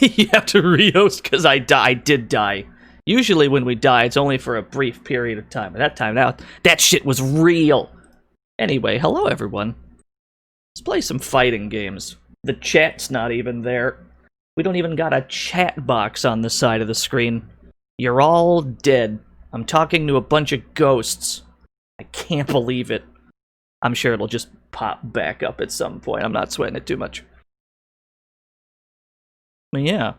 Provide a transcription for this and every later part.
You have to re-host because I did die. Usually when we die, it's only for a brief period of time. But that time, now, that shit was real. Anyway, hello everyone. Let's play some fighting games. The chat's not even there. We don't even got a chat box on the side of the screen. You're all dead. I'm talking to a bunch of ghosts. I can't believe it. I'm sure it'll just pop back up at some point. I'm not sweating it too much. But yeah.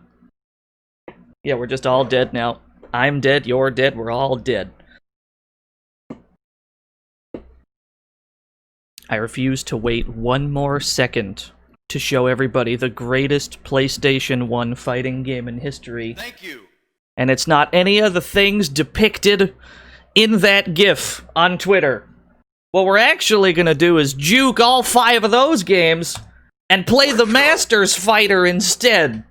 Yeah, we're just all dead now. I'm dead, you're dead, we're all dead. I refuse to wait one more second to show everybody the greatest PlayStation 1 fighting game in history. Thank you. And it's not any of the things depicted in that GIF on Twitter. What we're actually gonna do is juke all 5 of those games and play the Masters Fighter instead.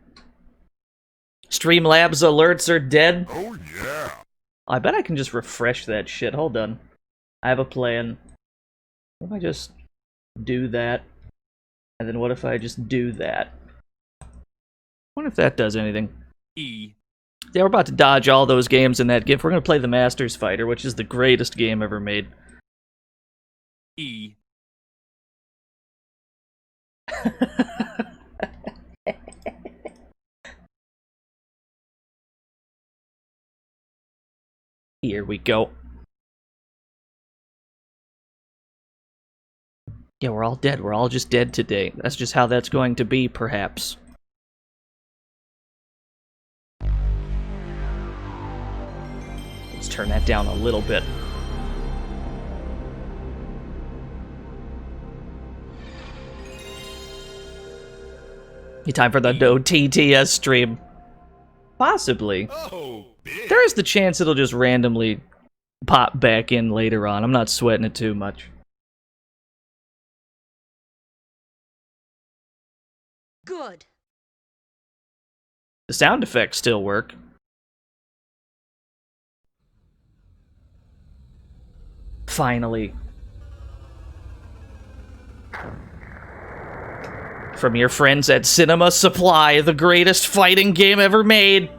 Streamlabs alerts are dead. Oh yeah. I bet I can just refresh that shit. Hold on. I have a plan. What if I just do that? And then what if I just do that? I wonder if that does anything. E. Yeah, we're about to dodge all those games in that GIF. We're gonna play the Masters Fighter, which is the greatest game ever made. E. Here we go. Yeah, we're all dead. We're all just dead today. That's just how that's going to be, perhaps. Let's turn that down a little bit. Time for the no TTS stream. Possibly. Oh, bitch. There is the chance it'll just randomly pop back in later on. I'm not sweating it too much. Good. The sound effects still work. Finally. From your friends at Cinema Supply, the greatest fighting game ever made.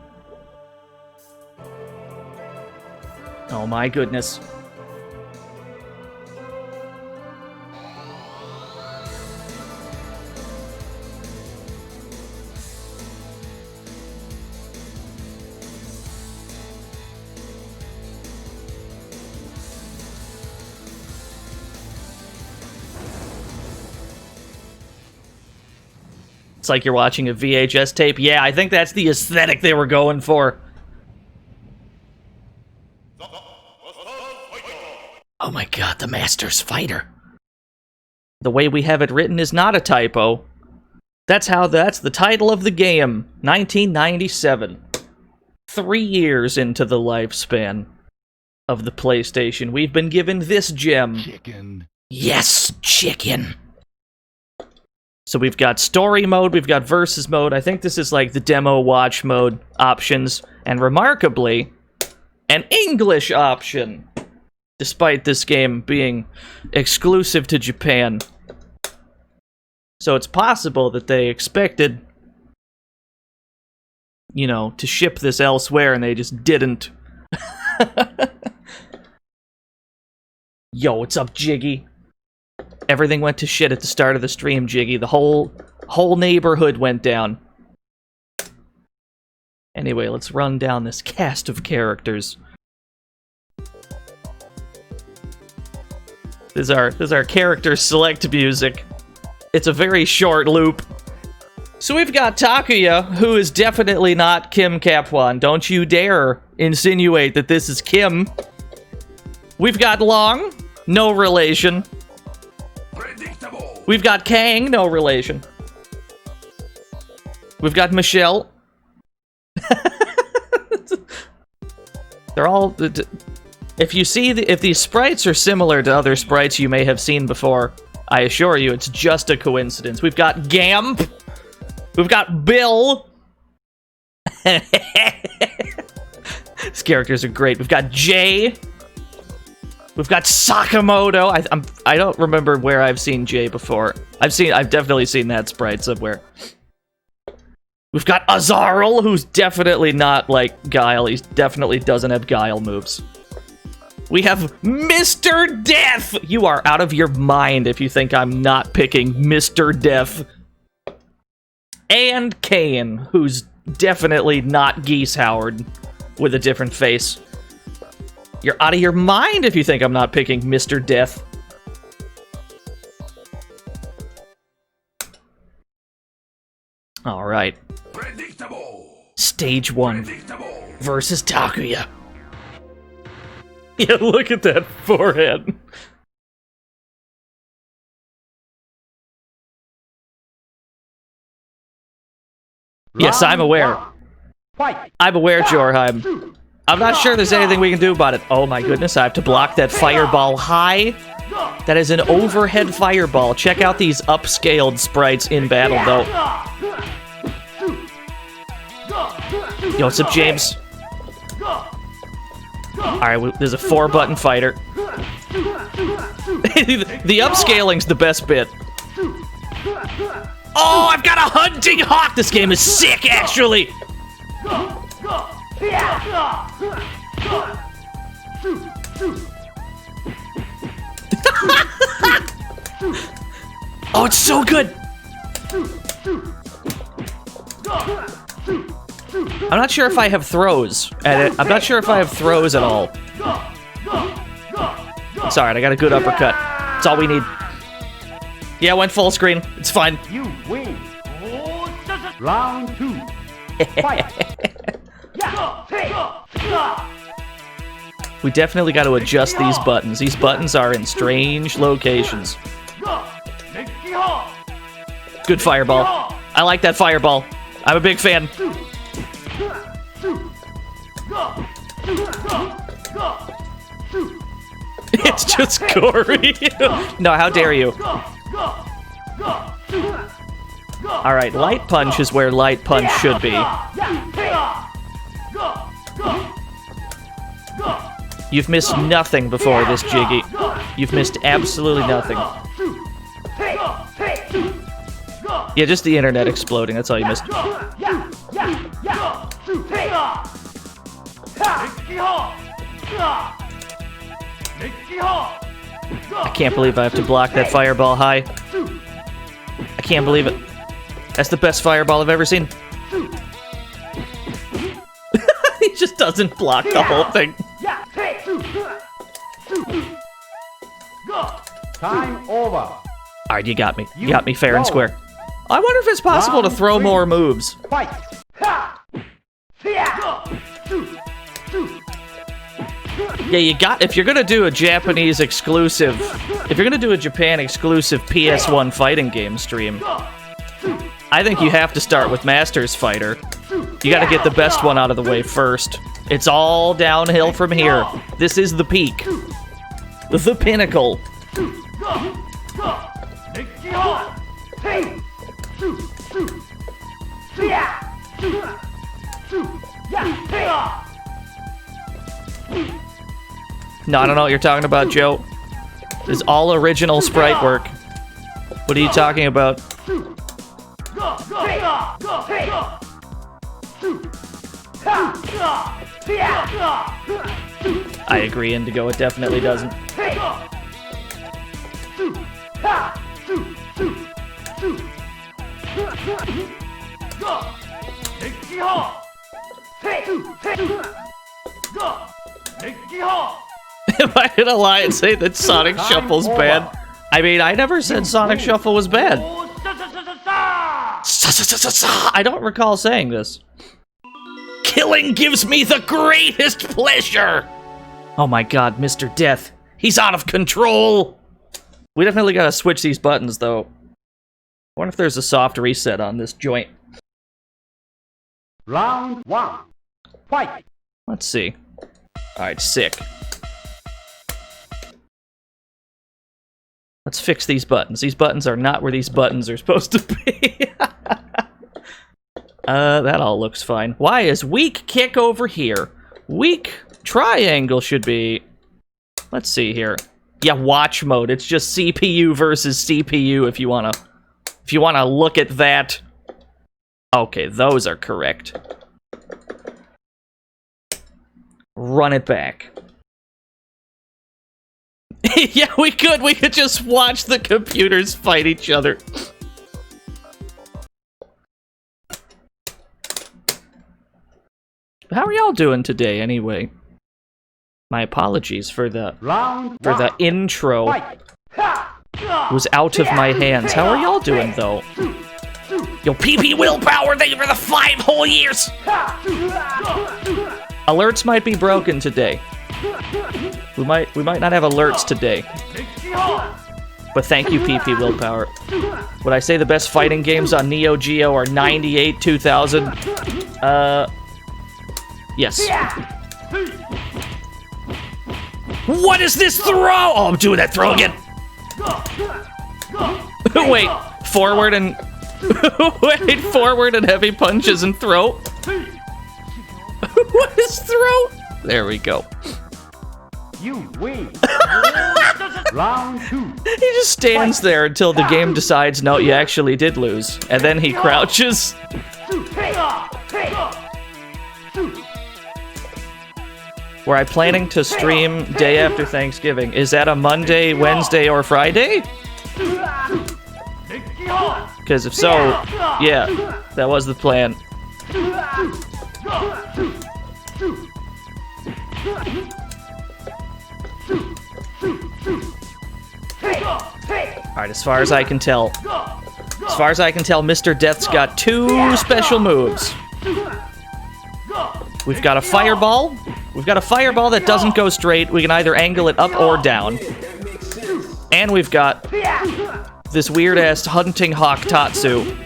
Oh my goodness. It's like you're watching a VHS tape. Yeah, I think that's the aesthetic they were going for. Oh my god, the Masters Fighter. The way we have it written is not a typo. That's the title of the game. 1997. 3 years into the lifespan of the PlayStation, we've been given this gem. Chicken. Yes, chicken. So we've got story mode, we've got versus mode. I think this is like the demo watch mode options. And remarkably, an English option. Despite this game being exclusive to Japan. So it's possible that they expected, you know, to ship this elsewhere and they just didn't. Yo, what's up, Jiggy? Everything went to shit at the start of the stream, Jiggy. The whole neighborhood went down. Anyway, let's run down this cast of characters. This is our character select music. It's a very short loop. So we've got Takuya, who is definitely not Kim Kapwan. Don't you dare insinuate that this is Kim. We've got Long, no relation. We've got Kang, no relation. We've got Michelle. They're all... If these sprites are similar to other sprites you may have seen before, I assure you it's just a coincidence. We've got Gamp. We've got Bill. These characters are great. We've got Jay. We've got Sakamoto. I don't remember where I've seen Jay before. I've definitely seen that sprite somewhere. We've got Azarl, who's definitely not like Guile. He definitely doesn't have Guile moves. We have Mr. Death! You are out of your mind if you think I'm not picking Mr. Death. And Kane, who's definitely not Geese Howard with a different face. You're out of your mind if you think I'm not picking Mr. Death. Alright. Stage 1 versus Takuya. Yeah, look at that forehead. Yes, I'm aware. I'm aware, Jorheim. I'm not sure there's anything we can do about it. Oh my goodness, I have to block that fireball high. That is an overhead fireball. Check out these upscaled sprites in battle, though. Yo, what's up, James? Alright, there's a 4-button fighter. The upscaling's the best bit. Oh, I've got a hunting hawk! This game is sick, actually! Oh, it's so good! I'm not sure if I have throws at it. I'm not sure if I have throws at all. It's alright, I got a good uppercut. That's all we need. Yeah, I went full screen. It's fine. You win. Round 2. Fight. We definitely got to adjust these buttons. These buttons are in strange locations. Good fireball. I like that fireball. I'm a big fan. It's just gory. No, how dare you? Alright, light punch is where light punch should be. You've missed nothing before this, Jiggy. You've missed absolutely nothing. Yeah, just the internet exploding, that's all you missed. I can't believe I have to block that fireball high. I can't believe it. That's the best fireball I've ever seen. He just doesn't block the whole thing. Time over. Alright, you got me. You got me fair and square. I wonder if it's possible to throw more moves. Fight. Yeah, you got. If you're gonna do a Japanese exclusive, if you're gonna do a Japan exclusive PS1 fighting game stream, I think you have to start with Masters Fighter. You gotta get the best one out of the way first. It's all downhill from here. This is the peak. The pinnacle. No, I don't know what you're talking about, Joe. This is all original sprite work. What are you talking about? I agree, Indigo. It definitely doesn't. Am I gonna lie and say that Sonic Shuffle's bad? I mean, I never said Sonic Shuffle was bad. I don't recall saying this. Killing gives me the greatest pleasure! Oh my god, Mr. Death. He's out of control! We definitely gotta switch these buttons, though. I wonder if there's a soft reset on this joint. Round 1. Fight. Let's see. Alright, sick. Let's fix these buttons. These buttons are not where these buttons are supposed to be. That all looks fine. Why is weak kick over here? Weak triangle should be... Let's see here. Yeah, watch mode. It's just CPU versus CPU if you wanna look at that. Okay, those are correct. Run it back. Yeah, we could. We could just watch the computers fight each other. How are y'all doing today, anyway? My apologies for the intro. It was out of my hands. How are y'all doing, though? Yo, PP Willpower, thank you for the 5 whole years! Alerts might be broken today. We might not have alerts today. But thank you, PP Willpower. Would I say the best fighting games on Neo Geo are 98, 2000? Yes. What is this throw? Oh, I'm doing that throw again. Wait, forward and... Wait, forward and heavy punches and throw. What is throw? There we go. You win. Round 2. He just stands there until the game decides, no, you actually did lose. And then he crouches. Were I planning to stream day after Thanksgiving? Is that a Monday, Wednesday, or Friday? Because if so, yeah, that was the plan. Alright, as far as I can tell, Mr. Death's got 2 special moves. We've got a fireball. We've got a fireball that doesn't go straight. We can either angle it up or down. And we've got this weird-ass hunting hawk Tatsu.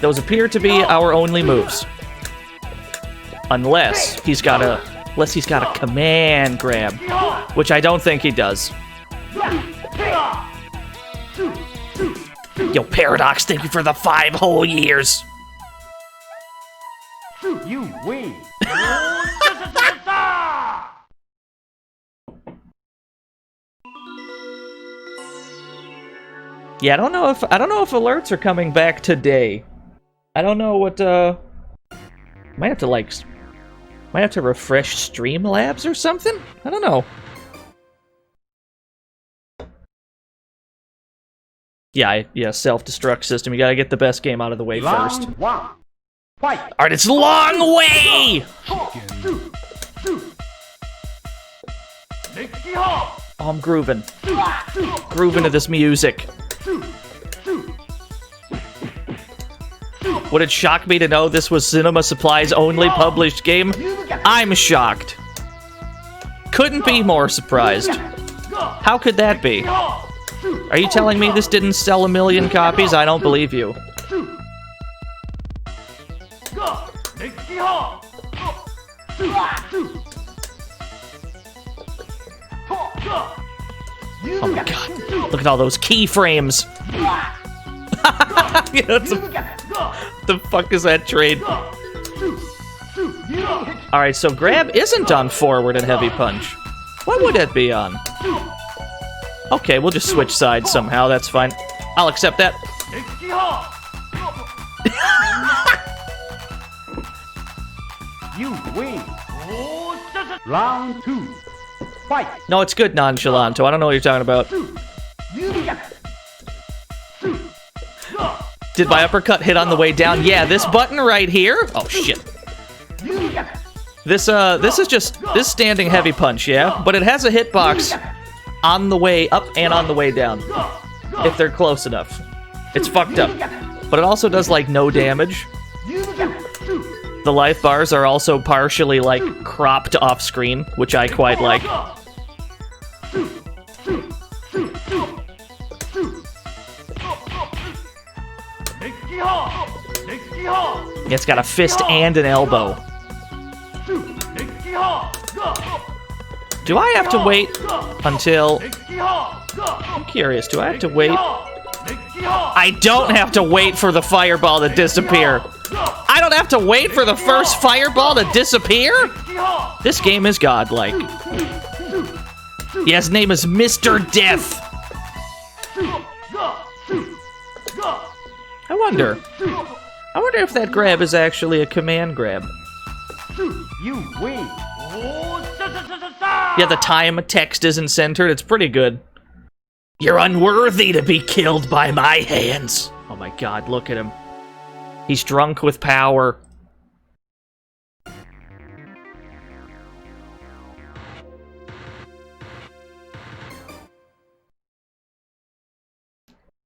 Those appear to be our only moves. Unless he's got a command grab, which I don't think he does. Yo, Paradox, thank you for the 5 whole years. You win. Yeah, I don't know if alerts are coming back today. I don't know what might have to refresh Streamlabs or something? I don't know. Yeah, self-destruct system. You gotta get the best game out of the way first. Round 1. Fight. Alright, it's long way! Oh, I'm grooving. Grooving to this music. Would it shock me to know this was Cinema Supply's only published game? I'm shocked. Couldn't be more surprised. How could that be? Are you telling me this didn't sell 1 million copies? I don't believe you. Oh my god. Look at all those keyframes. Yeah, the fuck is that trade? Alright, so grab isn't on forward and heavy punch. What would it be on? Okay, we'll just switch sides somehow, that's fine. I'll accept that. You win. Round 2. Fight. No, it's good, Nonchalanto. I don't know what you're talking about. Did my uppercut hit on the way down? Yeah, this button right here. Oh shit. This is standing heavy punch, yeah? But it has a hitbox on the way up and on the way down. If they're close enough. It's fucked up. But it also does like no damage. The life bars are also partially like cropped off screen, which I quite like. It's got a fist and an elbow. Do I have to wait until... I'm curious, do I have to wait? I don't have to wait for the fireball to disappear. I don't have to wait for the first fireball to disappear? This game is godlike. Yeah, his name is Mr. Death. I wonder. I wonder if that grab is actually a command grab. You win. Yeah, the time text isn't centered. It's pretty good. You're unworthy to be killed by my hands. Oh my god, look at him. He's drunk with power.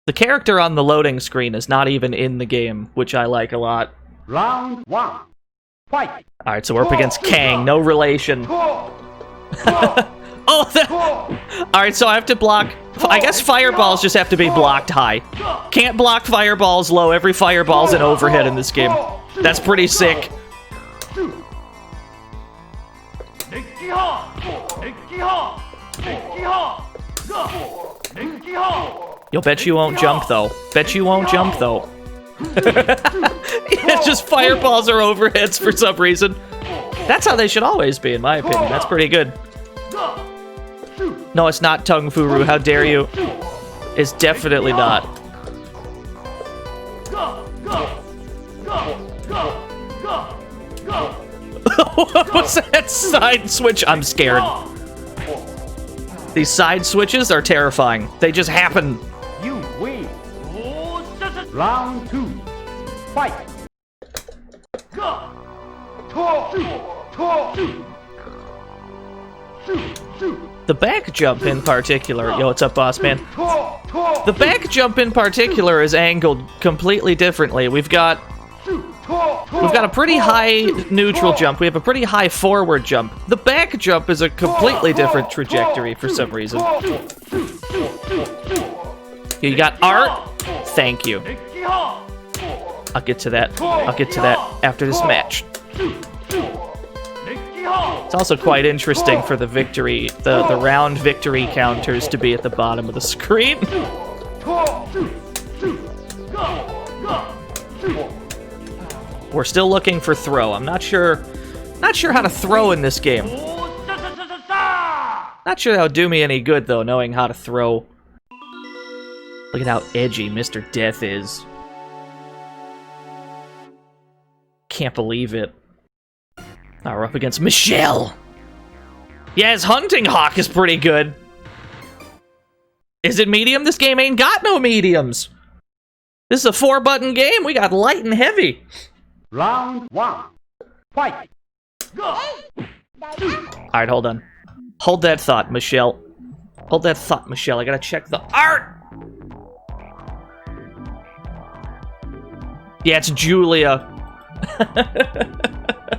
The character on the loading screen is not even in the game, which I like a lot. Round 1. Fight. Alright, so we're up against Kang, no relation. Oh, alright, so I have to block... I guess fireballs just have to be blocked high. Can't block fireballs low. Every fireball's an overhead in this game. That's pretty sick. Yo, bet you won't jump, though. Bet you won't jump, though. It's just fireballs are overheads for some reason. That's how they should always be, in my opinion. That's pretty good. No, it's not Tung Furu. How dare you? It's definitely not. What was that side switch? I'm scared. These side switches are terrifying. They just happen. You win. Round 2. Fight. The back jump in particular, yo, what's up, boss man? The back jump in particular is angled completely differently. We've got a pretty high neutral jump. We have a pretty high forward jump. The back jump is a completely different trajectory for some reason. You got art? Thank you. I'll get to that. I'll get to that after this match. It's also quite interesting for the victory, the round victory counters to be at the bottom of the screen. We're still looking for throw. I'm not sure how to throw in this game. Not sure that would do me any good though, knowing how to throw. Look at how edgy Mr. Death is. Can't believe it. Now we're up against Michelle. Yeah, his Hunting Hawk is pretty good. Is it medium? This game ain't got no mediums. This is a 4-button game. We got light and heavy. Round 1. Fight. Alright, hold on. Hold that thought, Michelle. Hold that thought, Michelle. I gotta check the art. Yeah, it's Julia.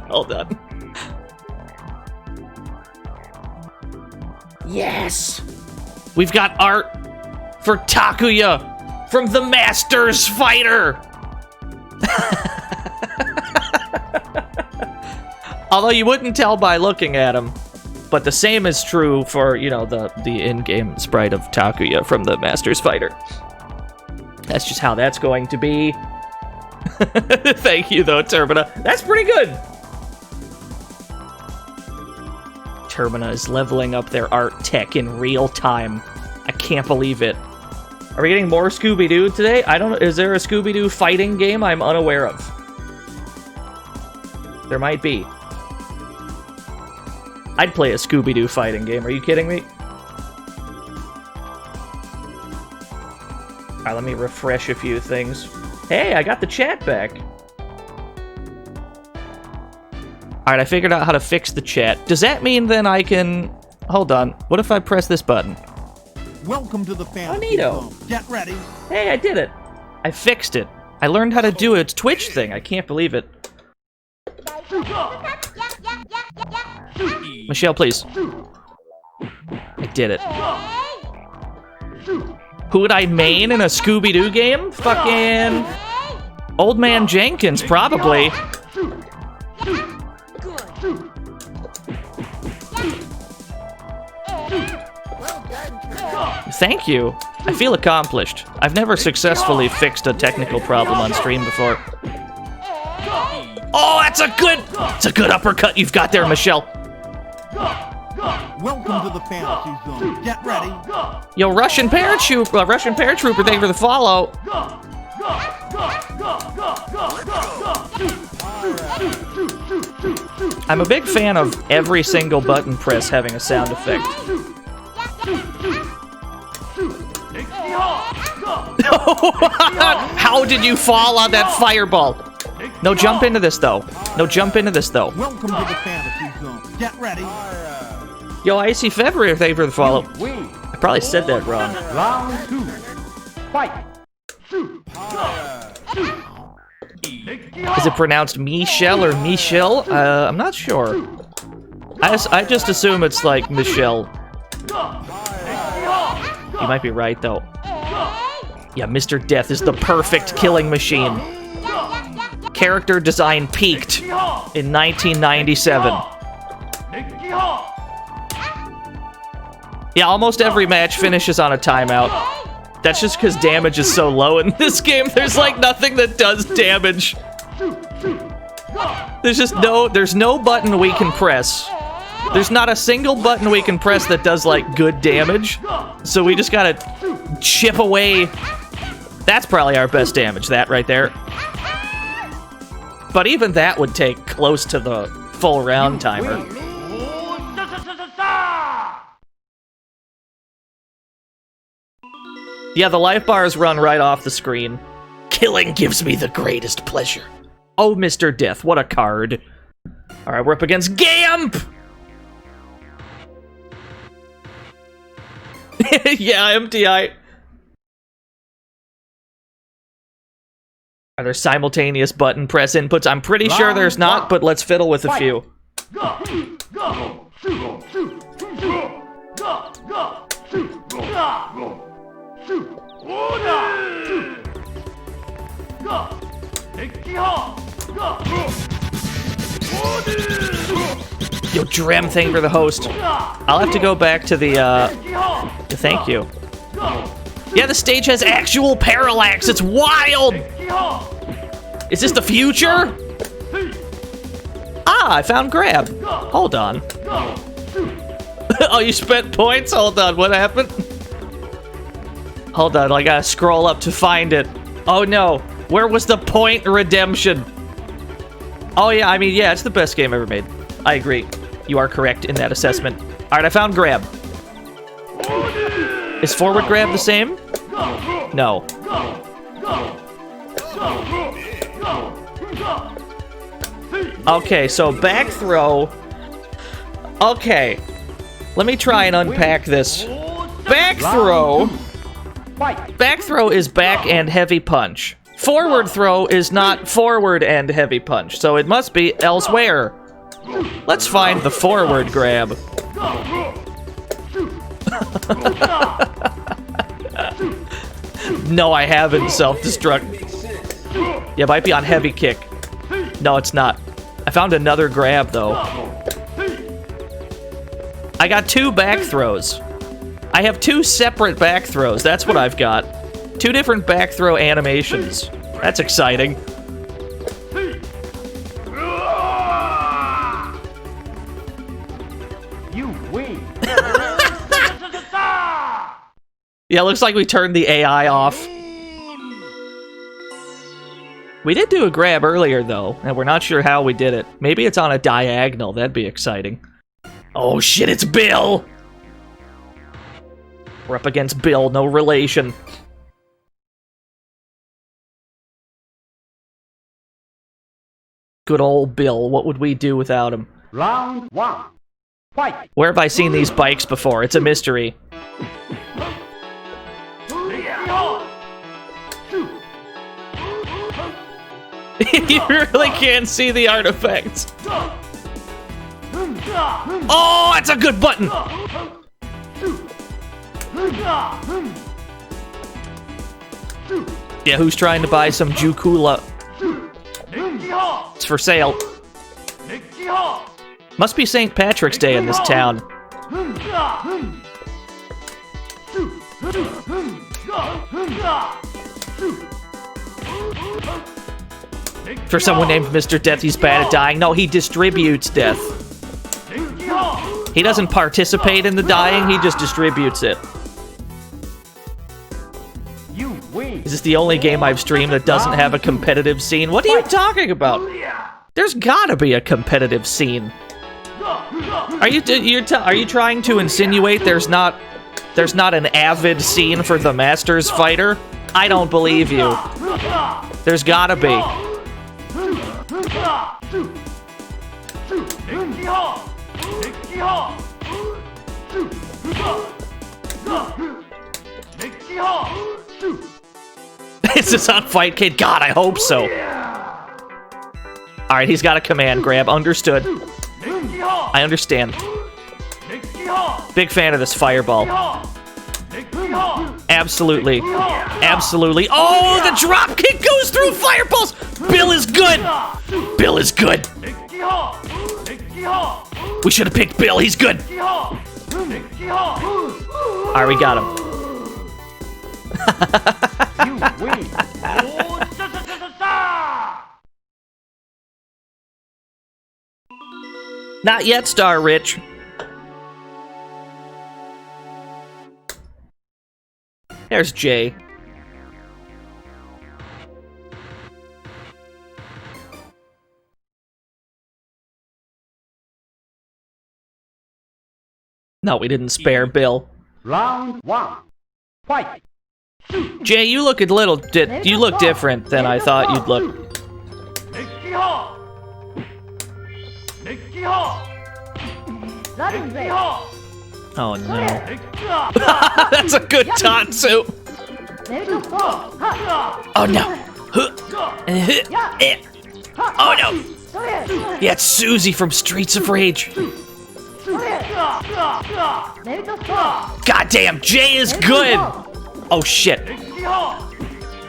Hold on. Yes! We've got art for Takuya from the Masters Fighter! Although you wouldn't tell by looking at him. But the same is true for, you know, the in-game sprite of Takuya from the Masters Fighter. That's just how that's going to be. Thank you, though, Termina. That's pretty good! Termina is leveling up their art tech in real time. I can't believe it. Are we getting more Scooby-Doo today? I don't know. Is there a Scooby-Doo fighting game I'm unaware of? There might be. I'd play a Scooby-Doo fighting game. Are you kidding me? Alright, let me refresh a few things. Hey, I got the chat back. Alright, I figured out how to fix the chat. Does that mean then I can... Hold on. What if I press this button? Welcome to the Oh, fantasy neato. zone. Get ready. Hey, I did it. I fixed it. I learned how to do a Twitch thing. I can't believe it. Michelle, please. I did it. Who would I main in a Scooby-Doo game? Fucking... Old Man Jenkins, probably. Thank you. I feel accomplished. I've never successfully fixed a technical problem on stream before. Oh, that's a good uppercut you've got there, Michelle. Welcome to the fantasy zone. Get ready. Yo, Russian Paratrooper, thank you for the follow. I'm a big fan of every single button press having a sound effect. How did you fall on that fireball? No, jump into this, though. No, jump into this, though. Welcome to the fantasy zone. Get ready. Yo, Icy February, thank you for the follow. Win. I probably said that wrong. Round 2. Fight. Is it pronounced Michelle or Michelle? I'm not sure. I just assume it's like Michelle. You might be right, though. Yeah, Mr. Death is the perfect killing machine. Character design peaked in 1997. Yeah, almost every match finishes on a timeout. That's just because damage is so low in this game. There's like nothing that does damage. There's no button we can press. There's not a single button we can press that does like good damage. So we just gotta chip away. That's probably our best damage, that right there. But even that would take close to the full round timer. Yeah, the life bars run right off the screen. Killing gives me the greatest pleasure. Oh, Mr. Death, what a card. Alright, we're up against Gamp! Yeah, MTI. Are there simultaneous button press inputs? I'm pretty sure there's not, but let's fiddle with a few. Yo, Drem, thank you for the host. I'll have to go back to the, thank you. Yeah, the stage has actual parallax. It's wild! Is this the future? Ah, I found grab. Hold on. Oh, you spent points? Hold on, what happened? Hold on, I gotta scroll up to find it. Oh no, where was the point redemption? Oh yeah, I mean, yeah, it's the best game ever made. I agree. You are correct in that assessment. Alright, I found grab. Is forward grab the same? No. Okay, so back throw. Okay. Let me try and unpack this. Back throw. Back throw is back and heavy punch. Forward throw is not forward and heavy punch, so it must be elsewhere. Let's find the forward grab. No, I haven't self-destruct. Yeah, might be on heavy kick. No, it's not. I found another grab, though. I got 2 back throws. I have 2 separate back throws. That's what I've got. 2 different back throw animations. That's exciting. You win. Yeah, looks like we turned the AI off. We did do a grab earlier, though, and we're not sure how we did it. Maybe it's on a diagonal. That'd be exciting. Oh shit, it's Bill! We're up against Bill, no relation. Good old Bill, what would we do without him? Round 1. Fight. Where have I seen these bikes before? It's a mystery. You really can't see the artifacts. Oh, that's a good button! Yeah, who's trying to buy some Gokuu? It's for sale. Must be St. Patrick's Day in this town. For someone named Mr. Death, he's bad at dying. No, he distributes death. He doesn't participate in the dying, he just distributes it. You win. He's this the only game I've streamed that doesn't have a competitive scene? What are you talking about? There's gotta be a competitive scene. Are you trying to insinuate there's not an avid scene for the Masters fighter? I don't believe you. There's gotta be. Is this on Fight Kid? God, I hope so. Alright, he's got a command grab. Understood. I understand. Big fan of this fireball. Absolutely. Absolutely. Oh, the drop kick goes through fireballs! Bill is good! Bill is good! We should have picked Bill, he's good! Alright, we got him. You win. Not yet, Star Rich. There's Jay. No, we didn't spare Bill. Round 1. Fight. Jay, you look a little you look different than I thought you'd look. Oh no. That's a good Tatsu. Oh no. Oh no. Yeah, it's Susie from Streets of Rage. God damn, Jay is good. Oh shit.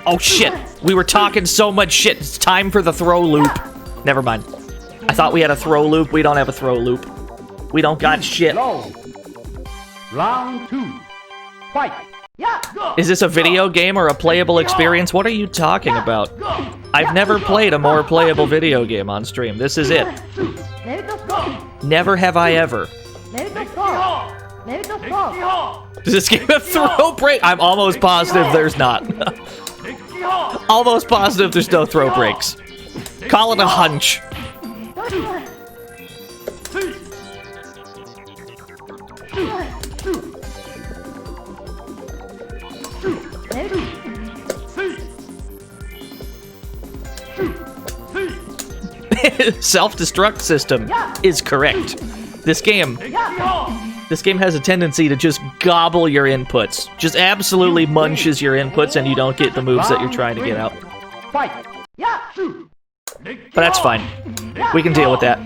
Oh shit. We were talking so much shit. It's time for the throw loop. Never mind. I thought we had a throw loop. We don't have a throw loop. We don't got shit. Round 2. Fight. Is this a video game or a playable experience? What are you talking about? I've never played a more playable video game on stream. This is it. Never have I ever. Does this game have throw break? I'm almost positive there's not. Almost positive there's no throw breaks. Call it a hunch. Self-destruct system is correct. This game has a tendency to just gobble your inputs. Just absolutely munches your inputs and you don't get the moves that you're trying to get out. Fight. But that's fine. We can deal with that.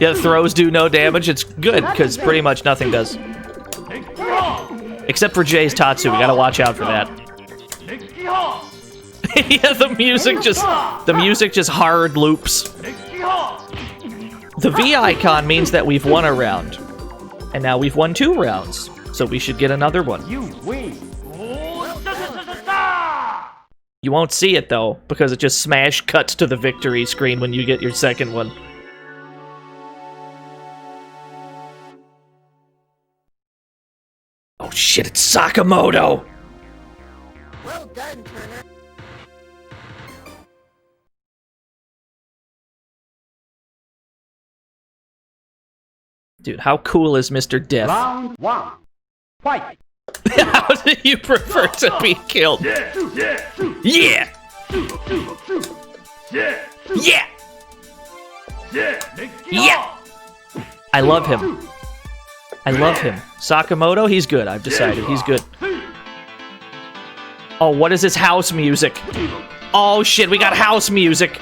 Yeah, the throws do no damage. It's good, because pretty much nothing does. Except for Jay's Tatsu. We gotta watch out for that. Yeah, the music just hard loops. The V icon means that we've won a round. And now we've won 2 rounds. So we should get another one. You win. You won't see it, though, because it just smash cuts to the victory screen when you get your second one. Oh shit, it's Sakamoto! Well done, Turner. Dude, how cool is Mr. Death? Round 1. Fight. How do you prefer to be killed? Yeah! Yeah! Yeah! I love him. I love him. Sakamoto, he's good. I've decided he's good. Oh, what is this house music? Oh shit, we got house music.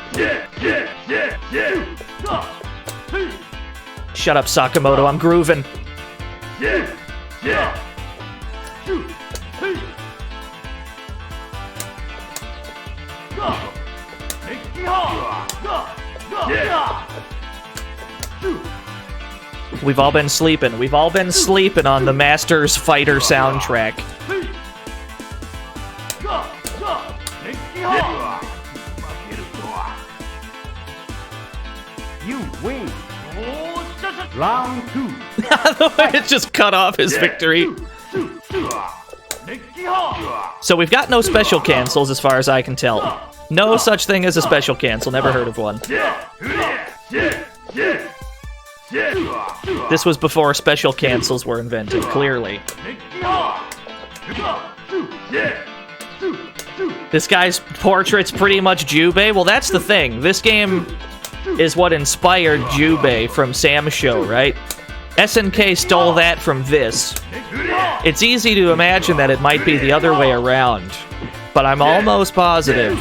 Shut up, Sakamoto, I'm grooving. We've all been sleeping. We've all been sleeping on the Masters Fighter soundtrack. You win. Round 2. It just cut off his victory. So we've got no special cancels as far as I can tell. No such thing as a special cancel, never heard of one. This was before special cancels were invented, clearly. This guy's portrait's pretty much Jubei. Well, that's the thing. This game is what inspired Jubei from Sam's show, right? SNK stole that from this. It's easy to imagine that it might be the other way around, but I'm almost positive.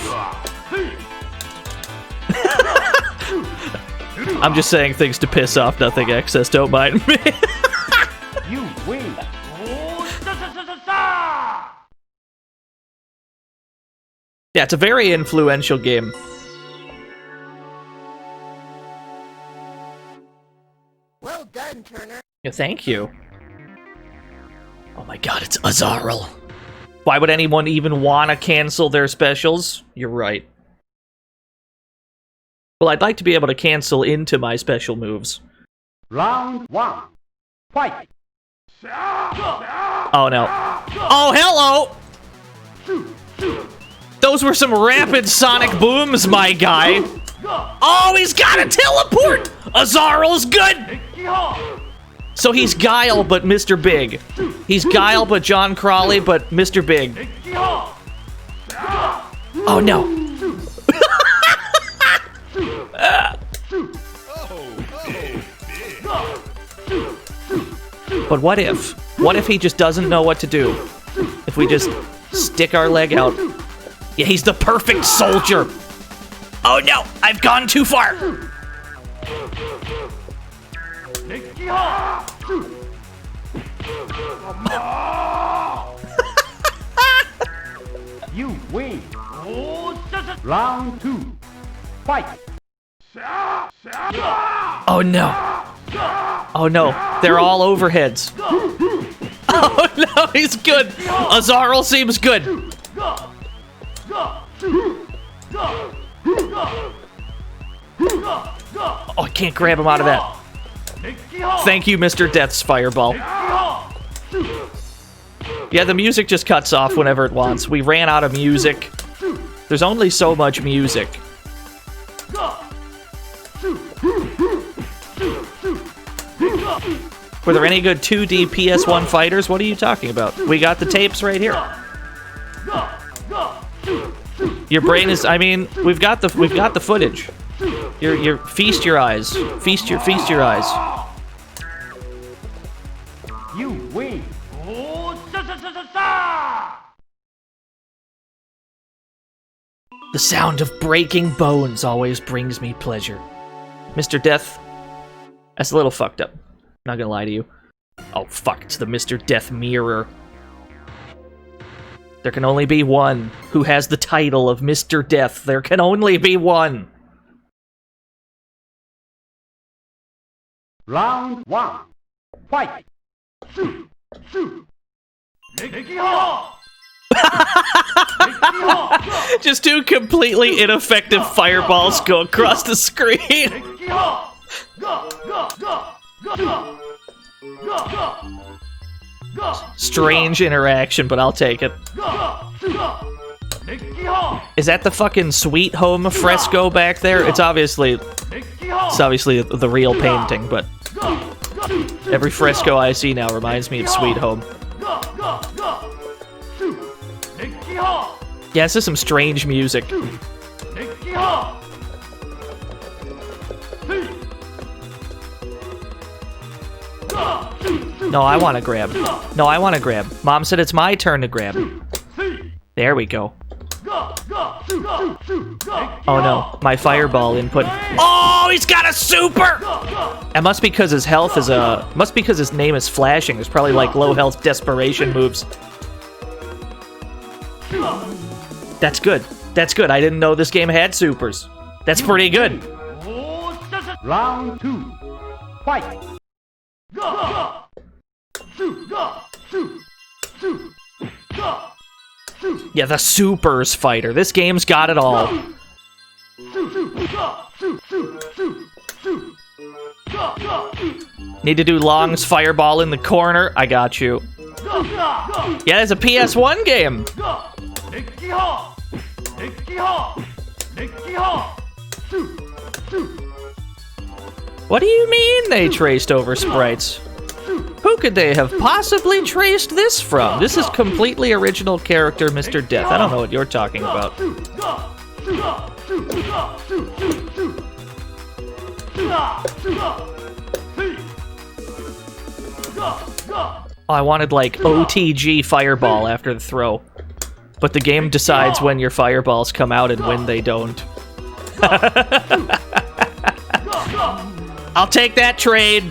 I'm just saying things to piss off Nothing Excess, don't mind me. You win. Yeah, it's a very influential game. Well done, Turner. Yeah, thank you. Oh my god, it's Azarel. Why would anyone even want to cancel their specials? You're right. Well, I'd like to be able to cancel into my special moves. Round 1. Fight. Oh no. Oh, hello! Those were some rapid sonic booms, my guy. Oh, he's got a teleport! Azarel's good! So he's Guile, but Mr. Big. He's Guile, but John Crawley, but Mr. Big. Oh, no. But what if? What if he just doesn't know what to do? If we just stick our leg out? Yeah, he's the perfect soldier. Oh no, I've gone too far. You win. Round 2. Fight. Oh no. Oh no, they're all overheads. Oh no, he's good. Azarel seems good. Oh, I can't grab him out of that. Thank you, Mr. Death's fireball. Yeah, the music just cuts off whenever it wants. We ran out of music. There's only so much music. Were there any good 2D PS1 fighters? What are you talking about? We got the tapes right here. Your brain is, I mean, we've got the footage. Your feast your eyes. Feast your eyes. You win. The sound of breaking bones always brings me pleasure. Mr. Death, that's a little fucked up. Not gonna lie to you. Oh fuck, it's the Mr. Death mirror. There can only be one who has the title of Mr. Death. There can only be one. Round 1. Fight. Just two completely ineffective fireballs go across the screen. Strange interaction, but I'll take it. Is that the fucking Sweet Home fresco back there? It's obviously the real painting, but every fresco I see now reminds me of Sweet Home. Yeah, this is some strange music. No, I want to grab. No, I want to grab. Mom said it's my turn to grab. There we go. Oh no, my fireball input. Oh, he's got a super! It must be because his health is must be because his name is flashing. There's probably like low health desperation moves. That's good. That's good. I didn't know this game had supers. That's pretty good. Round 2. Fight. Yeah, the supers fighter. This game's got it all. Need to do Long's fireball in the corner. I got you. Yeah, it's a PS1 game. What do you mean they traced over sprites? Who could they have possibly traced this from? This is completely original character Mr. Death. I don't know what you're talking about. Oh, I wanted, like, OTG fireball after the throw. But the game decides when your fireballs come out and when they don't. I'll take that trade.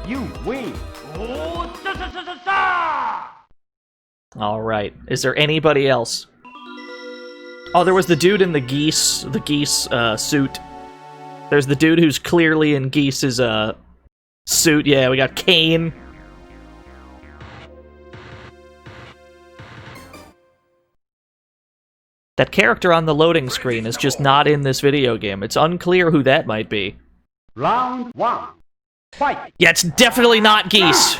You win. All right. Is there anybody else? Oh, there was the dude in the geese suit. There's the dude who's clearly in Geese's suit. Yeah, we got Kane. That character on the loading screen is just not in this video game. It's unclear who that might be. Round 1. Fight. Yeah, it's definitely not Geese.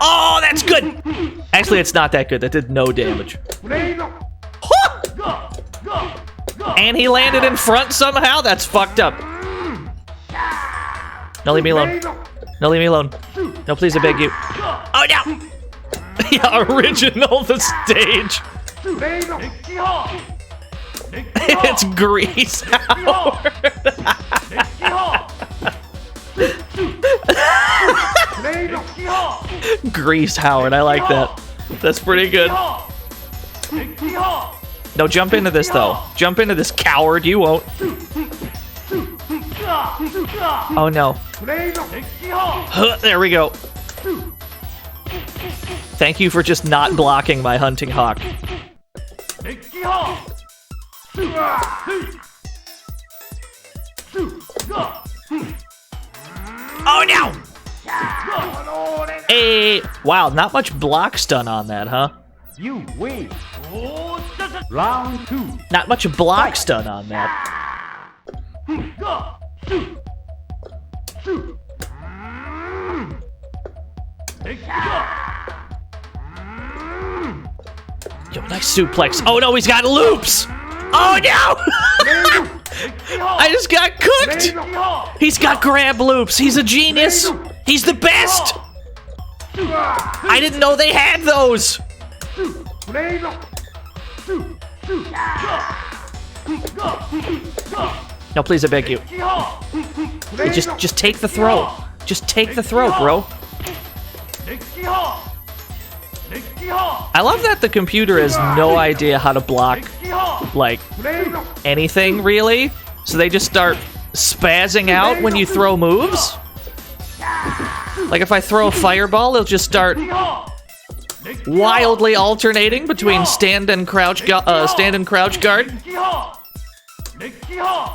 Oh, that's good! Actually, it's not that good. That did no damage. And he landed in front somehow? That's fucked up. No, leave me alone. No, leave me alone. No, please, I beg you. Oh, no! Yeah, original the stage. It's Grease Howard. Grease Howard, I like that. That's pretty good. No, jump into this, though. Jump into this, coward. You won't. Oh, no. There we go. Thank you for just not blocking my hunting hawk. Oh, no! Hey! Wow, not much block stun on that, huh? You win. Round 2. Not much block stun on that. Yo, nice suplex. Oh no, he's got loops! Oh no! I just got cooked! He's got grab loops. He's a genius. He's the best! I didn't know they had those! No, please, I beg you. Hey, just take the throw. Just take the throw, bro. I love that the computer has no idea how to block, like, anything, really. So they just start spazzing out when you throw moves. Like, if I throw a fireball, it'll just start wildly alternating between stand and crouch guard.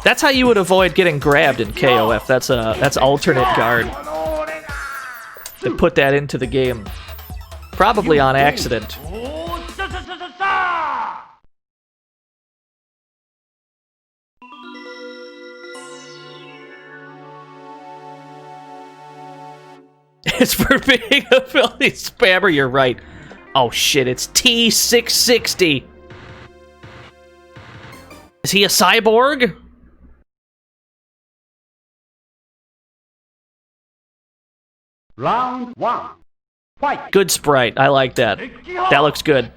That's how you would avoid getting grabbed in KOF. That's alternate guard. They put that into the game. Probably on accident. It's for being a filthy spammer, you're right. Oh shit, it's T660. Is he a cyborg? Round 1. Fight. Good sprite, I like that. That looks good.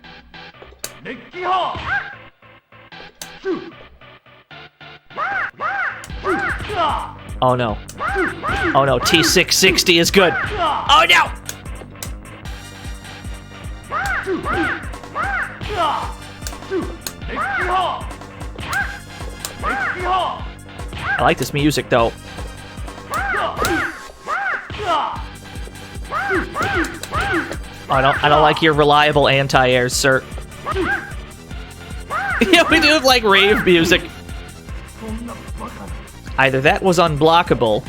Oh no. Oh no, T660 is good. Oh no! I like this music though. I don't like your reliable anti-airs, sir. Yeah, we do have like rave music. Either that was unblockable,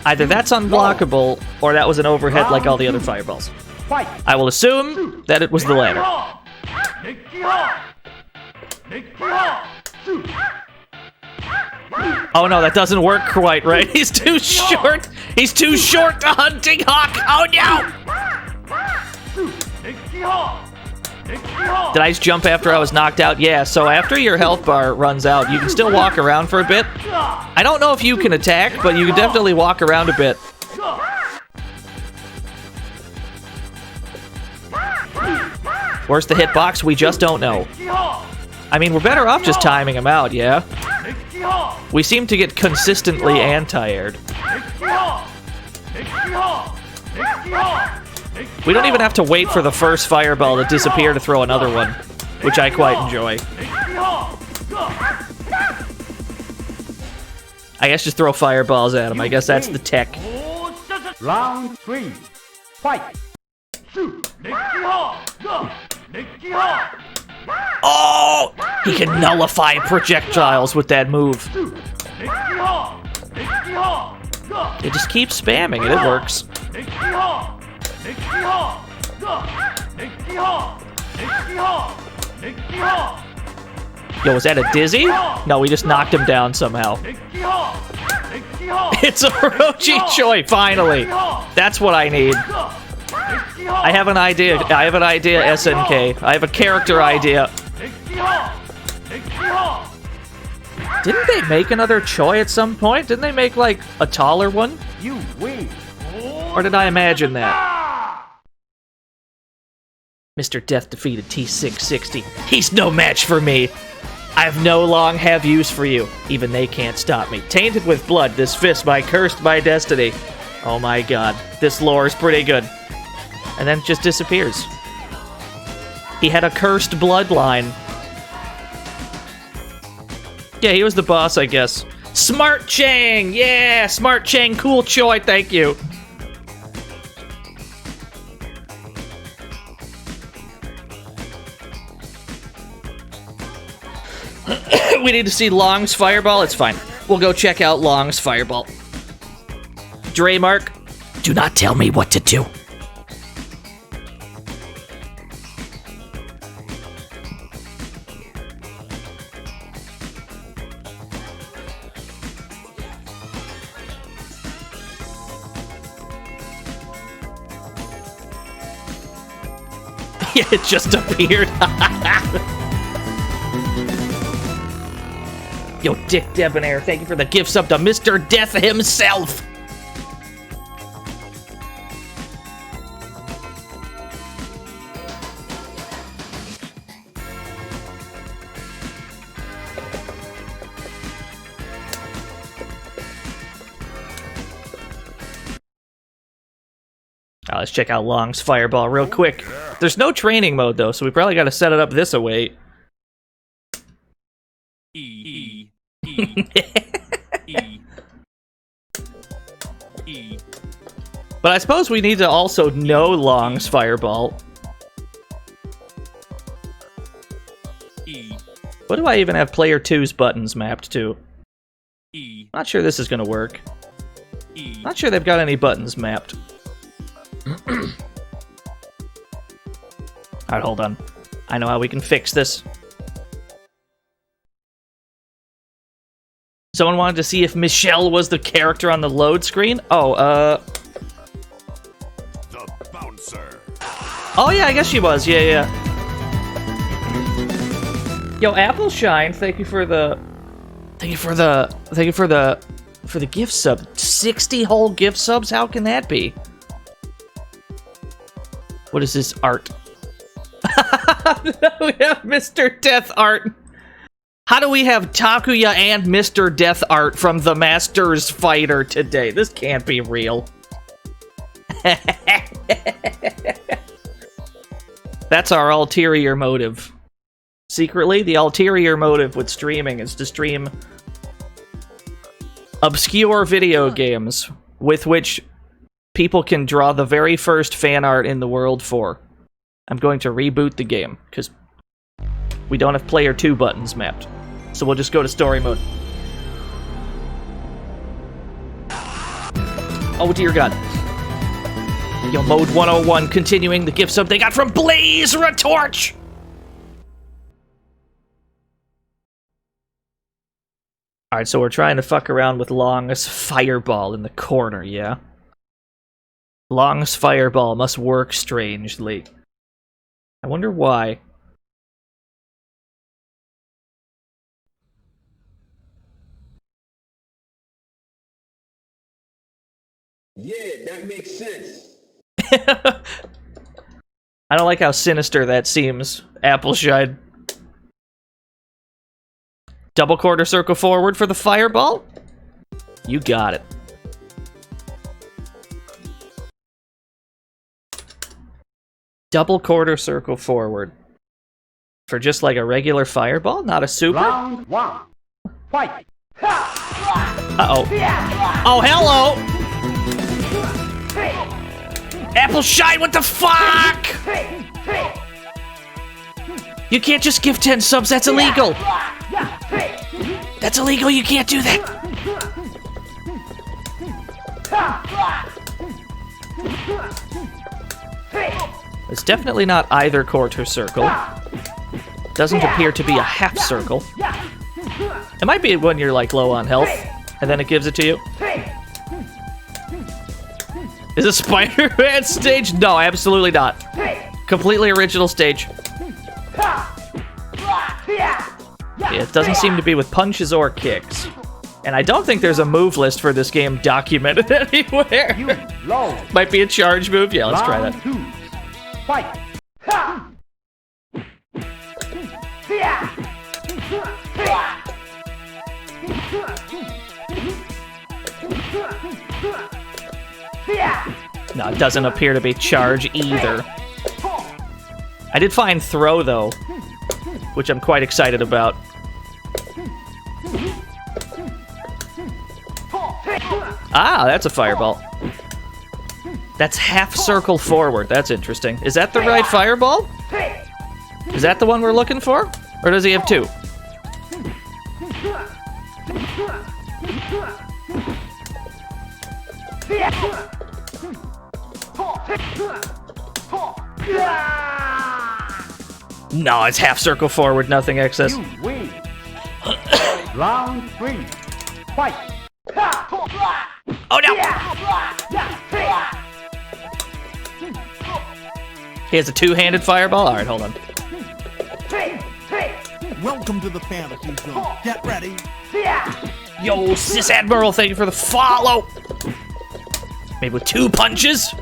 either that's unblockable, or that was an overhead like all the other fireballs. I will assume that it was the latter. Oh no, that doesn't work quite right. He's too short. He's too short to hunting hawk. Oh no! Did I just jump after I was knocked out? Yeah, so after your health bar runs out, you can still walk around for a bit. I don't know if you can attack, but you can definitely walk around a bit. Where's the hitbox? We just don't know. I mean, we're better off just timing him out, yeah? We seem to get consistently anti-aired. We don't even have to wait for the first fireball to disappear to throw another one, which I quite enjoy. I guess just throw fireballs at him. I guess that's the tech. Round 3. Fight. Oh! He can nullify projectiles with that move. They just keep spamming it. It works. Yo, was that a dizzy? No, we just knocked him down somehow. It's a Orochi Choi, finally. That's what I need. I have an idea. I have an idea, SNK. I have a character idea. Didn't they make another Choi at some point? Didn't they make, like, a taller one? You win. Or did I imagine that? Mr. Death defeated T660. He's no match for me. I've no long have use for you. Even they can't stop me. Tainted with blood, this fist by cursed by destiny. Oh my god. This lore is pretty good. And then it just disappears. He had a cursed bloodline. Yeah, he was the boss, I guess. Smart Chang! Yeah! Smart Chang, cool Choi, thank you. We need to see Long's Fireball. It's fine. We'll go check out Long's Fireball. Draymark, do not tell me what to do. Yeah, it just appeared. Yo, Dick Debonair, thank you for the gift sub to Mr. Death himself. Let's check out Long's Fireball real quick. There's no training mode, though, so we probably got to set it up this way. E. But I suppose we need to also know Long's Fireball. E. What do I even have player 2's buttons mapped to? E. Not sure this is going to work. E. Not sure they've got any buttons mapped. Alright, hold on. I know how we can fix this. Someone wanted to see if Michelle was the character on the load screen? Oh, The bouncer. oh yeah, I guess she was. Yeah, yeah. Yo, Appleshine, thank you for the gift sub. 60 whole gift subs? How can that be? What is this art? We have Mr. Death art. How do we have Takuya and Mr. Death art from the Masters Fighter today? This can't be real. That's our ulterior motive. Secretly, the ulterior motive with streaming is to stream obscure video games with which people can draw the very first fan art in the world for. I'm going to reboot the game, because we don't have player 2 buttons mapped. So we'll just go to story mode. Oh dear god. Yo, mode 101 continuing the gift sub they got from Blaze Retorch! Alright, so we're trying to fuck around with Long's fireball in the corner, yeah? Long's fireball must work strangely. I wonder why. Yeah, that makes sense. I don't like how sinister that seems, Appleshine. Double quarter circle forward for the fireball? You got it. Double quarter circle forward. For just like a regular fireball, not a super? Round 1. Fight! Uh-oh. Oh, hello! Appleshine, what the fuck?! You can't just give 10 subs, that's illegal! That's illegal, you can't do that! It's definitely not either quarter circle. Doesn't appear to be a half circle. It might be when you're like low on health, and then it gives it to you. Is it Spider-Man stage? No, absolutely not. Completely original stage. Yeah, it doesn't seem to be with punches or kicks. And I don't think there's a move list for this game documented anywhere. Might be a charge move. Yeah, let's try that. Round 2. Fight! No, it doesn't appear to be charge either. I did find throw, though, which I'm quite excited about. Ah, that's a fireball. That's half circle forward. That's interesting. Is that the right fireball? Is that the one we're looking for? Or does he have two? No, it's half circle forward, nothing excess. You win! Round 3. Fight! Oh no! He has a two-handed fireball? Alright, hold on. Welcome to the fantasy zone. Get ready. Yo, Sis Admiral, thank you for the follow! Maybe with two punches?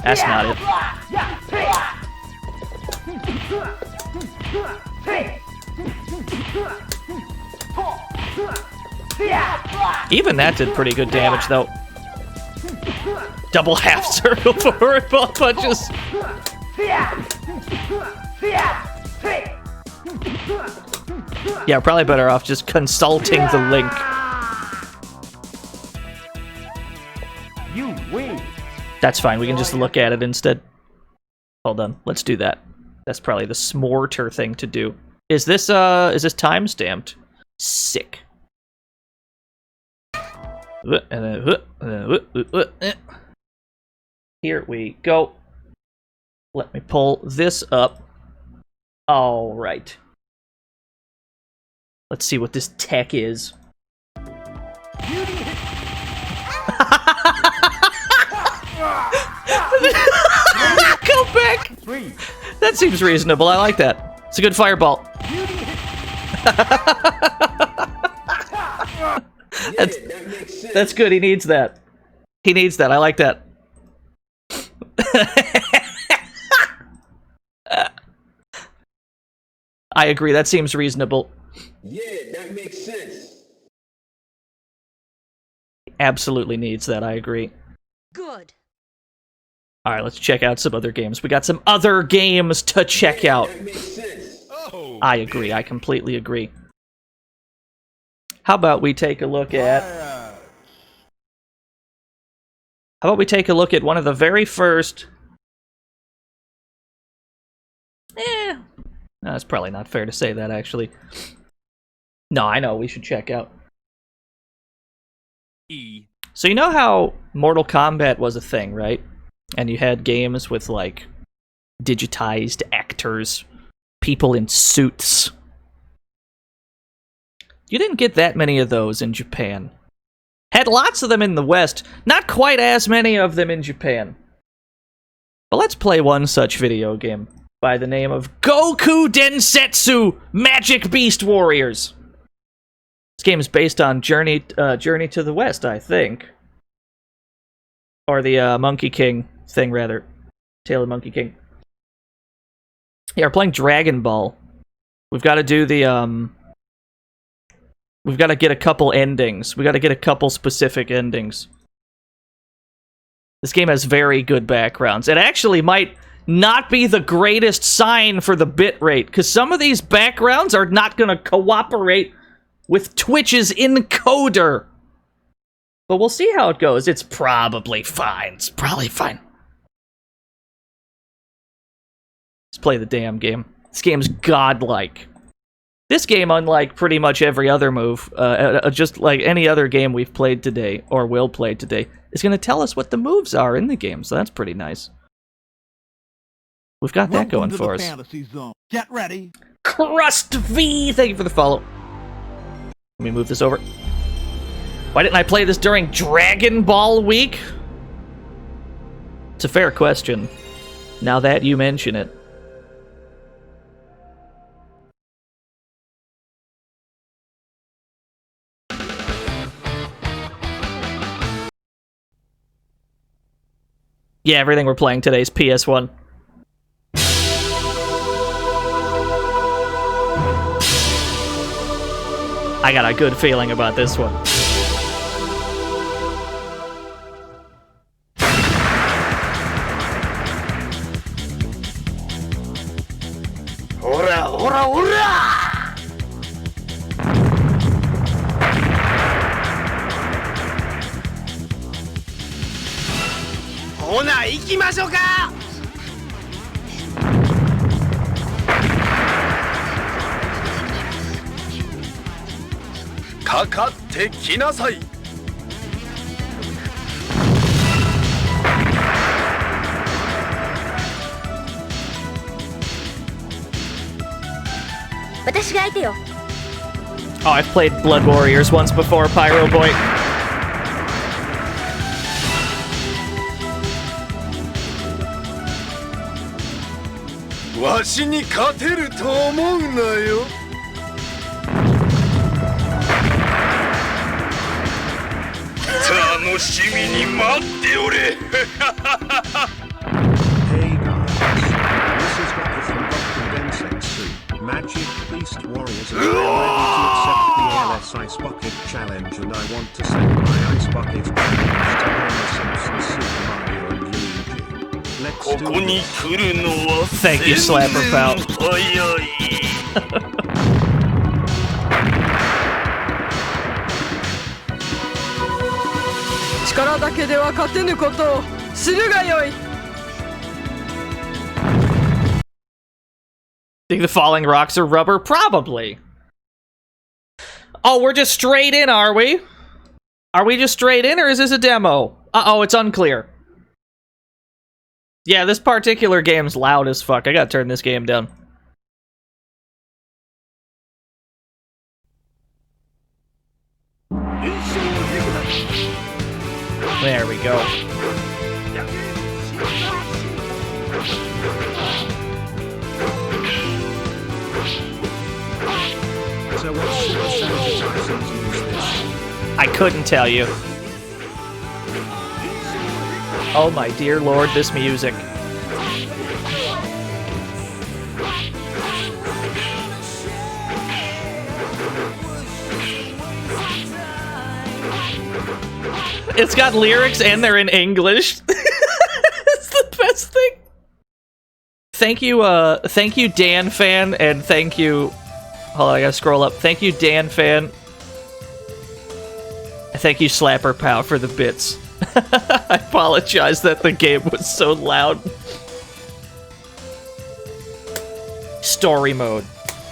That's not it. Even that did pretty good damage, though. Double half circle forward ball punches. Yeah, probably better off just consulting the link. You win! That's fine, we can just look at it instead. Hold on, let's do that. That's probably the smarter thing to do. Is this time stamped? Sick. Here we go. Let me pull this up. All right. Let's see what this tech is. Go back! That seems reasonable. I like that. It's a good fireball. That's good. He needs that. He needs that. I like that. I agree. That seems reasonable. Yeah, that makes sense. Absolutely needs that. I agree. Good. All right, let's check out some other games. We got some other games to check out. That makes sense. Oh, I agree. I completely agree. How about we take a look at... How about we take a look at one of the very first... No, that's probably not fair to say that, actually. No, I know, we should check out. E, So you know how Mortal Kombat was a thing, right? And you had games with, like, digitized actors, people in suits. You didn't get that many of those in Japan. Had lots of them in the West, not quite as many of them in Japan. But let's play one such video game by the name of Gokuu Densetsu Magic Beast Warriors. This game is based on Journey to the West, I think. Or the Monkey King thing, rather. Tale of Monkey King. Yeah, we're playing Dragon Ball. We've got to do the, we've got to get a couple endings. We got to get a couple specific endings. This game has very good backgrounds. It actually might not be the greatest sign for the bitrate, because some of these backgrounds are not going to cooperate with Twitch's encoder. But we'll see how it goes. It's probably fine. It's probably fine. Let's play the damn game. This game's godlike. This game, unlike pretty much every other move, just like any other game we've played today, or will play today, is going to tell us what the moves are in the game, so that's pretty nice. We've got that going for us. Fantasy zone. Get ready. Crust V! Thank you for the follow. Let me move this over. Why didn't I play this during Dragon Ball Week? It's a fair question, now that you mention it. Yeah, everything we're playing today is PS1. I got a good feeling about this one. Ora, ora, ora! ほな行きましょうか。かかってきなさい。私が相手よ。 Oh, I've played Blood Warriors once before, Pyro Boy. わしに勝てると思うなよ。楽しみに待っておれ。Hey guys, this is Gokuu from Gokuu Densetsu, Magic Beast Warriors, and I am ready to accept the LS Ice Bucket Challenge, and I want to send my Ice Bucket Challenge to Homer Simpson, Super Mario, and Luigi. Let's do this. Thank you, Slapper Pal. 力だけでは勝てぬことを知るがよい。 Think the falling rocks are rubber? Probably. Oh, we're just straight in, are we? Are we just straight in, or is this a demo? Uh-oh, it's unclear. Yeah, this particular game's loud as fuck. I gotta turn this game down. There we go. So what percentage of items use this? I couldn't tell you. Oh my dear lord, this music. It's got lyrics and they're in English. It's the best thing. Thank you Dan Fan, and thank you... Hold on, I gotta scroll up. Thank you Dan Fan. Thank you Slapper Pow for the bits. I apologize that the game was so loud. Story mode.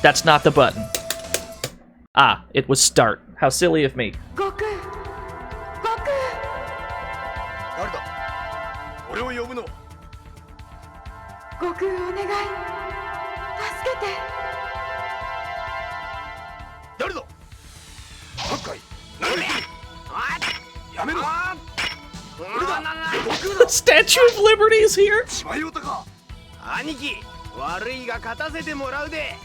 That's not the button. Ah, it was start. How silly of me. 悟空、悟空。誰だ？俺を呼ぶの。悟空お願い。助けて。誰だ？ Statue of Liberty is here? 芝居男兄貴悪いが勝たせてもらうで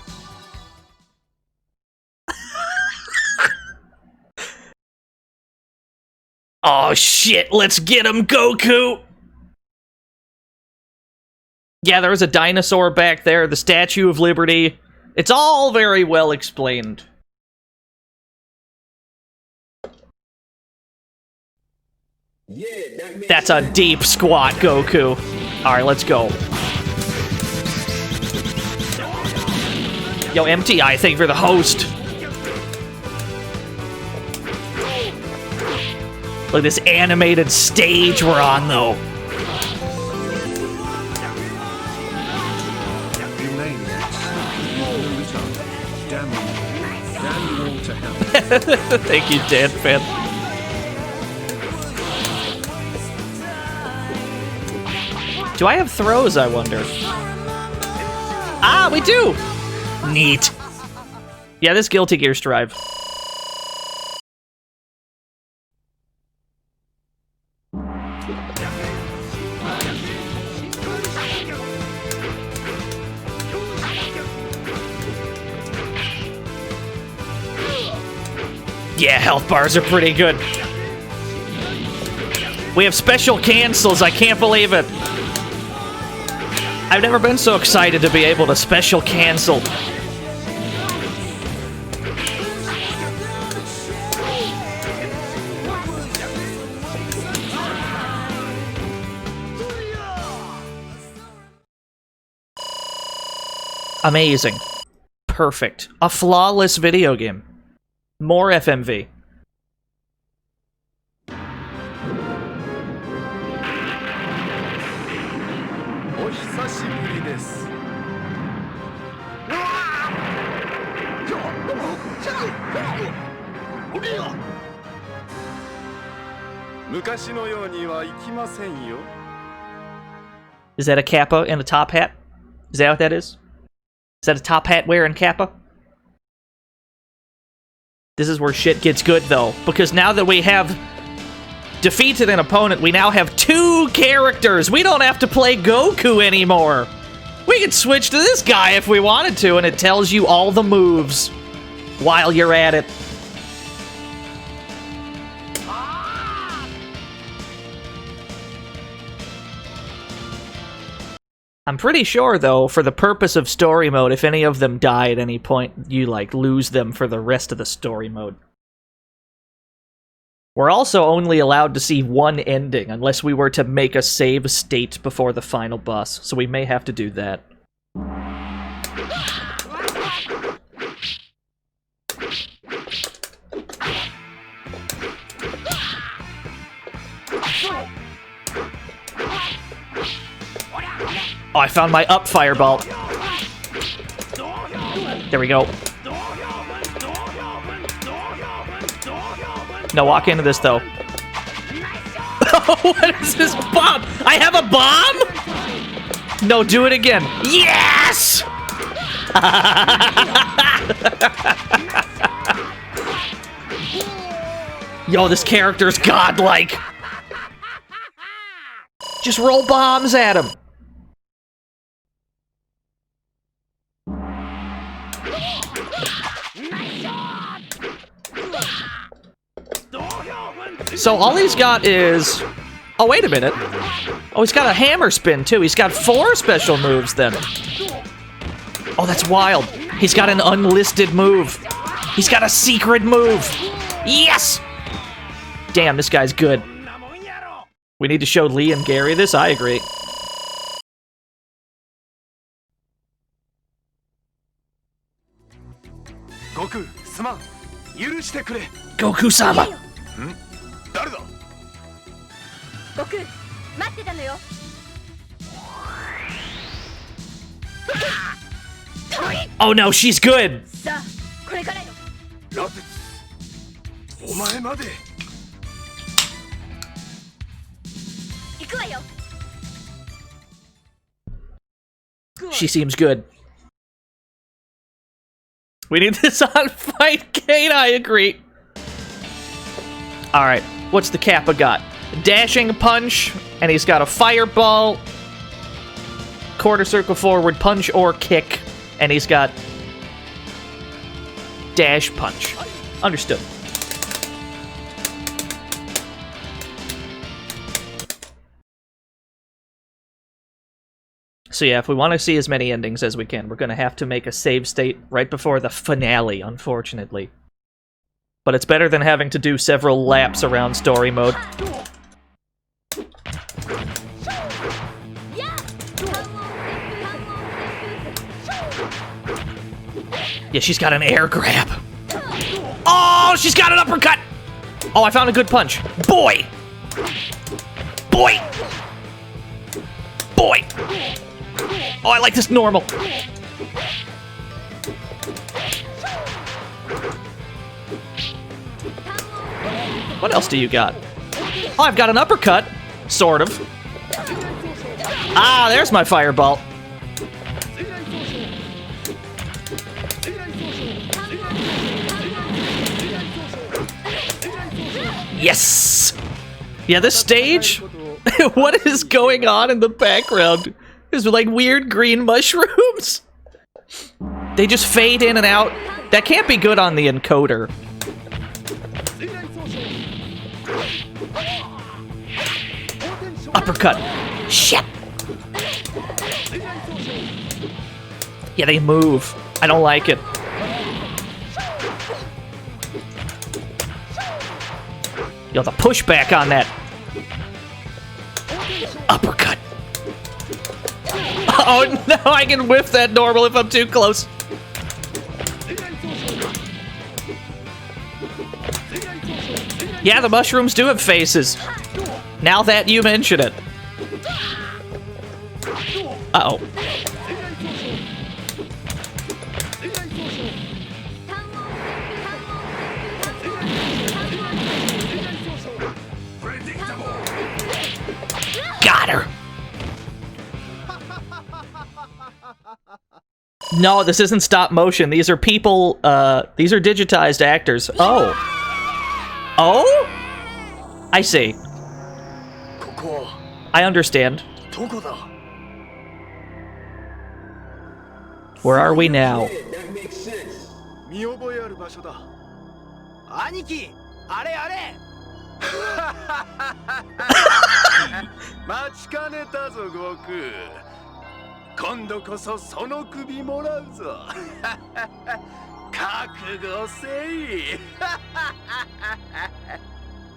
Oh shit, let's get him, Gokuu! Yeah, there was a dinosaur back there, the Statue of Liberty. It's all very well explained. That's a deep squat, Gokuu. Alright, let's go. Yo, MTI, thank you for the host. Look at this animated stage we're on, though. You maniacs. You blew it up. Damn you. Damn you all to hell. Thank you, Dan fan. Do I have throws, I wonder? Ah, we do! Neat. Yeah, this Guilty Gear Strive. Yeah, health bars are pretty good. We have special cancels, I can't believe it. I've never been so excited to be able to special cancel. Amazing. Perfect. A flawless video game. More FMV. お久しぶりです昔のようにはいきませんよ Is that a kappa and a top hat? Is that what that is? Is that a top hat wearing kappa? This is where shit gets good, though, because now that we have defeated an opponent, we now have 2 characters. We don't have to play Gokuu anymore. We can switch to this guy if we wanted to, and it tells you all the moves while you're at it. I'm pretty sure, though, for the purpose of story mode, if any of them die at any point, you, like, lose them for the rest of the story mode. We're also only allowed to see one ending, unless we were to make a save state before the final boss, so we may have to do that. Oh, I found my up fireball. There we go. No, walk into this, though. What is this bomb? I have a bomb? No, do it again. Yes! Yo, this character's godlike. Just roll bombs at him. So all he's got is... Oh, wait a minute. Oh, he's got a hammer spin, too. He's got 4 special moves, then. Oh, that's wild. He's got an unlisted move. He's got a secret move. Yes! Damn, this guy's good. We need to show Lee and Gary this? I agree. Gokuu, すまん許してくれ Goku-sama! 誰だ悟空待ってたのよ Oh no, she's good! さあこれからよラテツお前まで行くわよ She seems good. We need this on Fight Kate, I agree. Alright, what's the Kappa got? dashing punch, and he's got a fireball, quarter circle forward punch or kick, and he's got dash punch. Understood. So yeah, if we want to see as many endings as we can, we're going to have to make a save state right before the finale, unfortunately. But it's better than having to do several laps around story mode. Yeah, she's got an air grab. Oh, she's got an uppercut! Oh, I found a good punch. Boy! Boy! Boy! Oh, I like this normal. What else do you got? Oh, I've got an uppercut. Sort of. Ah, there's my fireball. Yes! Yeah, this stage? What is going on in the background? There's like weird green mushrooms. They just fade in and out. That can't be good on the encoder. Uppercut. Shit. Yeah, they move. I don't like it. Yo, the pushback on that. Uppercut. Oh no, I can whiff that normal if I'm too close. Yeah, the mushrooms do have faces. Now that you mention it. Uh-oh. Got her. No, this isn't stop motion. These are people, these are digitized actors. Oh. Oh? I see. I understand. Where are we now? 見覚えある場所だ。兄貴、あれあれ。待ちかねたぞ、悟空。今度こそその首もらうぞ。覚悟せい。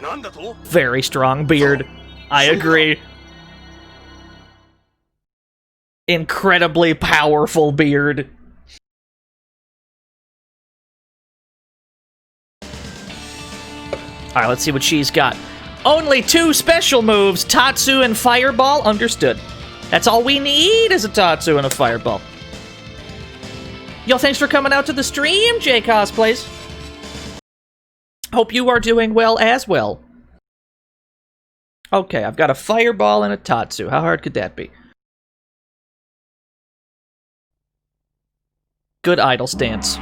なんだと? Very strong beard. I agree. Incredibly powerful beard. Alright, let's see what she's got. Only 2 special moves, Tatsu and Fireball. Understood. That's all we need is a Tatsu and a Fireball. Yo, thanks for coming out to the stream, J Cosplays. Hope you are doing well as well. Okay, I've got a Fireball and a Tatsu. How hard could that be? Good idle stance.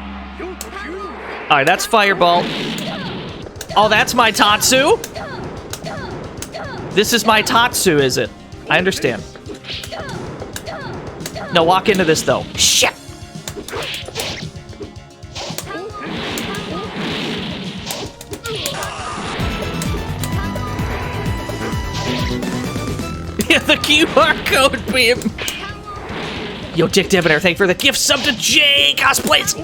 Alright, that's Fireball. Oh, that's my Tatsu? This is my Tatsu, is it? I understand. No, walk into this, though. Shit! Yeah, the QR code beam. Yo, Dick Debonair, thank you for the gift sub to J Cosplays.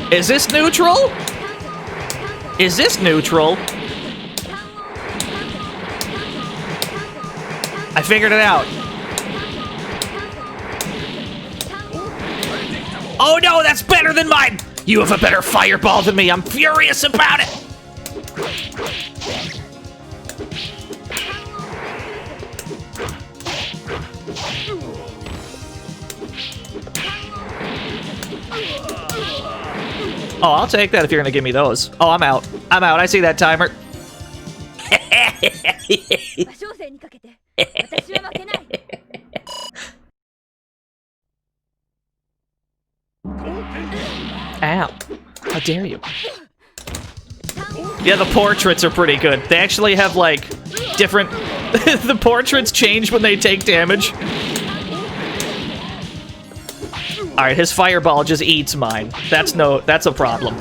Is this neutral? Is this neutral? I figured it out. Oh no, that's better than mine! You have a better fireball than me. I'm furious about it. Oh, I'll take that if you're gonna give me those. Oh, I'm out. I'm out. I see that timer. Ow. How dare you? Yeah, the portraits are pretty good. They actually have, like, different... the portraits change when they take damage. Alright, his fireball just eats mine. That's a problem.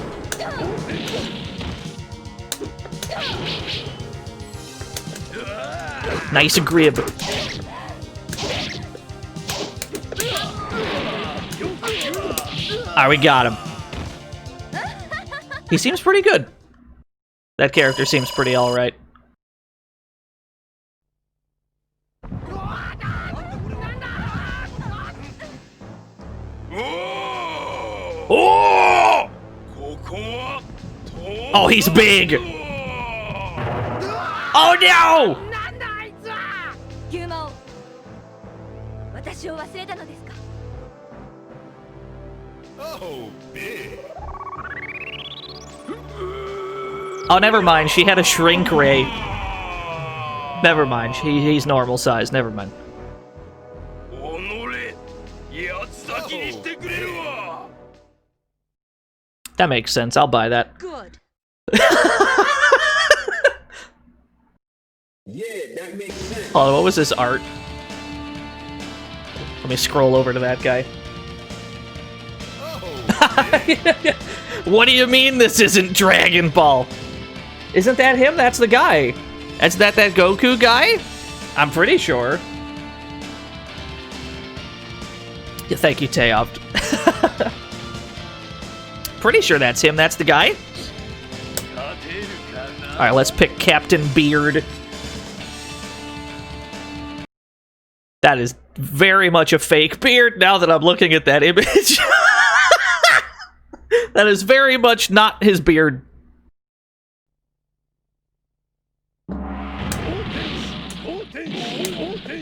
Nice grib. Alright, we got him. He seems pretty good. That character seems pretty alright. Oh! Oh, he's big! Oh no! 牛魔王私を忘れたのですか Oh, big. Oh, never mind. She had a shrink ray. Never mind. He's normal size. Never mind. That makes sense. I'll buy that. Good. Oh, what was this art? Let me scroll over to that guy. What do you mean this isn't Dragon Ball? Isn't that him? That's the guy. That's that Gokuu guy? I'm pretty sure. Yeah, thank you, Teopt. Pretty sure that's him. That's the guy. Alright, let's pick Captain Beard. That is very much a fake beard now that I'm looking at that image. That is very much not his beard.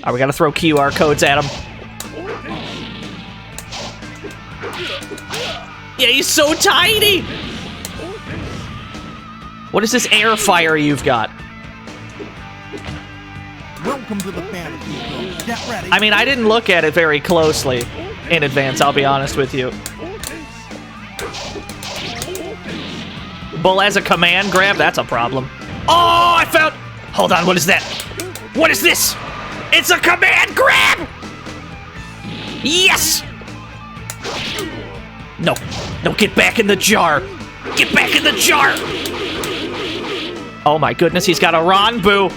Alright, we gotta throw QR codes at him. Yeah, he's so tiny! What is this air fire you've got? Welcome to the fantasy zone. Get ready. I mean, I didn't look at it very closely in advance, I'll be honest with you. Bull as a command grab? That's a problem. Oh, I found... Hold on, what is that? What is this? It's a command grab! Yes! No. No, get back in the jar. Get back in the jar! Oh my goodness, he's got a Ranbu.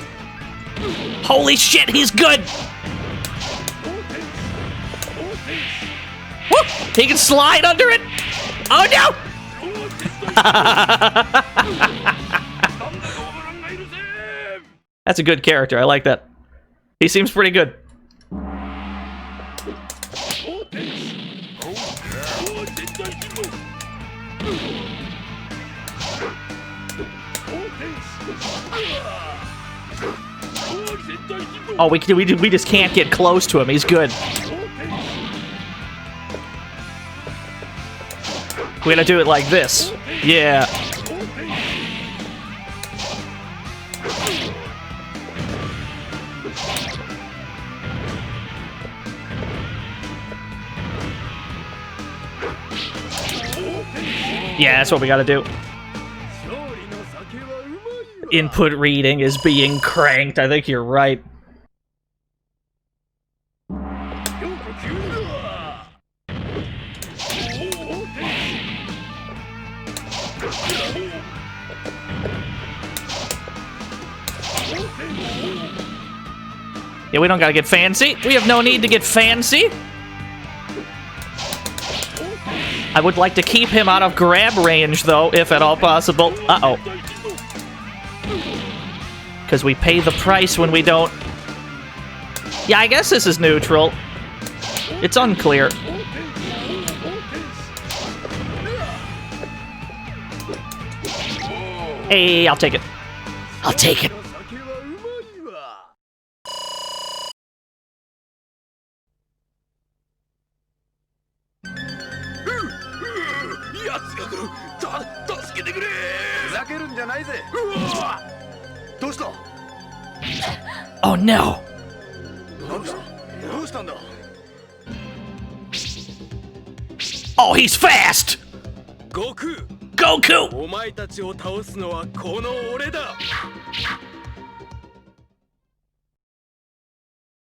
Holy shit, he's good! Woo! He can slide under it! Oh no! That's a good character, I like that. He seems pretty good. Oh, we just can't get close to him. He's good. We're gonna do it like this. Yeah. Yeah, that's what we gotta do. Input reading is being cranked. I think you're right. Yeah, we don't gotta get fancy. We have no need to get fancy. I would like to keep him out of grab range, though, if at all possible. Uh-oh. Because we pay the price when we don't... Yeah, I guess this is neutral. It's unclear. Hey, I'll take it. I'll take it. Oh no! Oh, he's fast! Gokuu! Gokuu! お前たちを倒すのはこの俺だ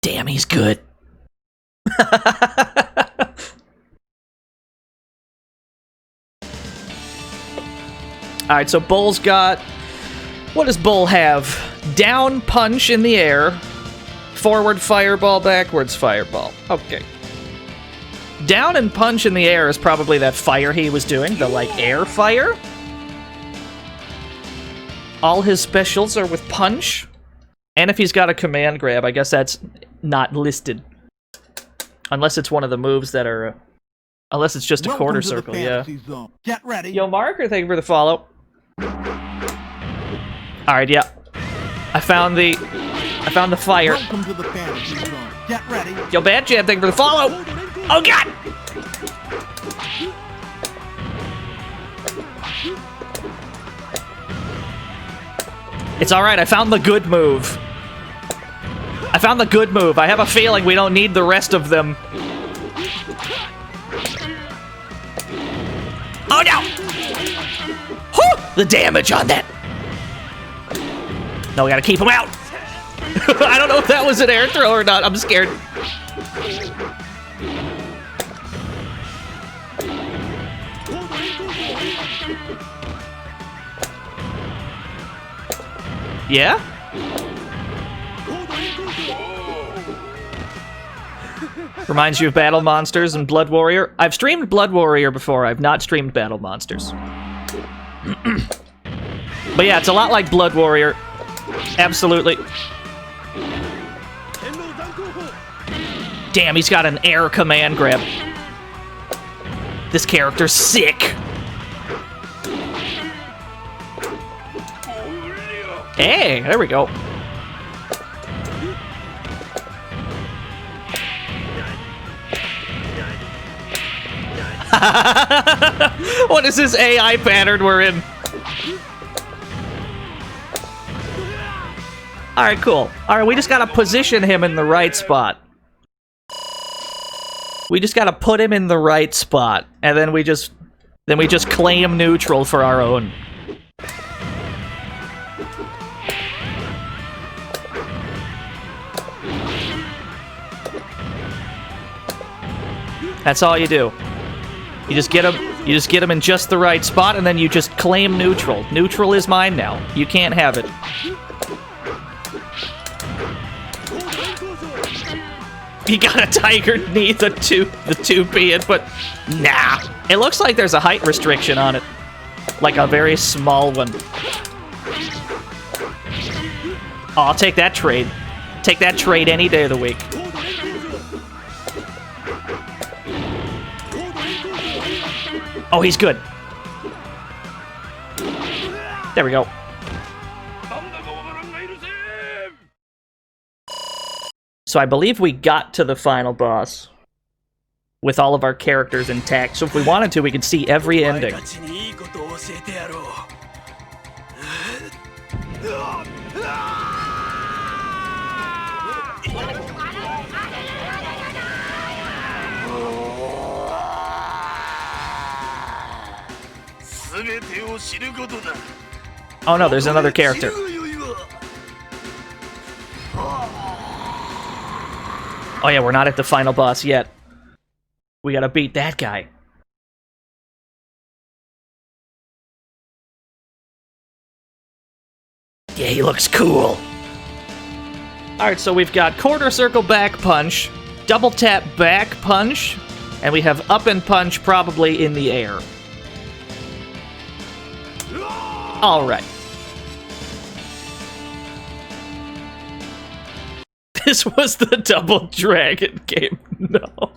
Damn, he's good. Alright, so Bull's got... What does Bull have? Down punch in the air. Forward fireball, backwards fireball. Okay. Down and punch in the air is probably that fire he was doing, the, like, air fire. All his specials are with punch. And if he's got a command grab, I guess that's not listed. Unless it's one of the moves that are... unless it's just a Welcome quarter to the circle, yeah. fantasy zone. Get ready. Yo, Marker, thank you for the follow. Alright, yeah. I found the fire. Welcome to the fantasy zone. Get ready. Yo, Bad Jam, thank you for the follow! Oh, God! It's alright, I found the good move. I found the good move. I have a feeling we don't need the rest of them. Oh, no! Whew! The damage on that. No, we gotta keep him out. I don't know if that was an air throw or not. I'm scared. Yeah? Reminds you of Battle Monsters and Blood Warrior. I've streamed Blood Warrior before. I've not streamed Battle Monsters. But yeah, it's a lot like Blood Warrior. Absolutely. Damn, he's got an air command grab. This character's sick. Hey, there we go. What is this AI pattern we're in? Alright, cool. Alright, we just gotta position him in the right spot. We just gotta put him in the right spot. And then we just claim neutral for our own. That's all you do. You just get him in just the right spot, and then you just claim neutral. Neutral is mine now. You can't have it. He got a tiger knee, the 2P input. Nah. It looks like there's a height restriction on it. Like a very small one. Oh, I'll take that trade. Take that trade any day of the week. Oh, he's good. There we go. So I believe we got to the final boss with all of our characters intact. So if we wanted to, we could see every ending. Oh no, there's another character. Oh yeah, we're not at the final boss yet. We gotta beat that guy. Yeah, he looks cool. Alright, so we've got quarter circle back punch, double tap back punch, and we have up and punch probably in the air. Alright. This was the Double Dragon game. No.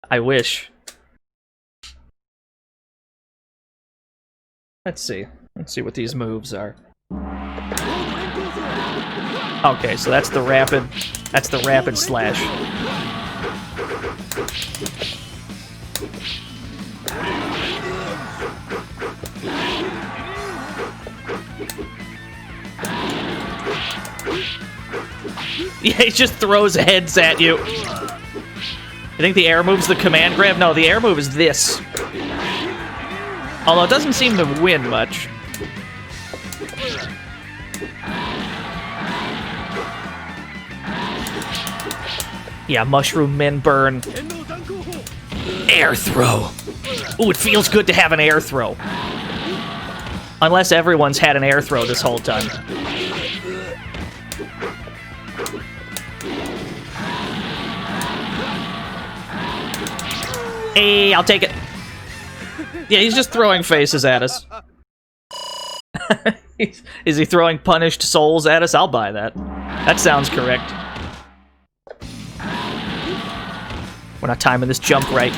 I wish. Let's see. Let's see what these moves are. Okay, so that's the rapid slash. Yeah, he just throws heads at you. You think the air move's the command grab? No, the air move is this. Although it doesn't seem to win much. Yeah, mushroom men burn. Air throw. Ooh, it feels good to have an air throw. Unless everyone's had an air throw this whole time. Hey, I'll take it. Yeah, he's just throwing faces at us. Is he throwing punished souls at us? I'll buy that. That sounds correct. We're not timing this jump right.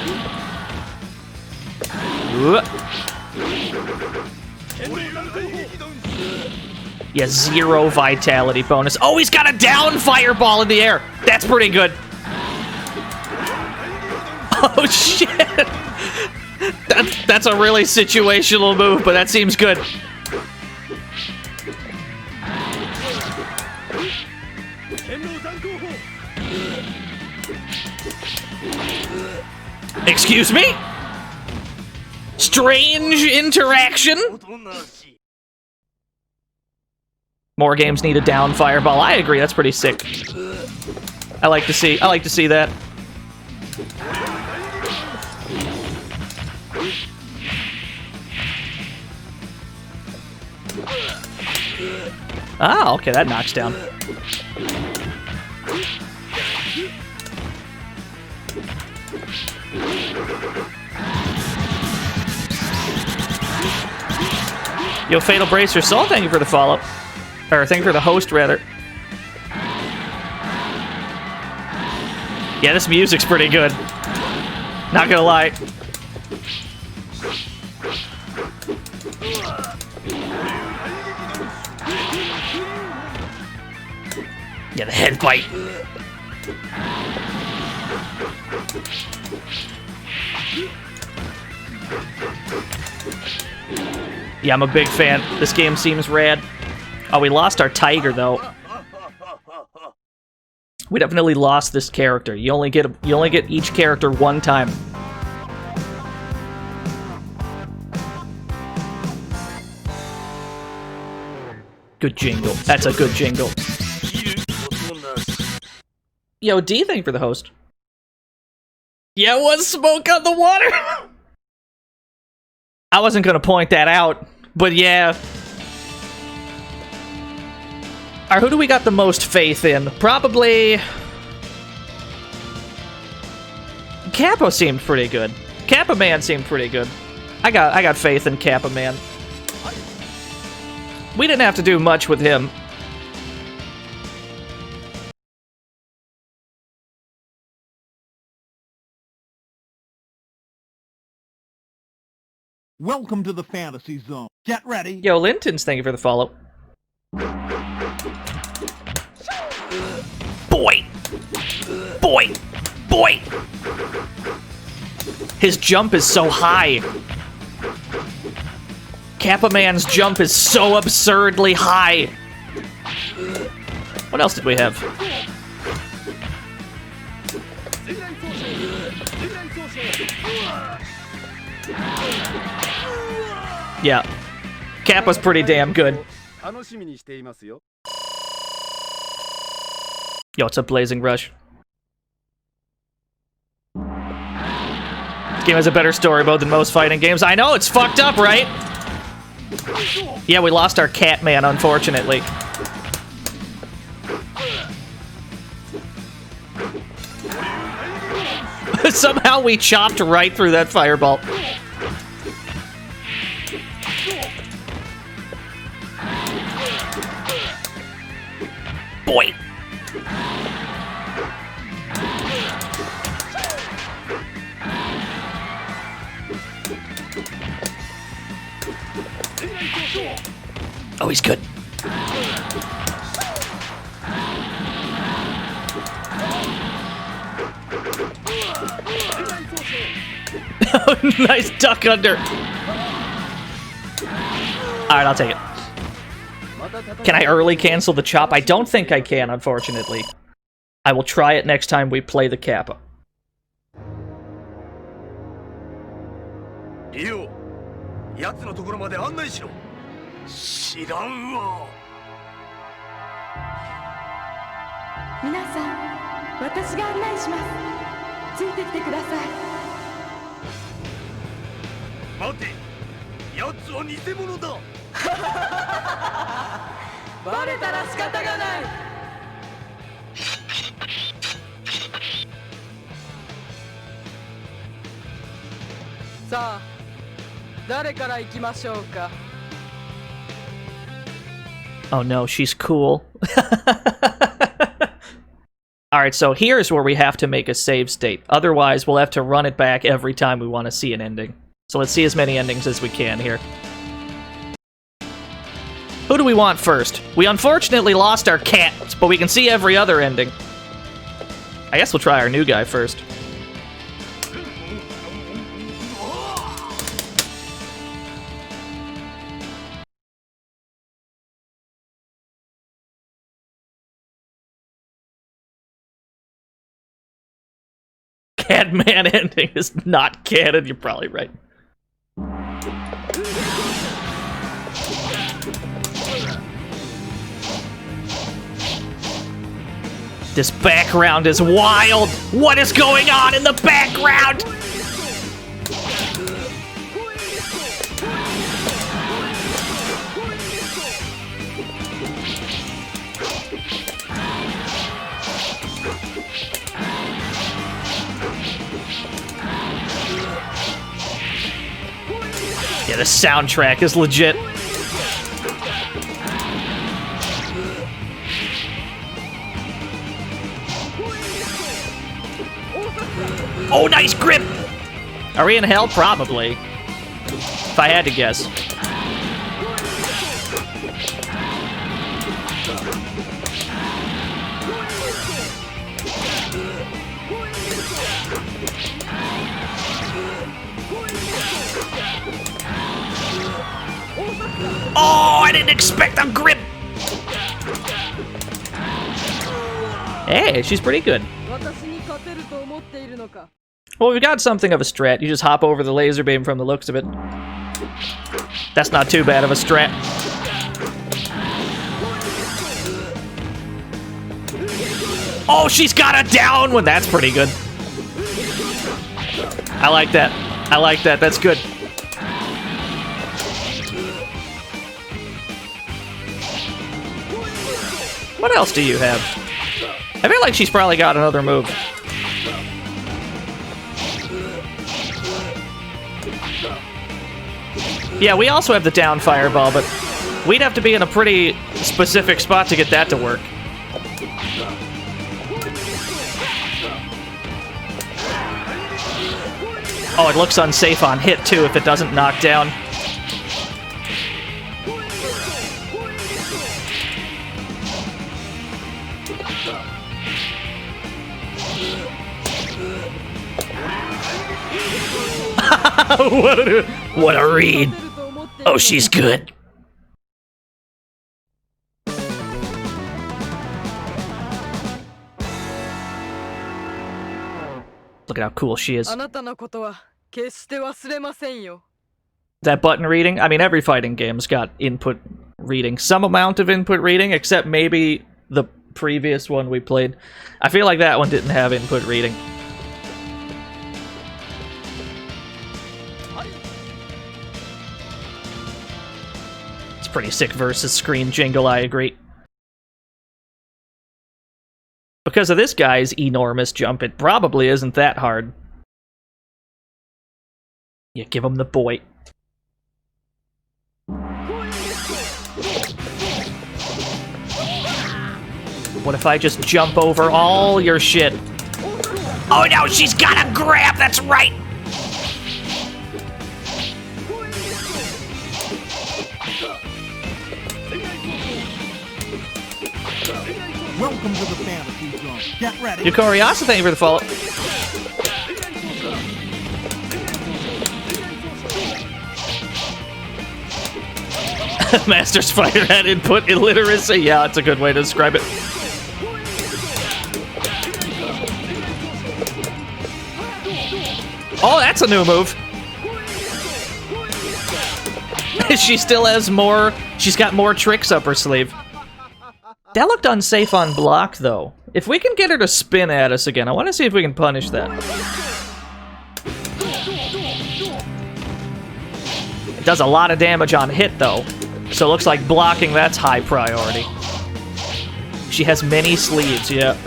Yeah, 0 vitality bonus. Oh, he's got a down fireball in the air. That's pretty good. Oh, shit. That's a really situational move, but that seems good. Excuse me? Strange interaction? More games need a down fireball. I agree, that's pretty sick. I like to see that. Ah, okay, that knocks down. Yo, Fatal Brace Your Soul, thank you for the follow. Or, thank you for the host, rather. Yeah, this music's pretty good. Not gonna lie. Yeah, the head bite. Yeah, I'm a big fan. This game seems rad. Oh, we lost our tiger, though. We definitely lost this character. You only get each character one time. Good jingle. That's a good jingle. Yo, D, thank you for the host. Yeah, it was smoke on the water. I wasn't gonna point that out, but yeah. Alright, who do we got the most faith in? Probably... Kappa seemed pretty good. Kappa Man seemed pretty good. I got faith in Kappa Man. We didn't have to do much with him. Welcome to the fantasy zone. Get ready. Yo, Lintons, thank you for the follow. Boy! Boy! Boy! His jump is so high. Kappa Man's jump is so absurdly high. What else did we have? Yeah. Kappa's pretty damn good. Yo, it's a Blazing Rush. This game has a better story mode than most fighting games. I know, it's fucked up, right? Yeah, we lost our Catman, unfortunately. Somehow we chopped right through that fireball. Boy! Oh, he's good. Nice duck under. Alright, I'll take it. Can I early cancel the chop? I don't think I can, unfortunately. I will try it next time we play the Kappa. 奴のところまで案内しろ。知らんわ。皆さん、私が案内します。ついてきてください。待て、奴は偽物だ。バレたら仕方がない。さあ、誰から行きましょうか。Oh no, she's cool. Alright, so here's where we have to make a save state. Otherwise, we'll have to run it back every time we want to see an ending. So let's see as many endings as we can here. Who do we want first? We unfortunately lost our cat, but we can see every other ending. I guess we'll try our new guy first. Catman ending is not canon, you're probably right. This background is wild! What is going on in the background? Yeah, the soundtrack is legit. Oh, nice grip! Are we in hell? Probably. If I had to guess. Oh, I didn't expect a grip! Hey, she's pretty good. Well, we've got something of a strat. You just hop over the laser beam from the looks of it. That's not too bad of a strat. Oh, she's got a down one! That's pretty good. I like that. I like that. That's good. What else do you have? I feel like she's probably got another move. Yeah, we also have the down fireball, but we'd have to be in a pretty specific spot to get that to work. Oh, it looks unsafe on hit, too, if it doesn't knock down. What a read. Oh, she's good. Look at how cool she is. That button reading? I mean, every fighting game's got input reading. Some amount of input reading, except maybe the previous one we played. I feel like that one didn't have input reading. Pretty sick versus screen jingle, I agree. Because of this guy's enormous jump, it probably isn't that hard. Yeah, give him the boy. What if I just jump over all your shit? Oh no, she's got a grab, that's right! Welcome to the fantasy zone. Get ready. Yukoriasa, thank you for the follow. Master's Fighter had input illiteracy. Yeah, that's a good way to describe it. Oh, that's a new move. She still has more. She's got more tricks up her sleeve. That looked unsafe on block, though. If we can get her to spin at us again, I want to see if we can punish that. It does a lot of damage on hit, though. So it looks like blocking, that's high priority. She has many sleeves, yeah.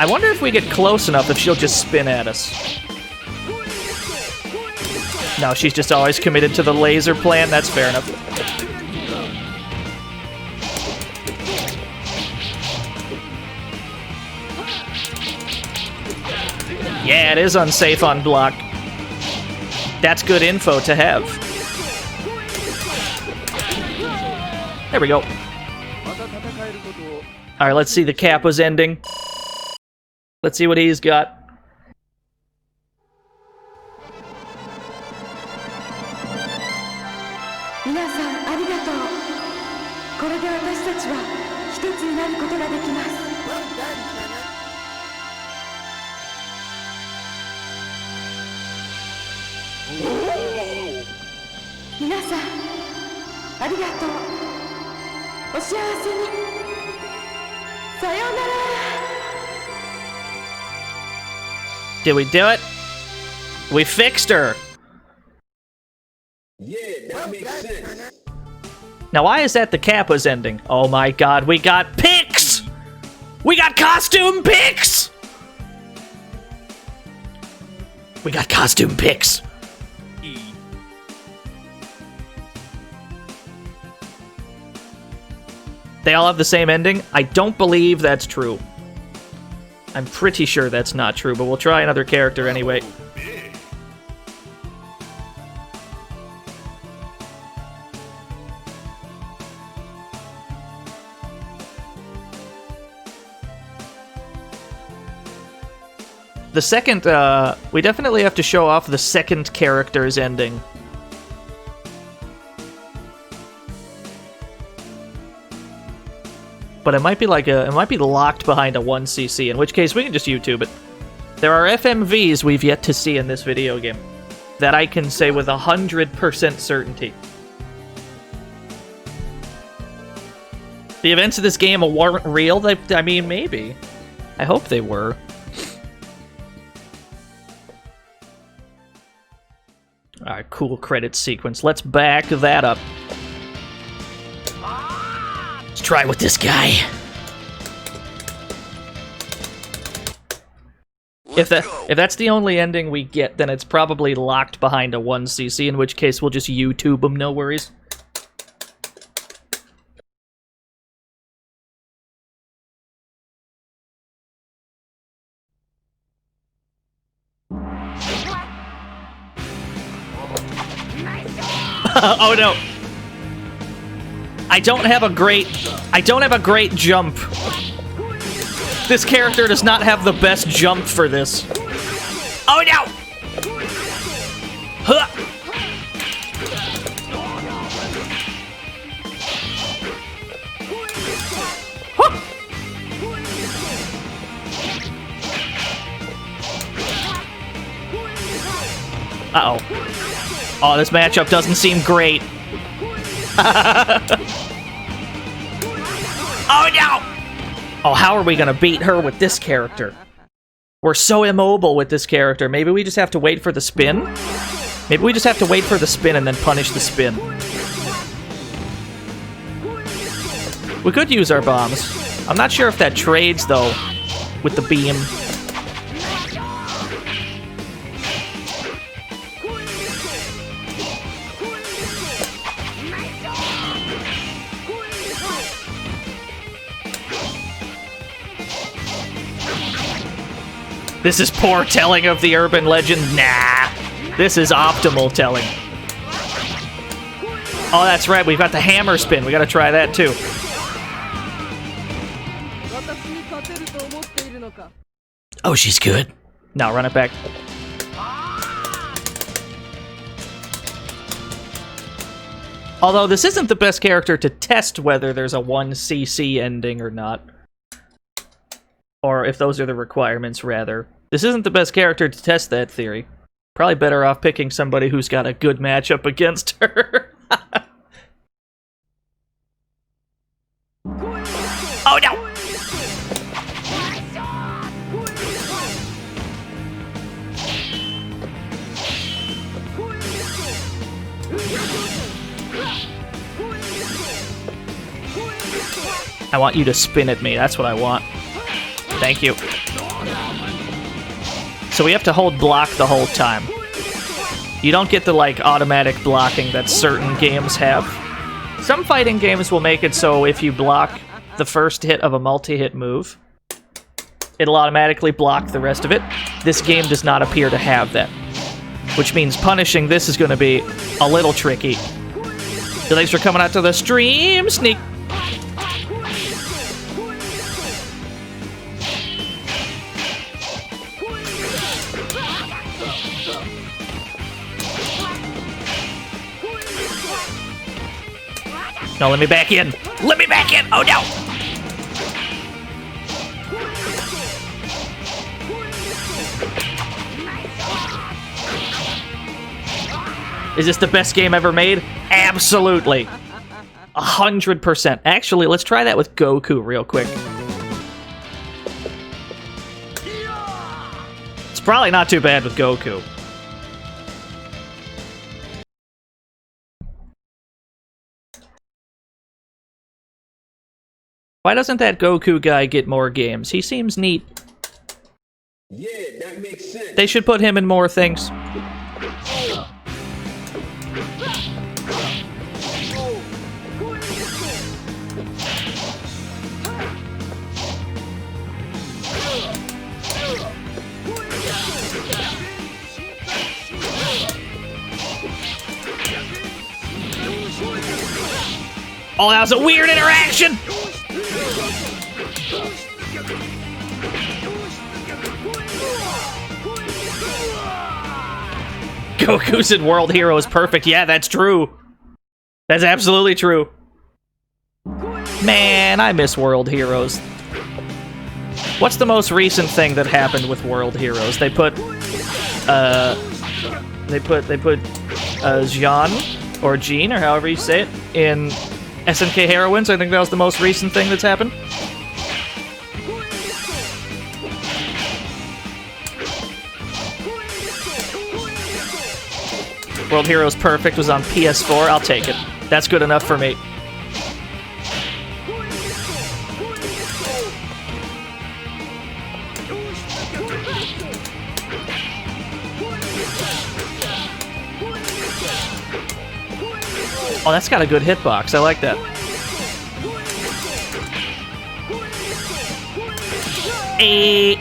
I wonder if we get close enough if she'll just spin at us. No, she's just always committed to the laser plan. That's fair enough. Yeah, it is unsafe on block. That's good info to have. There we go. Alright, let's see the Kappa's ending. Let's see what he's got. Did we do it? We fixed her. Yeah, that makes sense. Now, why is that the Kappa's ending? Oh my god, we got pics! We got costume pics! We got costume pics. They all have the same ending? I don't believe that's true. I'm pretty sure that's not true, but we'll try another character anyway. The second, we definitely have to show off the second character's ending. But it might be like it might be locked behind a 1cc, in which case we can just YouTube it. There are FMVs we've yet to see in this video game that I can say with 100% certainty. The events of this game weren't real? I mean, maybe. I hope they were. Alright, cool credit sequence. Let's back that up. Let's try with this guy. If that's the only ending we get, then it's probably locked behind a 1cc, in which case we'll just YouTube them, no worries. Oh no. I don't have a great jump. This character does not have the best jump for this. Oh no! Huh. Huh. Uh-oh. Oh, this matchup doesn't seem great. Oh no! Oh, how are we gonna beat her with this character? We're so immobile with this character. Maybe we just have to wait for the spin? Maybe we just have to wait for the spin and then punish the spin. We could use our bombs. I'm not sure if that trades, though, with the beam. This is poor telling of the urban legend. Nah, this is optimal telling. Oh, that's right. We've got the hammer spin. We got to try that too. Oh, she's good. Now run it back. Although this isn't the best character to test whether there's a 1cc ending or not. Or if those are the requirements, rather. This isn't the best character to test that theory. Probably better off picking somebody who's got a good matchup against her. Oh no! I want you to spin at me, that's what I want. Thank you. So we have to hold block the whole time. You don't get the, like, automatic blocking that certain games have. Some fighting games will make it so if you block the first hit of a multi-hit move, it'll automatically block the rest of it. This game does not appear to have that. Which means punishing this is going to be a little tricky. Thanks for coming out to the stream, Sneak. No, let me back in. Let me back in. Oh no. Is this the best game ever made? Absolutely. 100%. Actually, let's try that with Gokuu real quick. It's probably not too bad with Gokuu. Why doesn't that Gokuu guy get more games? He seems neat. Yeah, that makes sense. They should put him in more things. Oh, that was a weird interaction! Goku's in World Heroes perfect. Yeah, that's true. That's absolutely true. Man, I miss World Heroes. What's the most recent thing that happened with World Heroes? They put Jean, or Jean, or however you say it, in SNK Heroines. I think that was the most recent thing that's happened. World Heroes Perfect was on PS4. I'll take it. That's good enough for me. Oh, that's got a good hitbox. I like that. Hey.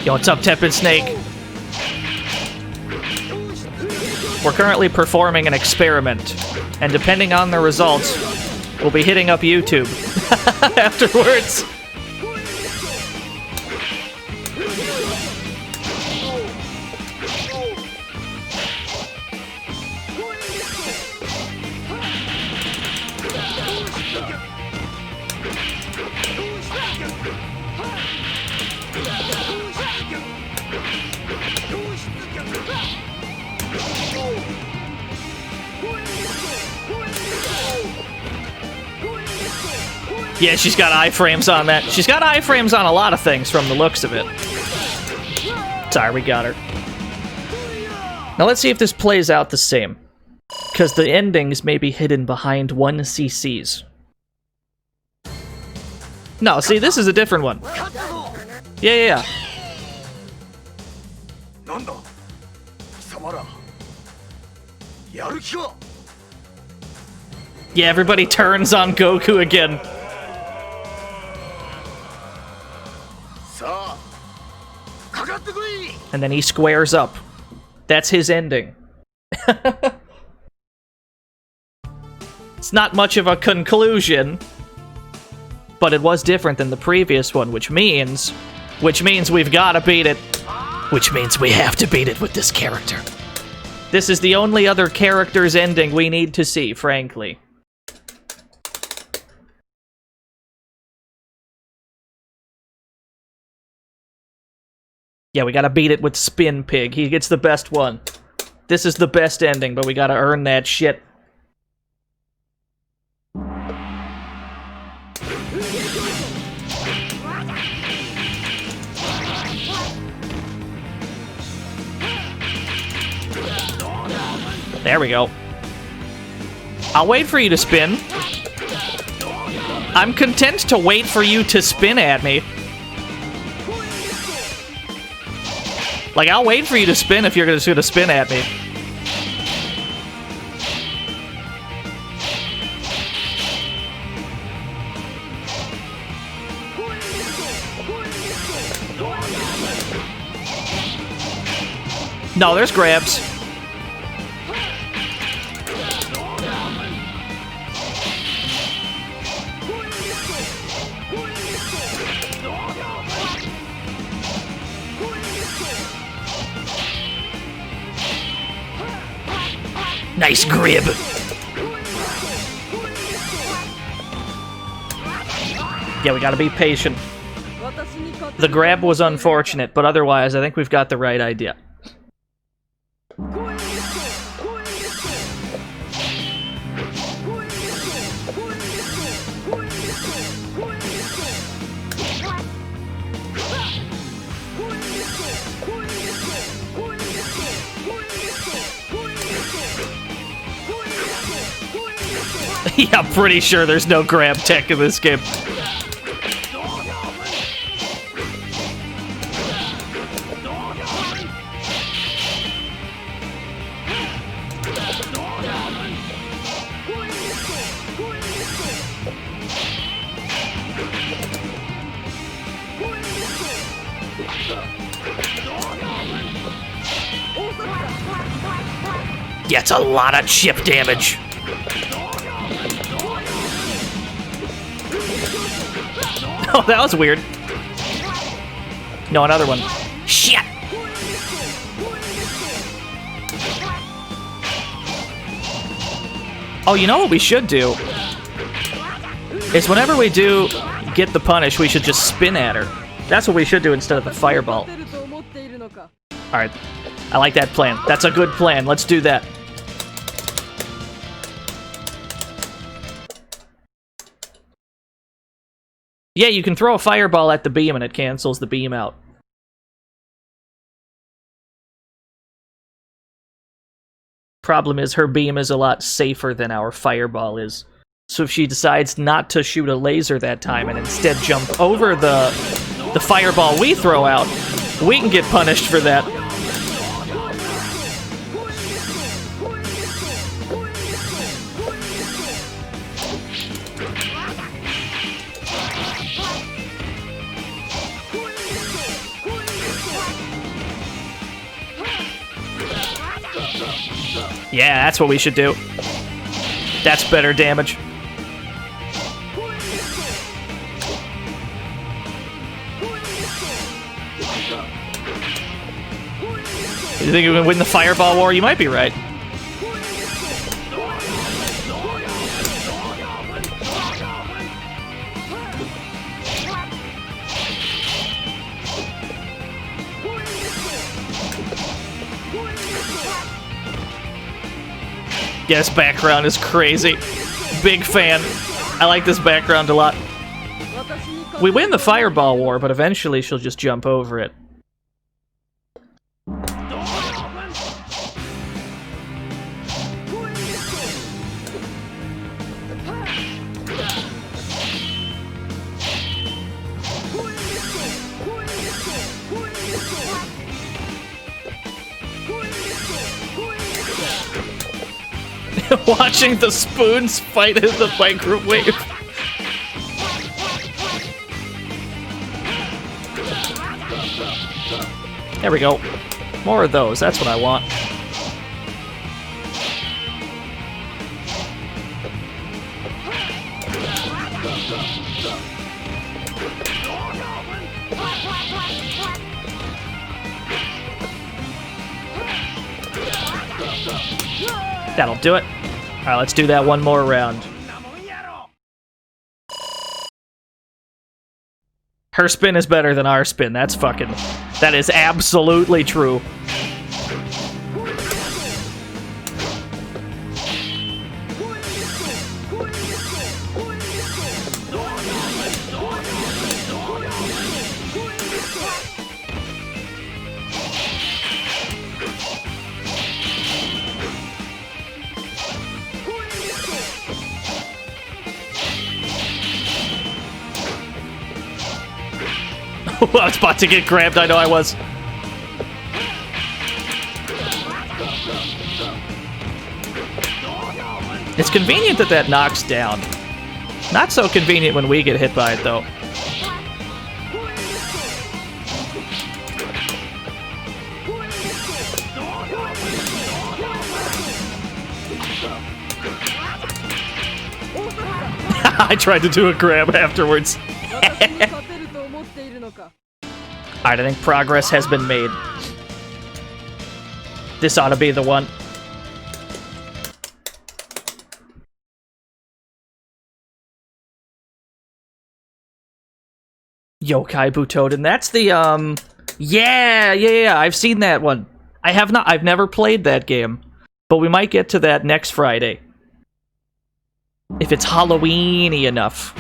Yo, what's up, Tepid Snake? We're currently performing an experiment, and depending on the results, we'll be hitting up YouTube afterwards. Yeah, she's got iframes on that. She's got iframes on a lot of things from the looks of it. Sorry, we got her. Now let's see if this plays out the same. Because the endings may be hidden behind 1cc's. No, see, this is a different one. Yeah. Yeah, everybody turns on Gokuu again. And then he squares up. That's his ending. It's not much of a conclusion, but it was different than the previous one, which means we've got to beat it. Which means we have to beat it with this character. This is the only other character's ending we need to see, frankly. Yeah, we gotta beat it with Spin Pig. He gets the best one. This is the best ending, but we gotta earn that shit. There we go. I'll wait for you to spin. I'm content to wait for you to spin at me. Like, I'll wait for you to spin if you're just gonna spin at me. No, there's grabs. Nice grib. Yeah, we gotta be patient. The grab was unfortunate, but otherwise, I think we've got the right idea. Yeah, I'm pretty sure there's no grab tech in this game. Yeah, it's a lot of chip damage. Oh, that was weird. No, another one. Shit! Oh, you know what we should do? Is whenever we do get the punish, we should just spin at her. That's what we should do instead of the fireball. Alright. I like that plan. That's a good plan. Let's do that. Yeah, you can throw a fireball at the beam and it cancels the beam out. Problem is, her beam is a lot safer than our fireball is. So if she decides not to shoot a laser that time and instead jump over the fireball we throw out, we can get punished for that. Yeah, that's what we should do. That's better damage. You think you can win the fireball war? You might be right. Yeah, this background is crazy. Big fan. I like this background a lot. We win the fireball war, but eventually she'll just jump over it. Watching the spoons fight in the microwave. There we go. More of those. That's what I want. That'll do it. Alright, let's do that one more round. Her spin is better than our spin. That's fucking... That is absolutely true. I was about to get grabbed, I know I was. It's convenient that that knocks down. Not so convenient when we get hit by it, though. I tried to do a grab afterwards. Alright, I think progress has been made. This ought to be the one. Yokai Butoden. That's the, Yeah, I've seen that one. I've never played that game. But we might get to that next Friday. If it's Halloween-y enough.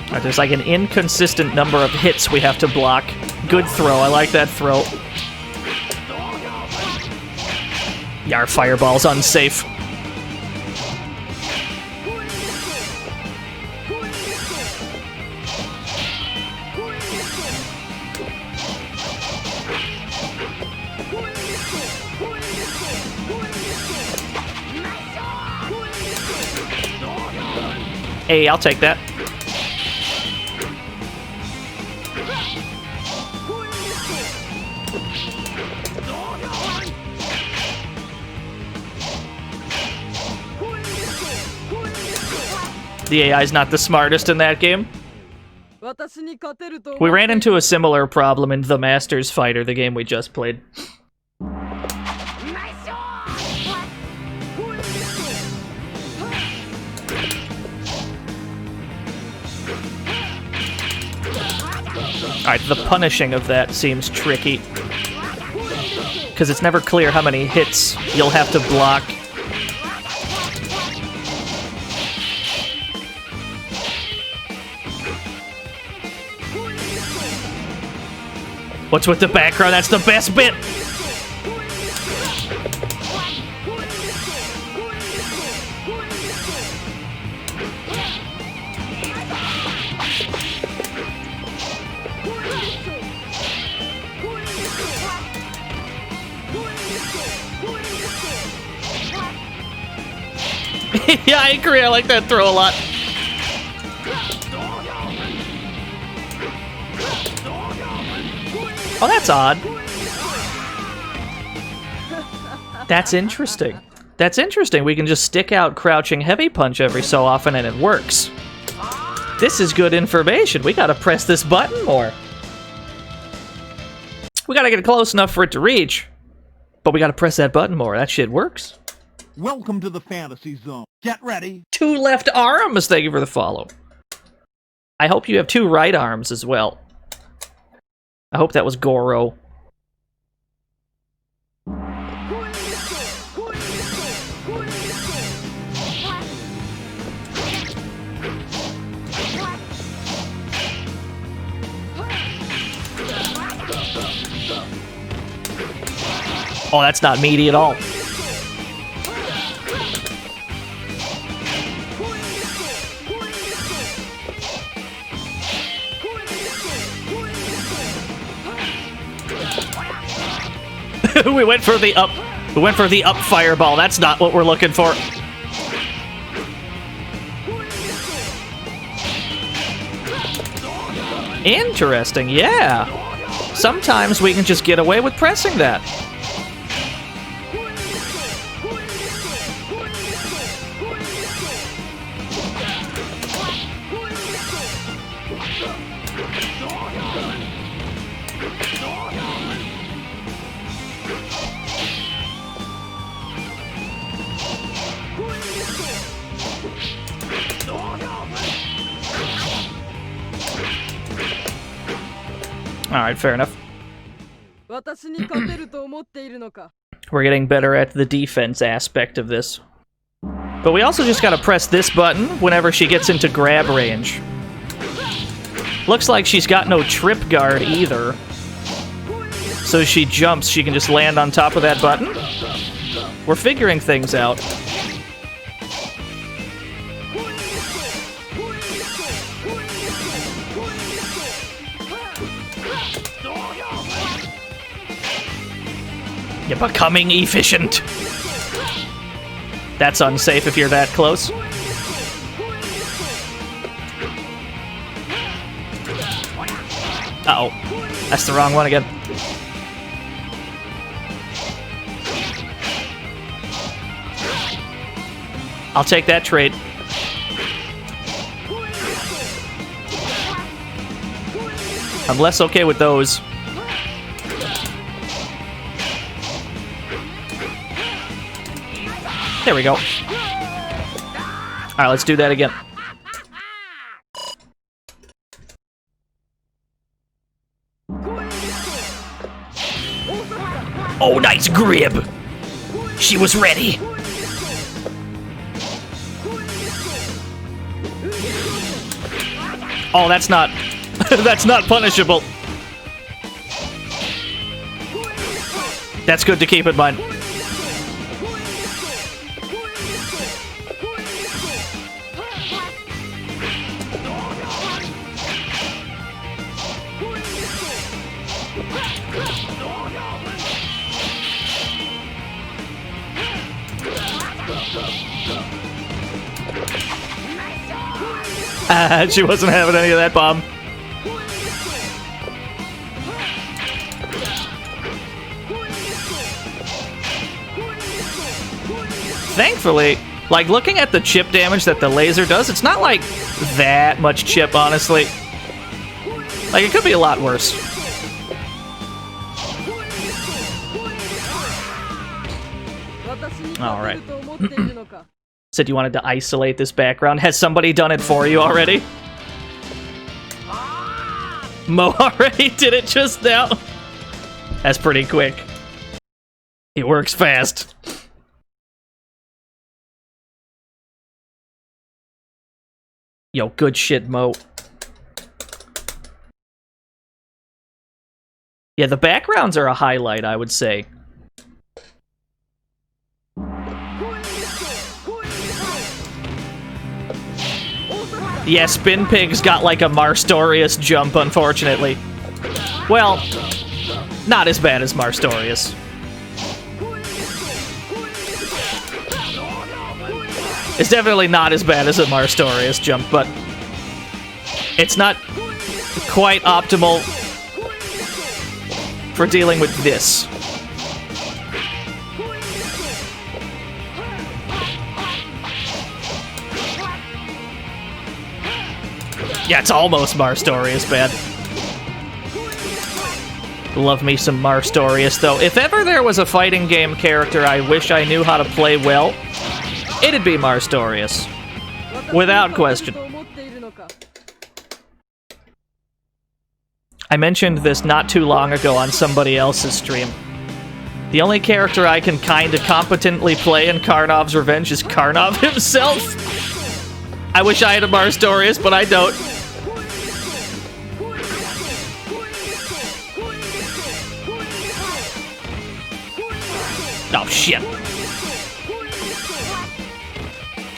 Alright, there's like an inconsistent number of hits we have to block. Good throw, I like that throw. Yar, fireball's unsafe. Hey, I'll take that. The AI's not the smartest in that game. We ran into a similar problem in The Masters Fighter, the game we just played. Alright, the punishing of that seems tricky. Because it's never clear how many hits you'll have to block. What's with the background? That's the best bit! Yeah, I agree. I like that throw a lot. Oh, that's odd. That's interesting. That's interesting. We can just stick out crouching heavy punch every so often and it works. This is good information. We gotta press this button more. We gotta get close enough for it to reach. But we gotta press that button more. That shit works. Welcome to the fantasy zone. Get ready. 2 left arms. Thank you for the follow. I hope you have 2 right arms as well. I hope that was Goro. Oh, that's not meaty at all. We went for the up. We went for the up fireball. That's not what we're looking for. Interesting, yeah. Sometimes we can just get away with pressing that. Alright, fair enough. 私に勝てると思っているのか We're getting better at the defense aspect of this. But we also just gotta press this button whenever she gets into grab range. Looks like she's got no trip guard either. So she jumps, she can just land on top of that button. We're figuring things out. You're becoming efficient. That's unsafe if you're that close. Uh-oh. That's the wrong one again. I'll take that trade. I'm less okay with those. There we go. Alright, let's do that again. Oh, nice grip! She was ready! Oh, that's not... that's not punishable. That's good to keep in mind. She wasn't having any of that bomb. Thankfully, like, looking at the chip damage that the laser does, it's not like that much chip, honestly. Like, it could be a lot worse. Alright. Said you wanted to isolate this background. Has somebody done it for you already? Mo already did it just now. That's pretty quick. It works fast. Yo, good shit, Mo. Yeah, the backgrounds are a highlight, I would say. Yeah, Spin Pig's got like a Marstorius jump, unfortunately. Well, not as bad as Marstorius. It's definitely not as bad as a Marstorius jump, but it's not quite optimal for dealing with this. Yeah, it's almost Marstorius bad. Love me some Marstorius, though. If ever there was a fighting game character I wish I knew how to play well, it'd be Marstorius. Without question. I mentioned this not too long ago on somebody else's stream. The only character I can kinda competently play in Karnov's Revenge is Karnov himself. I wish I had a Marstorius, but I don't. Oh, shit.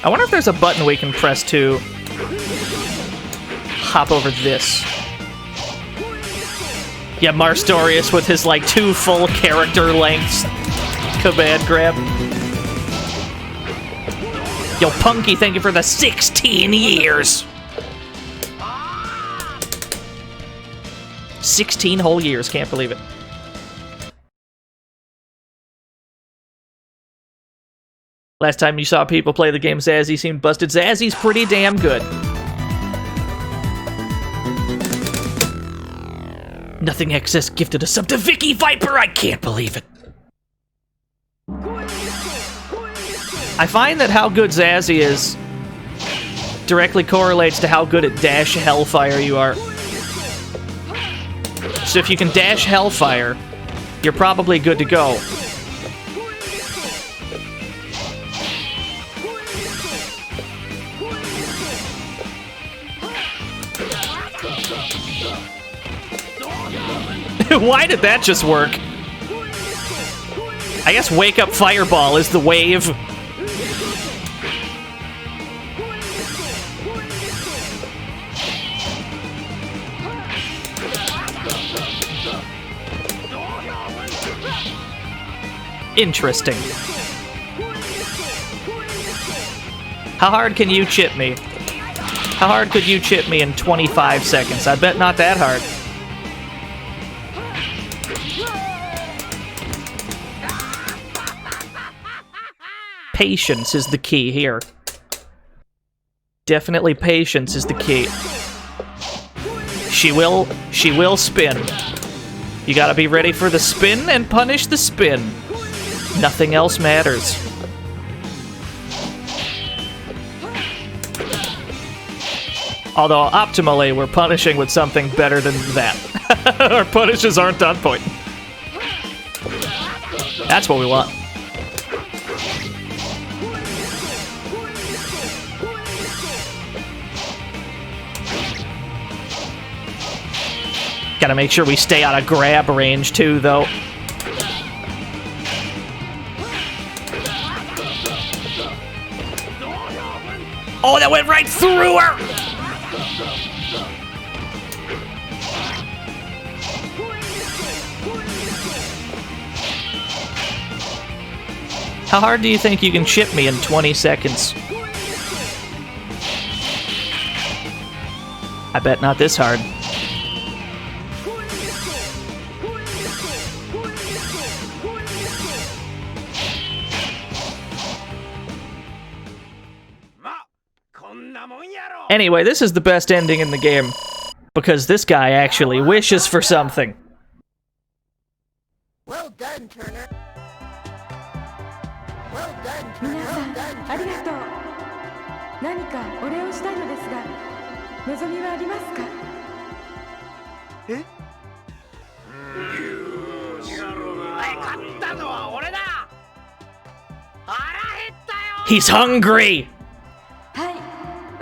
I wonder if there's a button we can press to hop over this. Yeah, Marstorius with his, like, 2 full character lengths command grab. Yo, Punky, thank you for the 16 years! 16 whole years, can't believe it. Last time you saw people play the game, Zazzy seemed busted. Zazzy's pretty damn good. Nothing Excess gifted a sub to Vicky Viper, I can't believe it. I find that how good Zazzy is directly correlates to how good at Dash Hellfire you are. So if you can Dash Hellfire, you're probably good to go. Why did that just work? I guess Wake Up Fireball is the wave. Interesting. How hard can you chip me? How hard could you chip me in 25 seconds? I bet not that hard. Patience is the key here. Definitely patience is the key. She will spin. You gotta be ready for the spin and punish the spin. Nothing else matters. Although, optimally, we're punishing with something better than that. Our punishes aren't on point. That's what we want. Gotta make sure we stay out of grab range, too, though. Oh, that went right through her! How hard do you think you can chip me in 20 seconds? I bet not this hard. Anyway, this is the best ending in the game, because this guy actually wishes for something. Well done, Turner. Well done, Turner. 皆さん、ありがとう。何かお礼をしたいのですが、望みはありますか？勝ったのは俺だ。腹減ったよ。 He's hungry! はい、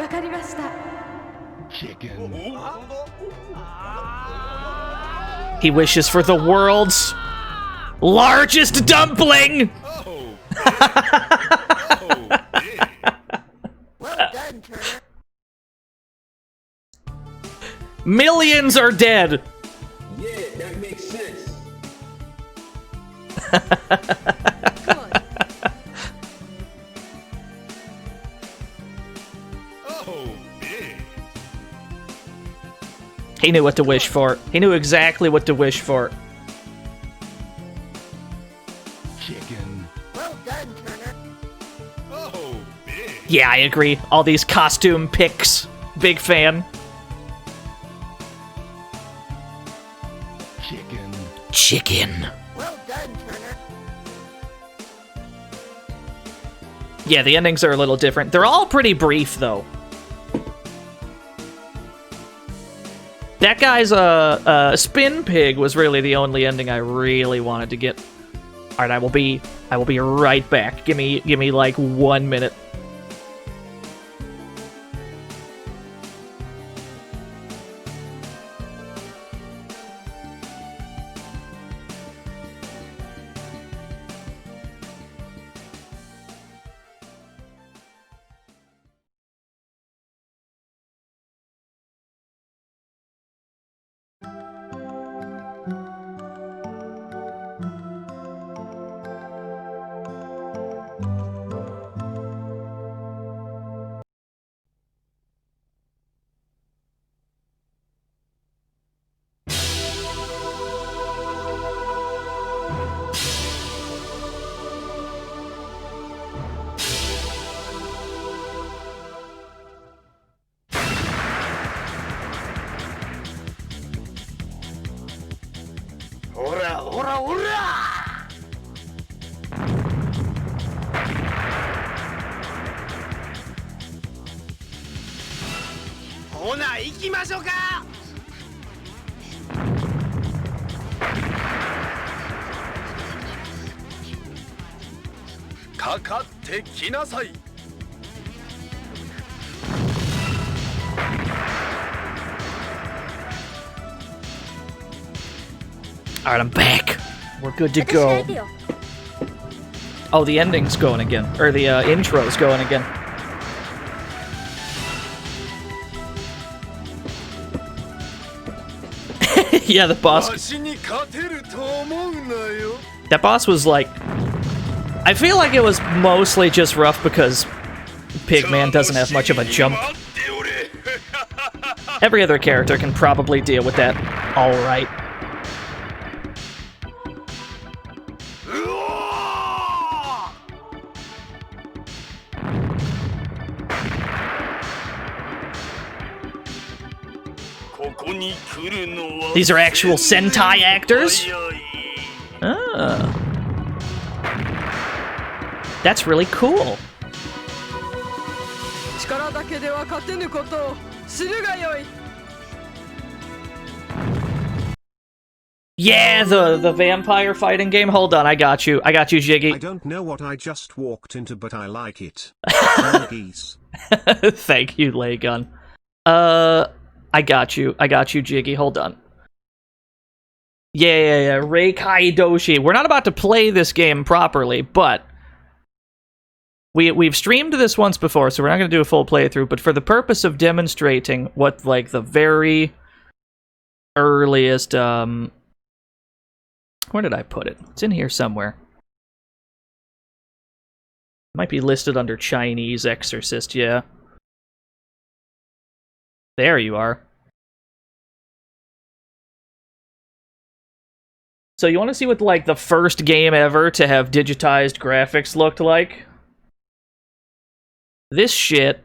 わかりました。 He wishes for the world's largest dumpling! Well done, Turner. Millions are dead! Yeah, that makes sense. He knew what to wish for. He knew exactly what to wish for. Well done, Turner. Yeah, I agree. All these costume picks. Big fan. Chicken. Well done, Turner. Yeah, the endings are a little different. They're all pretty brief, though. That guy's spin pig was really the only ending I really wanted to get. All right, I will be right back. Give me like 1 minute. ほらほらほらほな行きましょうかかかってきなさい Alright, I'm back. We're good to 私 go. 相手よ Oh, the ending's going again. Or the intro's going again. Yeah, the boss. わしに勝てると思うなよ That boss was like... I feel like it was mostly just rough because Pigman doesn't have much of a jump. 待っておれ Every other character can probably deal with that alright. うおーここに来るのは These are actual Sentai actors? 早い Ah. That's really cool. 力だけでは勝てぬことを知るがよい Yeah, the vampire fighting game. Hold on, I got you. I got you, I Jiggy. don't know what I just walked into, but I like it. Geese. Thank you, Laygun. I got you. I got you, Jiggy. Hold on. Yeah. Reikai Doshi. We're not about to play this game properly, but we've streamed this once before, so we're not going to do a full playthrough. But for the purpose of demonstrating what, like, the very earliest, where did I put it? It's in here somewhere. Might be listed under Chinese Exorcist, yeah. There you are. So you want to see what, like, the first game ever to have digitized graphics looked like? This shit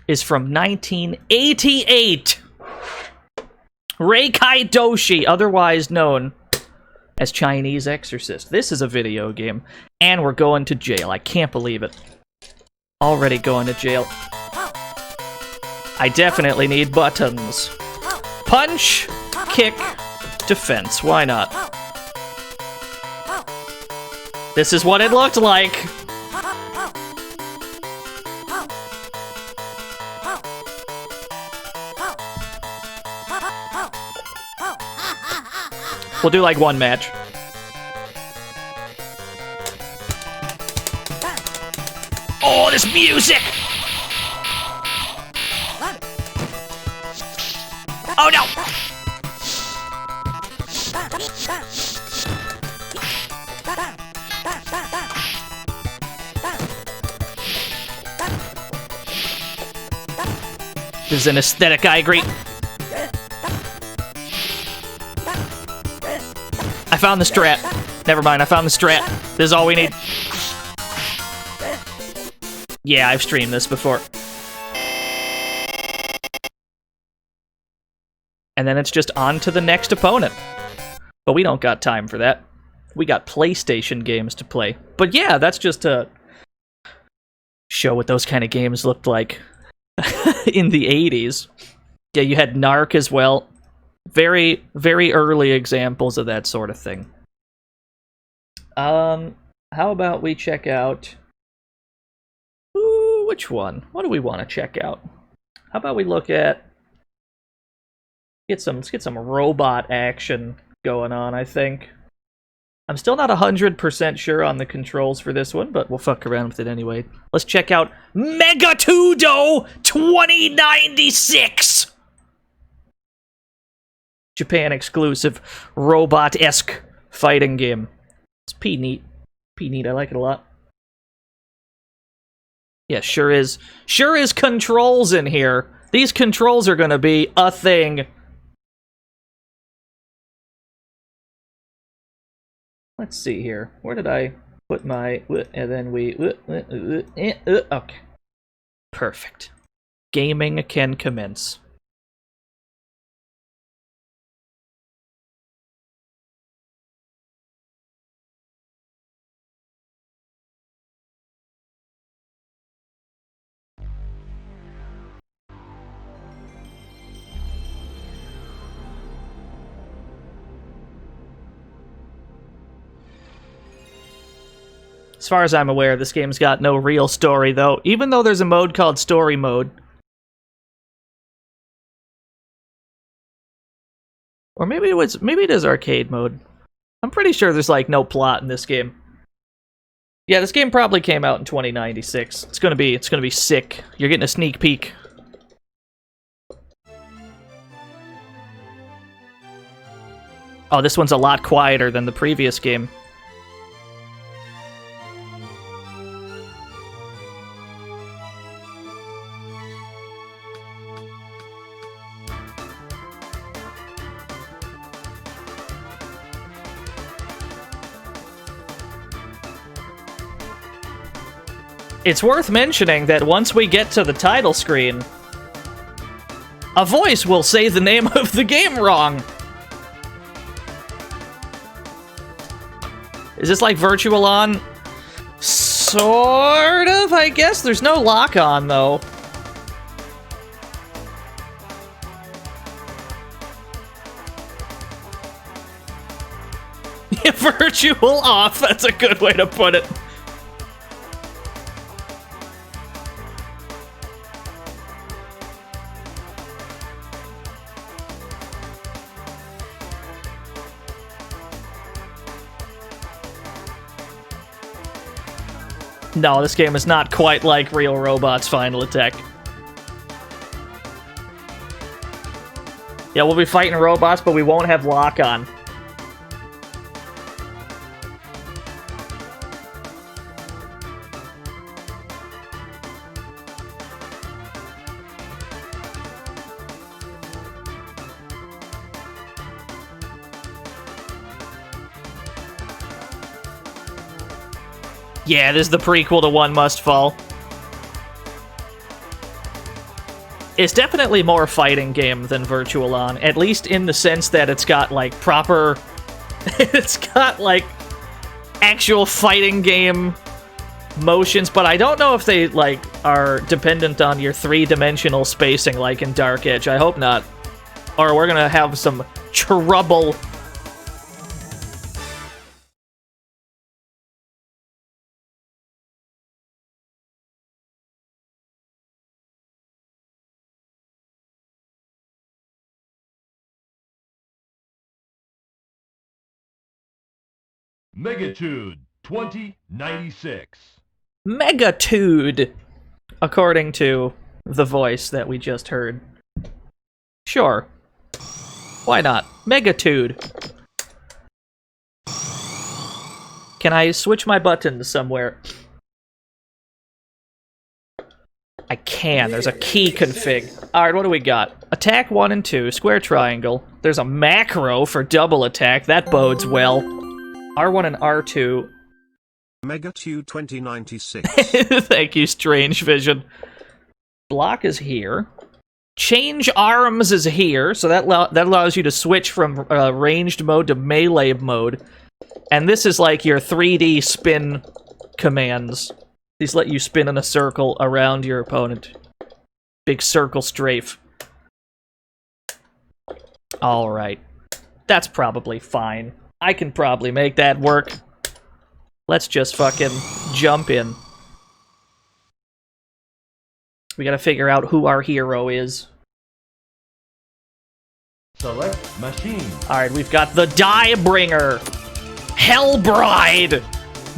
is from 1988! Reikai Doshi, otherwise known as Chinese Exorcist. This is a video game, and we're going to jail. I can't believe it. Already going to jail. I definitely need buttons. Punch, kick, defense. Why not? This is what it looked like. We'll do like one match. Oh, this music! Oh no! This is an aesthetic, I agree. I found the strat. Never mind, I found the strat. This is all we need. Yeah, I've streamed this before. And then it's just on to the next opponent. But we don't got time for that. We got PlayStation games to play. But yeah, that's just to show what those kind of games looked like in the 80s. Yeah, you had Narc as well. Very, very early examples of that sort of thing. How about we check out... Ooh, which one? What do we want to check out? How about we look at... Let's get some robot action going on, I think. I'm still not 100% sure on the controls for this one, but we'll fuck around with it anyway. Let's check out Megatudo 2096! Japan exclusive robot-esque fighting game. It's pretty neat. Pretty neat, I like it a lot. Yeah, sure is controls in here. These controls are gonna be a thing. Let's see here. Where did I put my... And then we... Okay. Perfect. Gaming can commence. As far as I'm aware, this game's got no real story, though, even though there's a mode called Story Mode. Or maybe it is arcade mode. I'm pretty sure there's, like, no plot in this game. Yeah, this game probably came out in 2096. It's gonna be sick. You're getting a sneak peek. Oh, this one's a lot quieter than the previous game. It's worth mentioning that once we get to the title screen, a voice will say the name of the game wrong. Is this like Virtual On? Sort of, I guess. There's no lock on, though. Yeah, Virtual Off, that's a good way to put it. No, this game is not quite like Real Robots Final Attack. Yeah, we'll be fighting robots, but we won't have lock-on. Yeah, this is the prequel to One Must Fall. It's definitely more fighting game than Virtual On, at least in the sense that it's got, like, proper... it's got, like, actual fighting game motions, but I don't know if they, like, are dependent on your three-dimensional spacing like in Dark Edge. I hope not. Or we're gonna have some trouble. Megatude 2096. Megatude, according to the voice that we just heard. Sure. Why not? Megatude. Can I switch my buttons somewhere? I can. There's a key config. Alright, what do we got? Attack 1 and 2, square triangle. There's a macro for double attack. That bodes well. R1 and R2. Megatude 2096. Thank you, Strange Vision. Block is here. Change arms is here, so that allows you to switch from ranged mode to melee mode. And this is like your 3D spin commands. These let you spin in a circle around your opponent. Big circle strafe. Alright. That's probably fine. I can probably make that work. Let's just fucking jump in. We gotta figure out who our hero is. Select machine. Alright, we've got the Diebringer, Hellbride,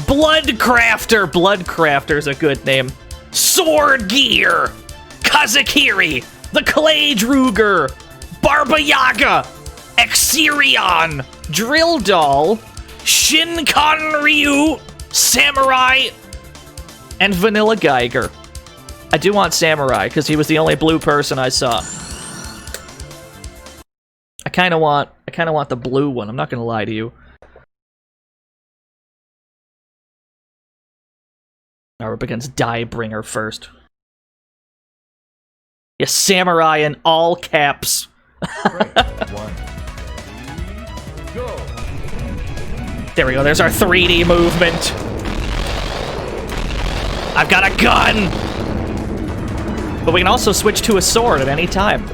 Bloodcrafter. Bloodcrafter's a good name. Sword Gear, Kazakiri, the Clay Druger, Baba Yaga, Exerion, Drill Doll, Shinkan Ryu, Samurai, and Vanilla Geiger. I do want Samurai, because he was the only blue person I saw. I kinda want the blue one, I'm not gonna lie to you. Now we're up against Diebringer first. Yes, Samurai in all caps. Go. There we go, there's our 3D movement. I've got a gun! But we can also switch to a sword at any time.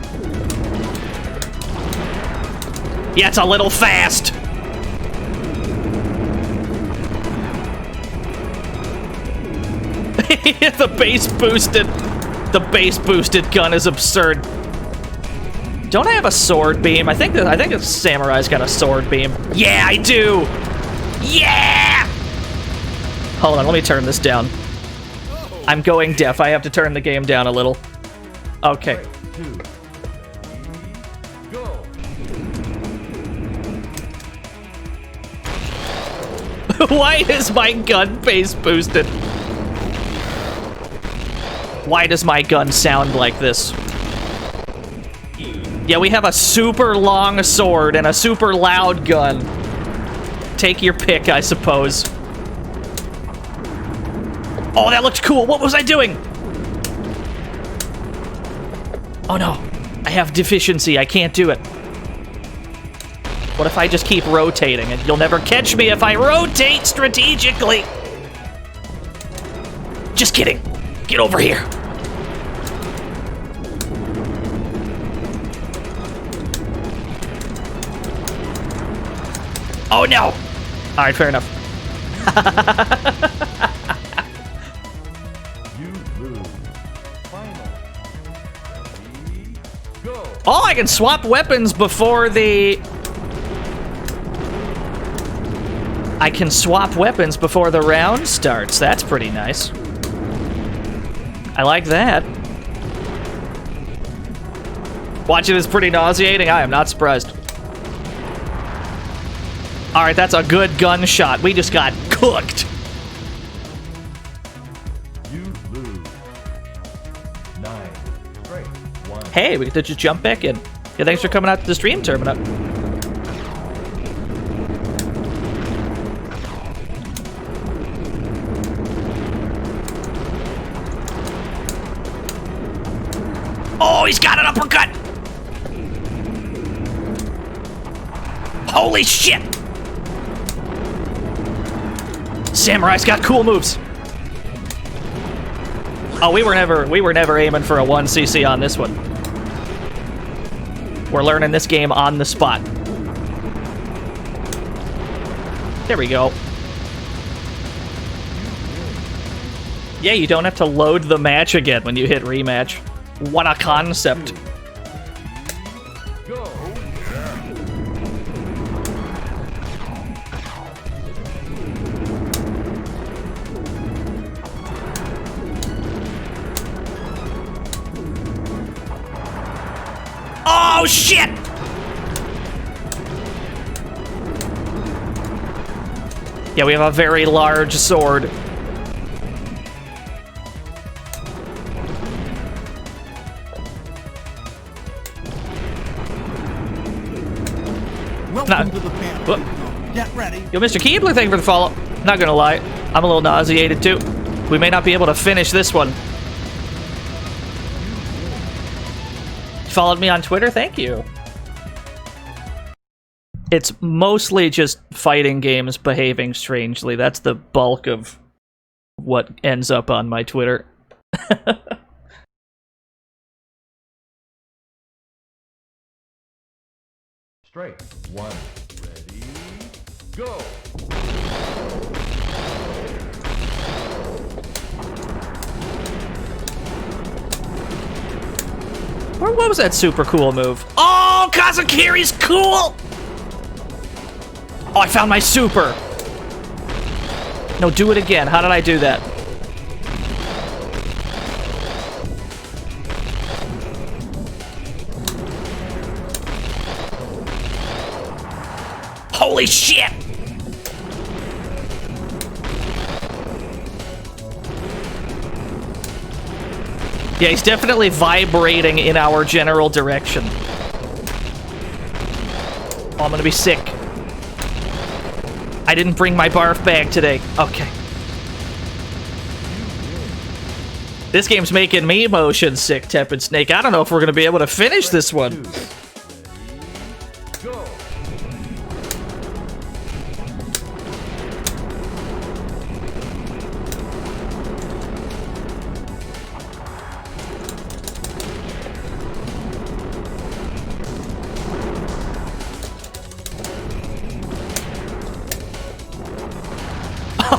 Yeah, it's a little fast! The base boosted gun is absurd. Don't I have a sword beam? I think a samurai's got a sword beam. Yeah, I do. Yeah. Hold on, let me turn this down. I'm going deaf. I have to turn the game down a little. Okay. 2, 3, go. Why is my gun base boosted? Why does my gun sound like this? Yeah, we have a super long sword and a super loud gun. Take your pick, I suppose. Oh, that looked cool. What was I doing? Oh no, I have deficiency. I can't do it. What if I just keep rotating? And you'll never catch me if I rotate strategically. Just kidding. Get over here. Oh no! Alright, fair enough. You lose. Final. Ready, go. Oh, I can swap weapons before the... I can swap weapons before the round starts. That's pretty nice. I like that. Watching is pretty nauseating. I am not surprised. Alright, that's a good gunshot. We just got cooked. You lose. 9, straight, 1. Hey, we get to just jump back in. Yeah, thanks for coming out to the stream, Termina. Oh, he's got an uppercut! Holy shit! Samurai's got cool moves. Oh, we were never aiming for a 1cc on this one. We're learning this game on the spot. There we go. Yeah, you don't have to load the match again when you hit rematch. What a concept. Go. Oh, shit! Yeah, we have a very large sword. Welcome to the panel. Zone. Get ready. Yo, Mr. Keebler, thank you for the follow. Not gonna lie, I'm a little nauseated too. We may not be able to finish this one. Followed me on Twitter, thank you. It's mostly just fighting games behaving strangely. That's the bulk of what ends up on my Twitter. Straight, 1. Ready, go. Or what was that super cool move? Oh, Kazakiri's cool! Oh, I found my super. No, do it again. How did I do that? Holy shit! Yeah, he's definitely vibrating in our general direction. Oh, I'm gonna be sick. I didn't bring my barf bag today. Okay. This game's making me motion sick, Tepid Snake. I don't know if we're gonna be able to finish this one. Go.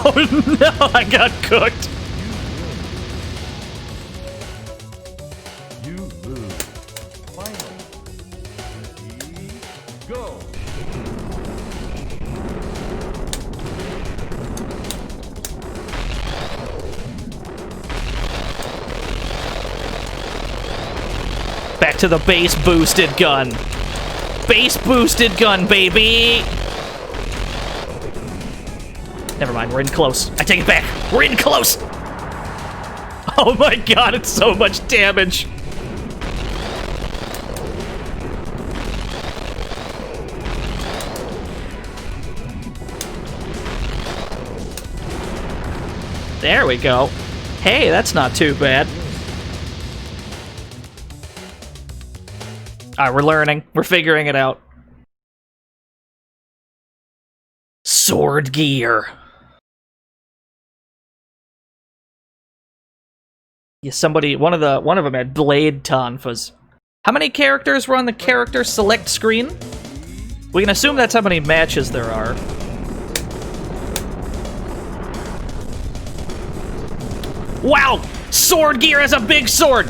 Oh no, I got cooked. back to the base boosted gun. Base boosted gun, baby! Never mind, we're in close. I take it back. We're in close! Oh my god, it's so much damage. There we go. Hey, that's not too bad. Alright, we're learning. We're figuring it out. Sword gear. Yeah, somebody, one of them had blade tonfas. How many characters were on the character select screen? We can assume that's how many matches there are. Wow! Sword gear has a big sword!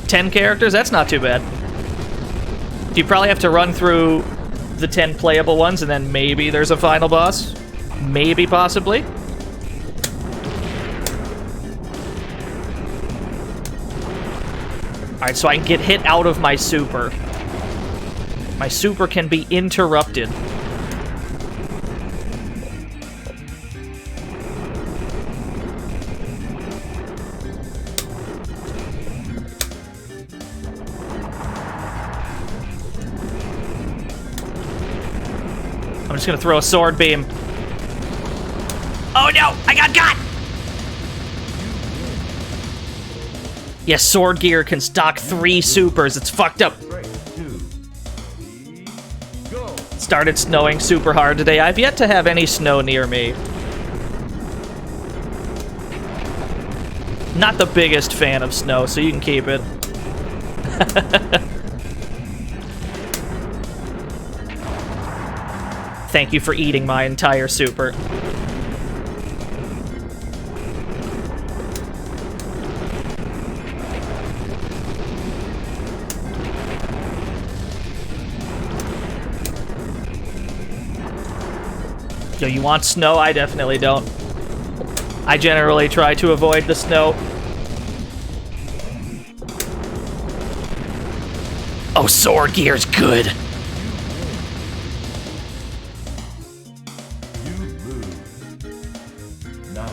$10 characters? That's not too bad. You probably have to run through the 10 playable ones, and then maybe there's a final boss. Maybe, possibly. Alright, so I can get hit out of my super. My super can be interrupted. I'm just gonna throw a sword beam. Oh no! I got got! Yes, sword gear can stock 3 supers. It's fucked up. Started snowing super hard today. I've yet to have any snow near me. Not the biggest fan of snow, so you can keep it. Thank you for eating my entire super. Yo, you want snow? I definitely don't. I generally try to avoid the snow. Oh, sword gear's good. You lose. 9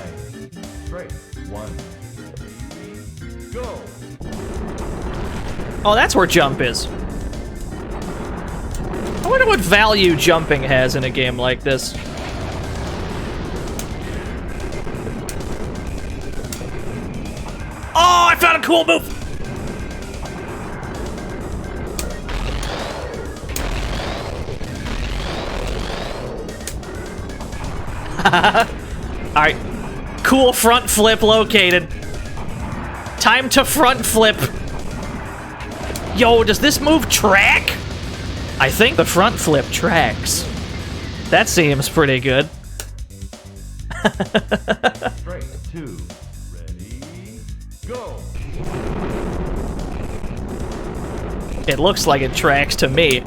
straight. 1. Go. Oh, that's where jump is. I wonder what value jumping has in a game like this. Oh, I found a cool move! Alright. Cool front flip located. Time to front flip. Yo, does this move track? I think the front flip tracks. That seems pretty good. Straight. 2. Ready. Go. It looks like it tracks to me.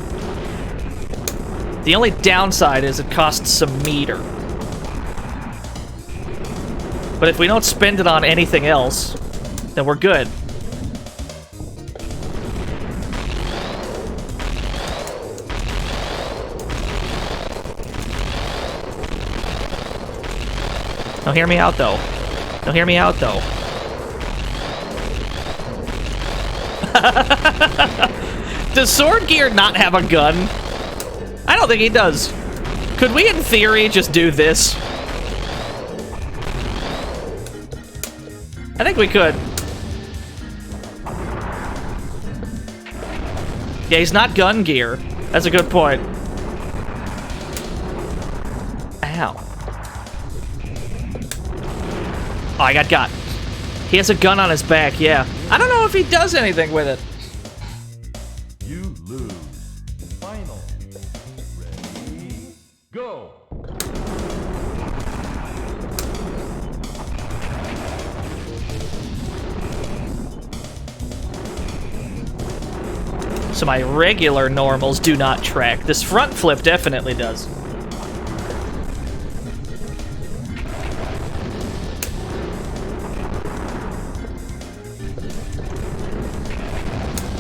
The only downside is it costs some meter. But if we don't spend it on anything else, then we're good. Don't hear me out, though. Don't hear me out, though. Does Sword Gear not have a gun? I don't think he does. Could we, in theory, just do this? I think we could. Yeah, he's not gun gear. That's a good point. Ow. Oh, I got. He has a gun on his back, yeah. I don't know if he does anything with it. You lose. Final. Ready. Go. So my regular normals do not track. This front flip definitely does.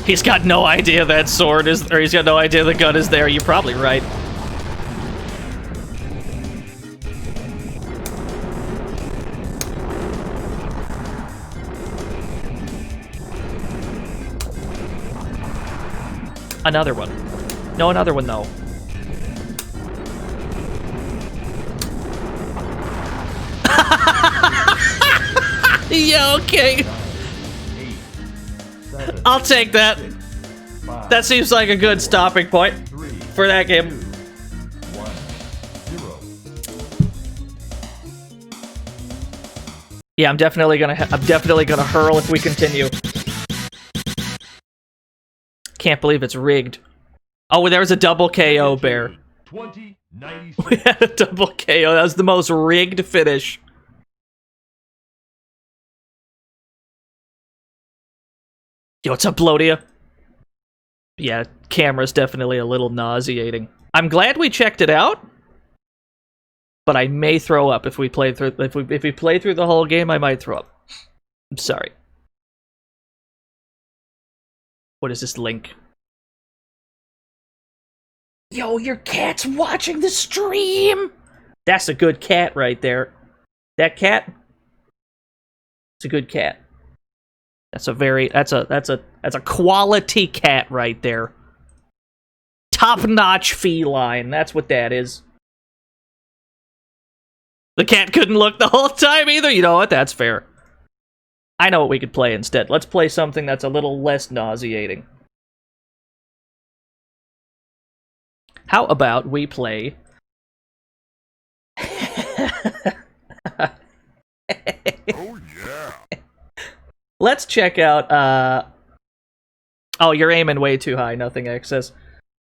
He's got no idea that sword is, or he's got no idea the gun is there. You're probably right. Another one. No, another one, though. Yeah, okay. I'll take that. That seems like a good stopping point for that game. 1, 0. Yeah, I'm definitely gonna hurl if we continue. Can't believe it's rigged. Oh, there was a double KO, Bear. 2096. We had a double KO. That was the most rigged finish. Yo, what's up, Blodia? Yeah, camera's definitely a little nauseating. I'm glad we checked it out, but I may throw up if we play through. If we play through the whole game, I might throw up. I'm sorry. What is this link? Yo, your cat's watching the stream. That's a good cat right there. That cat. It's a good cat. That's a quality cat right there. Top-notch feline. That's what that is. The cat couldn't look the whole time either. You know what? That's fair. I know what we could play instead. Let's play something that's a little less nauseating. How about we play... Oh yeah. Let's check out, Oh, you're aiming way too high, nothing excess.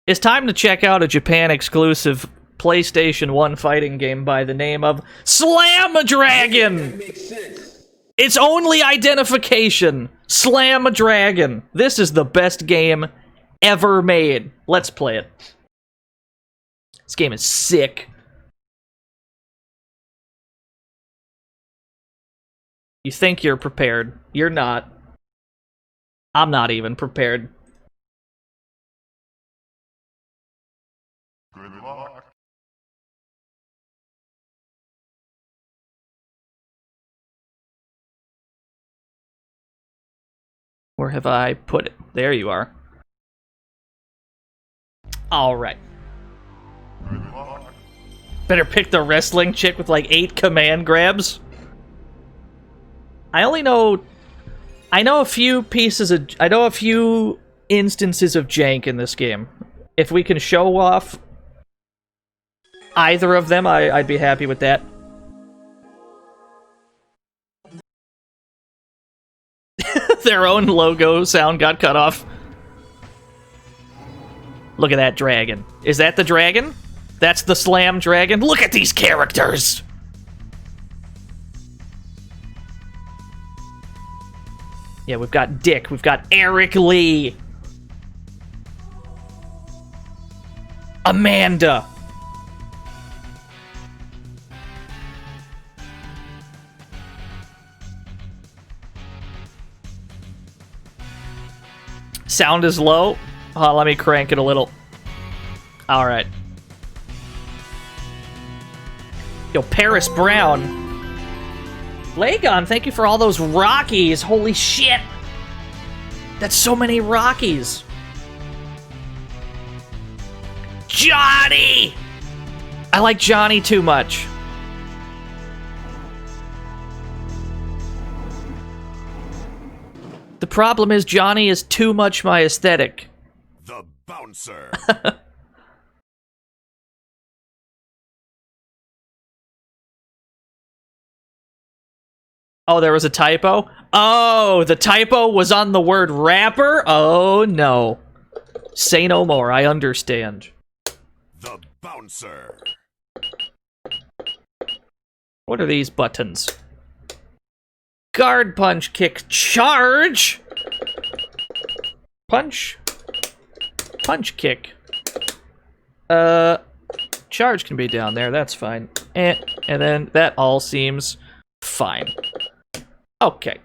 It's time to check out a Japan-exclusive PlayStation 1 fighting game by the name of Slam-A-Dragon! Makes sense. Its only identification, Slam-A-Dragon. This is the best game ever made. Let's play it. This game is sick. You think you're prepared. You're not. I'm not even prepared. Good luck. Where have I put it? There you are. Alright. Good luck. Better pick the wrestling chick with like 8 command grabs. I know a few instances of jank in this game. If we can show off either of them, I'd be happy with that. Their own logo sound got cut off. Look at that dragon. Is that the dragon? That's the Slam Dragon? Look at these characters! Yeah, we've got Dick. We've got Eric Lee. Amanda. Sound is low. Let me crank it a little. Alright. Yo, Paris Brown. Lagon, thank you for all those Rockies. Holy shit. That's so many Rockies. Johnny! I like Johnny too much. The problem is Johnny is too much my aesthetic. The bouncer. Oh, there was a typo? Oh, the typo was on the word rapper? Oh, no. Say no more, I understand. The bouncer. What are these buttons? Guard, punch, kick, charge! Punch. Punch, kick. Charge can be down there, that's fine. And then that all seems fine. Okay.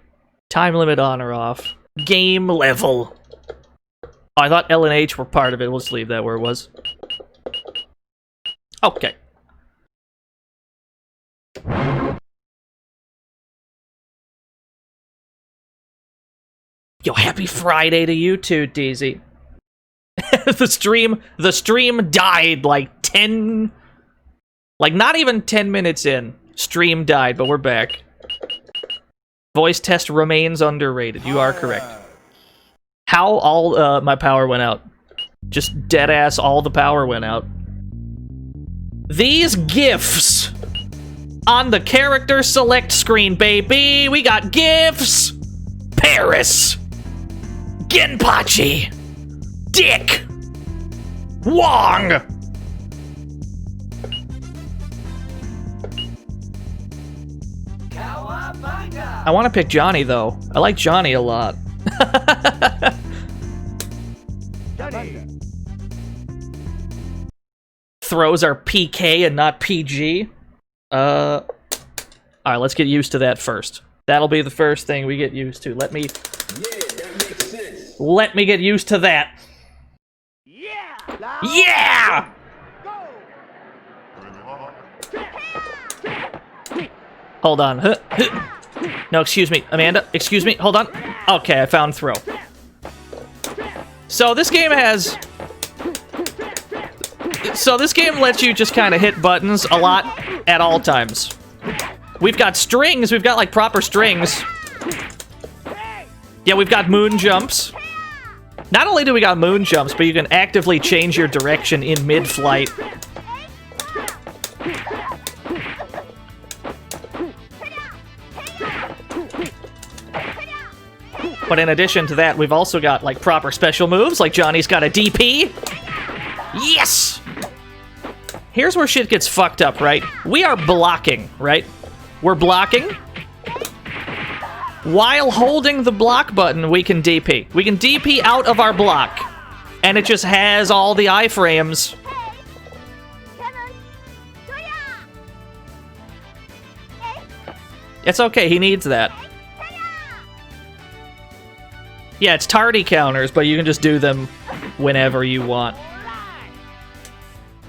Time limit on or off. Game level. Oh, I thought L and H were part of it. We'll just leave that where it was. Okay. Yo, happy Friday to you too, Daisy. the stream died like 10... Like, not even 10 minutes in. Stream died, but we're back. Voice test remains underrated. You are correct. How all my power went out. Just dead-ass all the power went out. These GIFs on the character select screen, baby. We got GIFs. Paris. Genpachi. Dick. Wong. I want to pick Johnny, though. I like Johnny a lot. Throws are PK and not PG. Alright, let's get used to that first. That'll be the first thing we get used to. Let me get used to that. Yeah! Hold on. No, excuse me, Amanda. Excuse me. Hold on. Okay, I found throw. So this game has... So this game lets you just kind of hit buttons a lot at all times. We've got strings. We've got, like, proper strings. Yeah, we've got moon jumps. Not only do we got moon jumps, but you can actively change your direction in mid-flight. But in addition to that, we've also got, like, proper special moves, like Johnny's got a DP. Yes! Here's where shit gets fucked up, right? We are blocking, right? We're blocking. While holding the block button, we can DP. We can DP out of our block. And it just has all the iframes. It's okay, he needs that. Yeah, it's tardy counters, but you can just do them whenever you want.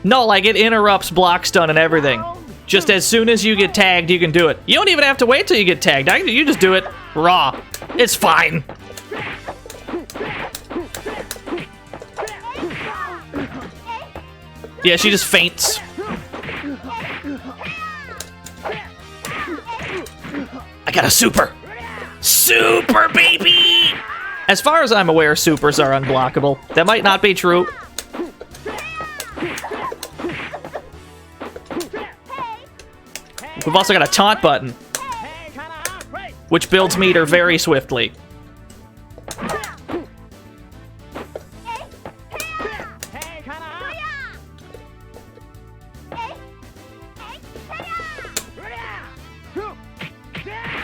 No, like, it interrupts block stun and everything. Just as soon as you get tagged, you can do it. You don't even have to wait till you get tagged. You just do it raw. It's fine. Yeah, she just faints. I got a super. Super, baby! As far as I'm aware, supers are unblockable. That might not be true. We've also got a taunt button, which builds meter very swiftly.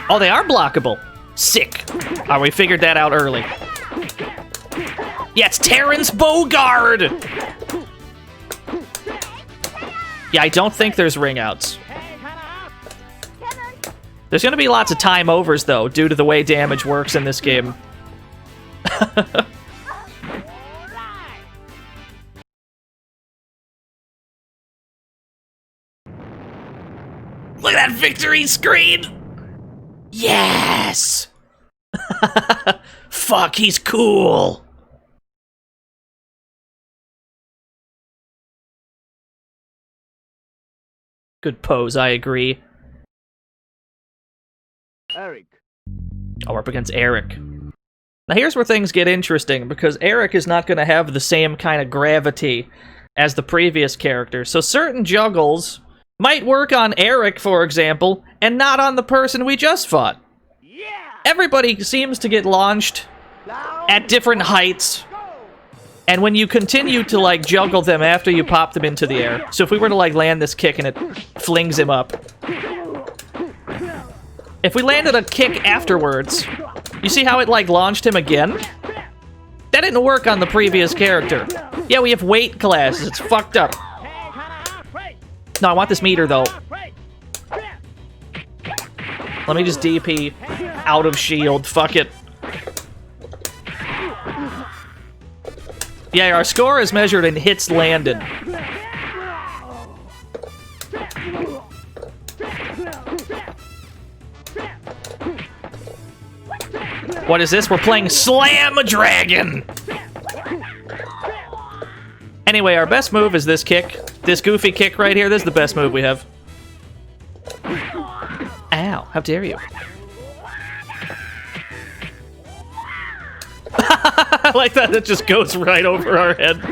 Oh, they are blockable. Sick. Oh, we figured that out early. Yeah, it's Terrence Bogard! Yeah, I don't think there's ring outs. There's gonna be lots of time overs, though, due to the way damage works in this game. Look at that victory screen! Yes! Fuck, he's cool! Good pose, I agree. Eric. Oh, we're up against Eric. Now here's where things get interesting, because Eric is not going to have the same kind of gravity as the previous character, so certain juggles might work on Eric, for example, and not on the person we just fought. Yeah! Everybody seems to get launched at different heights, and when you continue to, like, juggle them after you pop them into the air, so if we were to, like, land this kick and it flings him up, if we landed a kick afterwards, you see how it, like, launched him again? That didn't work on the previous character. Yeah, we have weight classes. It's fucked up. No, I want this meter, though. Let me just DP out of shield. Fuck it. Yeah, our score is measured in hits landed. What is this? We're playing Slam a Dragon! Anyway, our best move is this kick. This goofy kick right here. This is the best move we have. Ow, how dare you. I like that it just goes right over our head.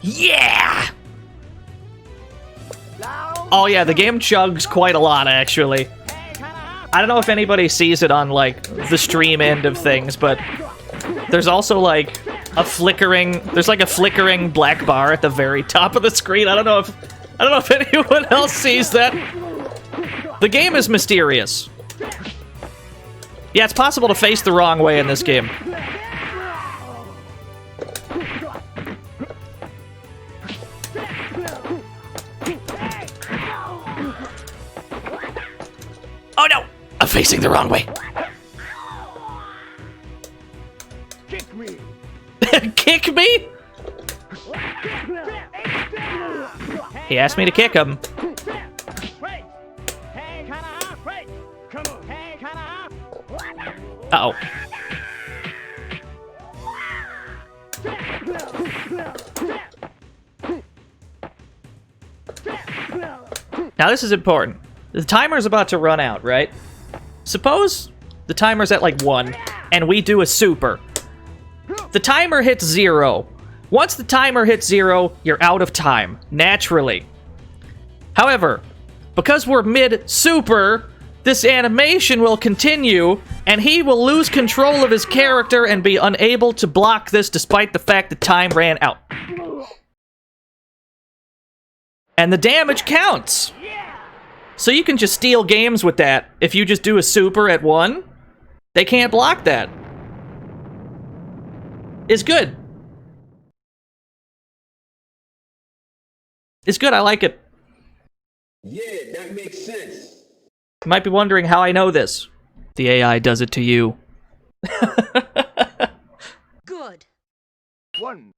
Yeah! Oh yeah, the game chugs quite a lot, actually. I don't know if anybody sees it on, like, the stream end of things, but there's also, like, there's like a flickering black bar at the very top of the screen. I don't know if anyone else sees that. The game is mysterious. Yeah, it's possible to face the wrong way in this game. Oh no! I'm facing the wrong way. Kick me! Kick me? He asked me to kick him. Uh-oh. Now this is important. The timer's about to run out, right? Suppose the timer's at like 1, and we do a super. The timer hits 0. Once the timer hits 0, you're out of time, naturally. However, because we're mid-super, this animation will continue, and he will lose control of his character and be unable to block this despite the fact that time ran out. And the damage counts! So you can just steal games with that. If you just do a super at 1, they can't block that. It's good. It's good, I like it. Yeah, that makes sense. You might be wondering how I know this. The AI does it to you. Good. 1.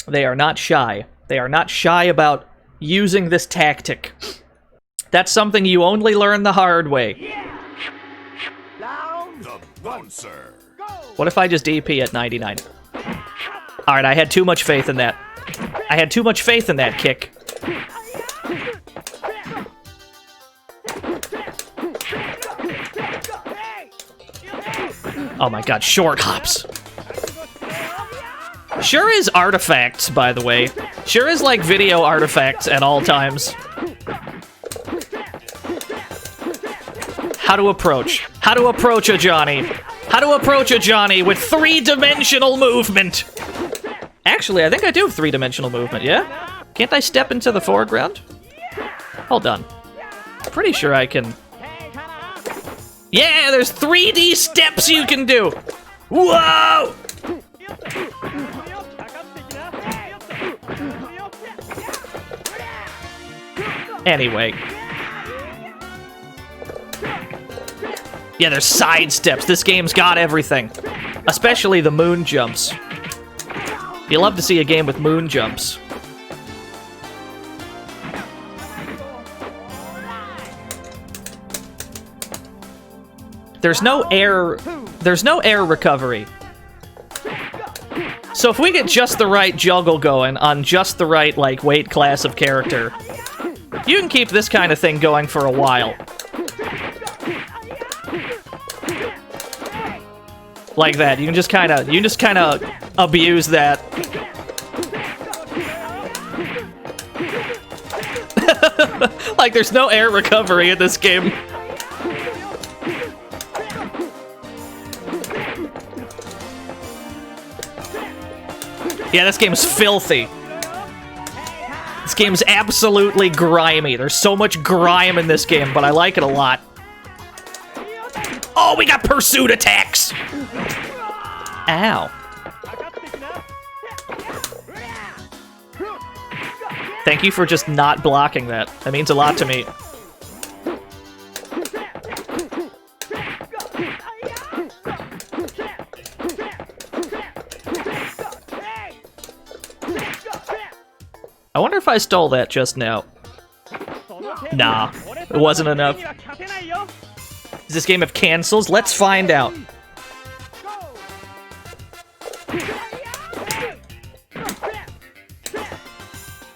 They are not shy. They are not shy about using this tactic. That's something you only learn the hard way. The bouncer. What if I just DP at 99? Alright, I had too much faith in that. I had too much faith in that kick. Oh my god, short hops. Sure is artifacts, by the way. Sure is like video artifacts at all times. How to approach. How to approach a Johnny. How to approach a Johnny with 3-dimensional movement. Actually, I think I do have 3-dimensional movement, yeah? Can't I step into the foreground? Hold on. Pretty sure I can. Yeah, there's 3D steps you can do. Whoa! Anyway. Yeah, there's side steps. This game's got everything. Especially the moon jumps. You love to see a game with moon jumps. There's no air recovery. So if we get just the right juggle going on just the right, like, weight class of character, you can keep this kind of thing going for a while. Like that. You can just kind of abuse that. Like there's no air recovery in this game. Yeah, this game's filthy. This game's absolutely grimy. There's so much grime in this game, but I like it a lot. Oh, we got pursuit attacks! Ow. Thank you for just not blocking that. That means a lot to me. I wonder if I stole that just now. Nah, it wasn't enough. Is this game of cancels? Let's find out.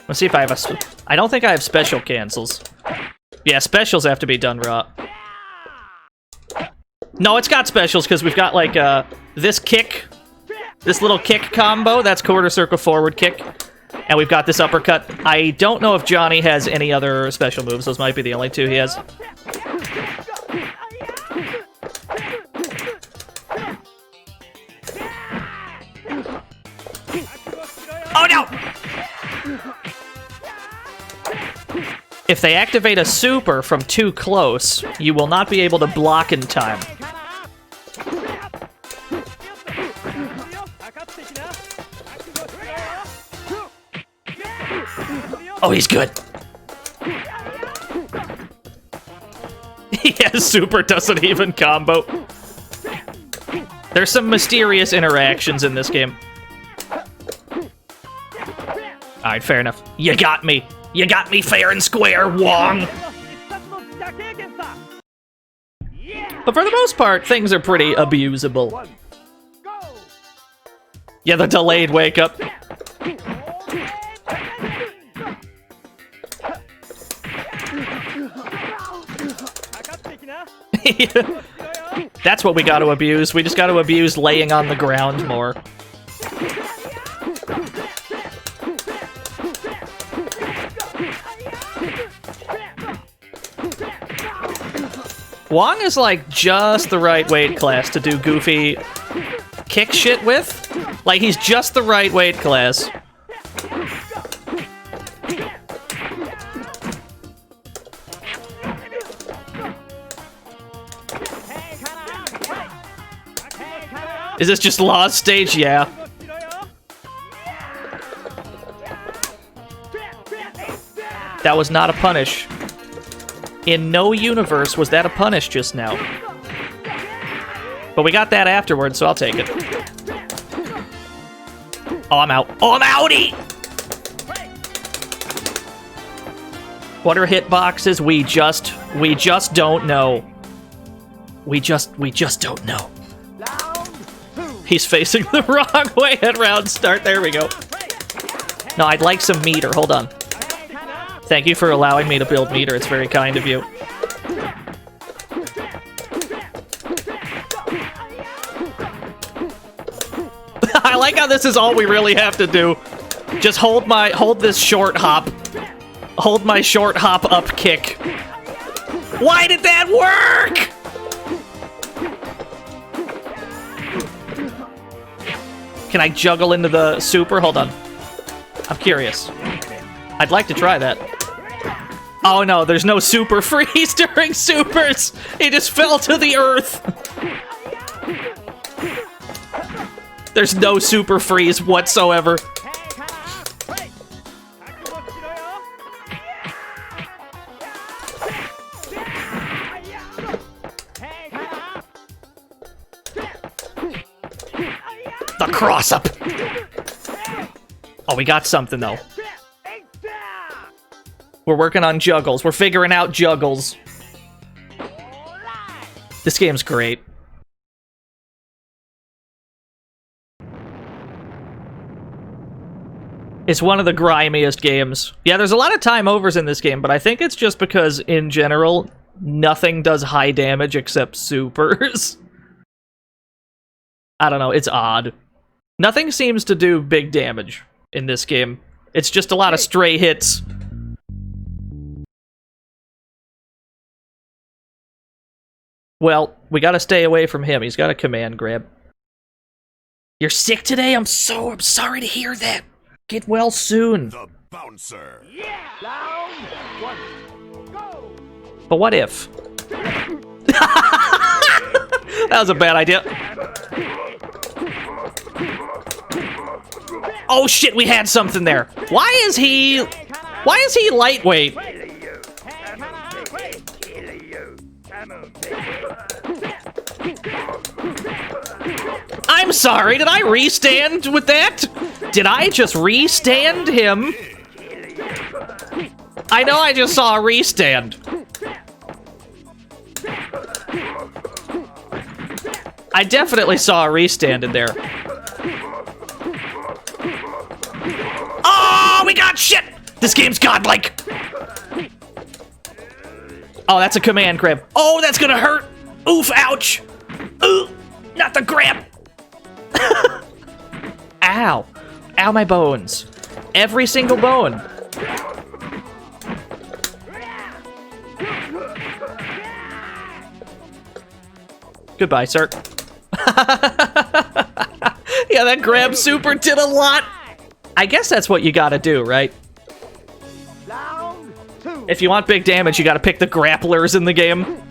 Let's see if I have a... I don't think I have special cancels. Yeah, specials have to be done raw. No, it's got specials because we've got like this kick. This little kick combo. That's quarter circle forward kick. And we've got this uppercut. I don't know if Johnny has any other special moves. Those might be the only two he has. Oh no! If they activate a super from too close, you will not be able to block in time. Oh, he's good. Yeah, super doesn't even combo. There's some mysterious interactions in this game. Alright, fair enough. You got me. You got me fair and square, Wong! But for the most part, things are pretty abusable. Yeah, the delayed wake up. That's what we got to abuse. We just got to abuse laying on the ground more. Wong is like just the right weight class to do goofy kick shit with. Like he's just the right weight class. Is this just Law's stage? Yeah. That was not a punish. In no universe was that a punish just now. But we got that afterwards, so I'll take it. Oh, I'm out. Oh, I'm outie! What are hitboxes? We just don't know. We just don't know. He's facing the wrong way at round start. There we go. No, I'd like some meter. Hold on. Thank you for allowing me to build meter. It's very kind of you. I like how this is all we really have to do. Just hold this short hop. Hold my short hop up kick. Why did that work? Can I juggle into the super? Hold on. I'm curious. I'd like to try that. Oh no, there's no super freeze during supers! He just fell to the earth! There's no super freeze whatsoever. The cross up! Oh, we got something though. We're working on juggles. We're figuring out juggles. This game's great. It's one of the grimiest games. Yeah, there's a lot of time overs in this game, but I think it's just because, in general, nothing does high damage except supers. I don't know, it's odd. Nothing seems to do big damage in this game. It's just a lot of stray hits. Well, we gotta stay away from him. He's got a command grab. You're sick today? I'm sorry to hear that. Get well soon. The bouncer. But what if? That was a bad idea. Oh shit, we had something there. Why is he Why is he lightweight? I'm sorry, did I restand with that? Did I just restand him? I know I just saw a restand. I definitely saw a restand in there. Oh, we got shit! This game's godlike! Oh, that's a command grab. Oh, that's gonna hurt! Oof, ouch! Ooh, not the grab! Ow. Ow, my bones. Every single bone. Goodbye, sir. Yeah, that grab super did a lot. I guess that's what you gotta do, right? If you want big damage, you gotta pick the grapplers in the game.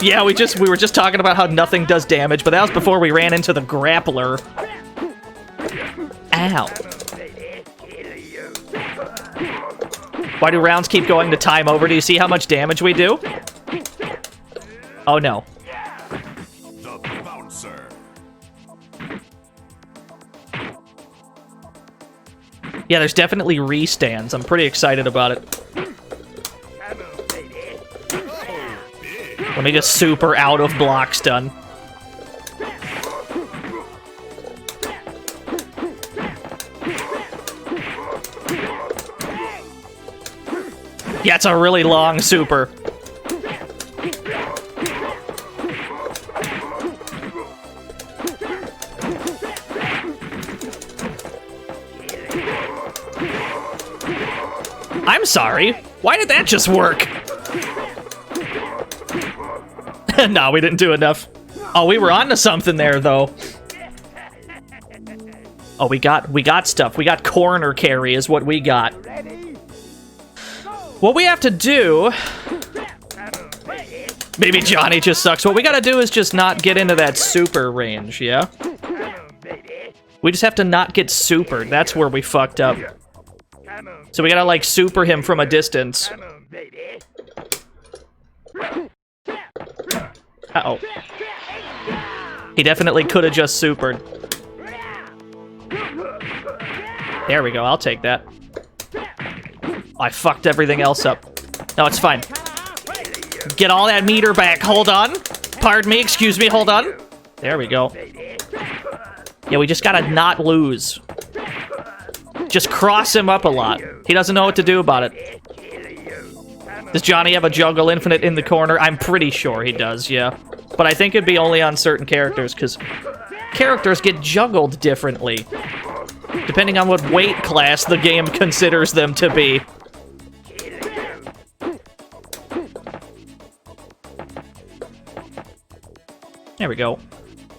Yeah, we were just talking about how nothing does damage, but that was before we ran into the grappler. Ow. Why do rounds keep going to time over? Do you see how much damage we do? Oh no. The bouncer. Yeah, there's definitely restands. I'm pretty excited about it. Let me just super out of block stun. Yeah, it's a really long super. I'm sorry. Why did that just work? No, we didn't do enough. Oh, we were onto something there, though. Oh, we got stuff. We got corner carry is what we got. What we have to do... Maybe Johnny just sucks. What we gotta do is just not get into that super range, yeah? We just have to not get supered. That's where we fucked up. So we gotta, like, super him from a distance. Uh-oh. He definitely could have just supered. There we go, I'll take that. I fucked everything else up. No, it's fine. Get all that meter back, hold on. Pardon me, excuse me, hold on. There we go. Yeah, we just gotta not lose. Just cross him up a lot. He doesn't know what to do about it. Does Johnny have a juggle infinite in the corner? I'm pretty sure he does, yeah. But I think it'd be only on certain characters, because characters get juggled differently, depending on what weight class the game considers them to be. There we go.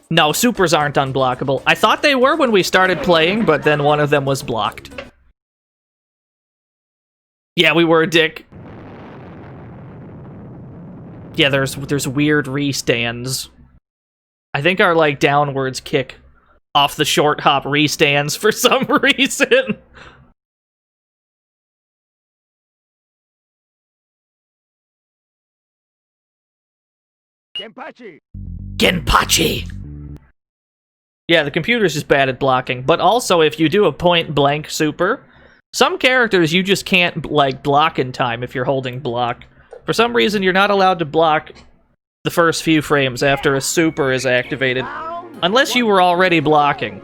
No, supers aren't unblockable. I thought they were when we started playing, but then one of them was blocked. Yeah, we were a dick. Yeah, there's weird restands. I think our, like, downwards kick off the short hop restands for some reason. Genpachi! Genpachi! Yeah, the computer's just bad at blocking, but also if you do a point-blank super, some characters you just can't, like, block in time if you're holding block. For some reason, you're not allowed to block the first few frames after a super is activated, unless you were already blocking.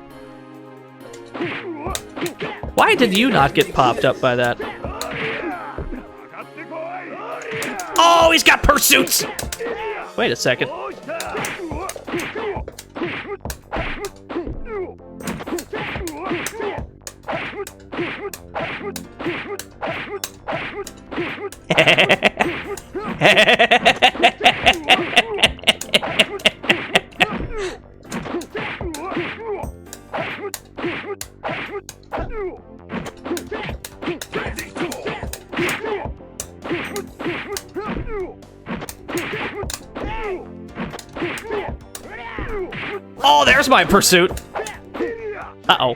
Why did you not get popped up by that? Oh, he's got pursuits! Wait a second. Oh, there's my pursuit. Uh-oh.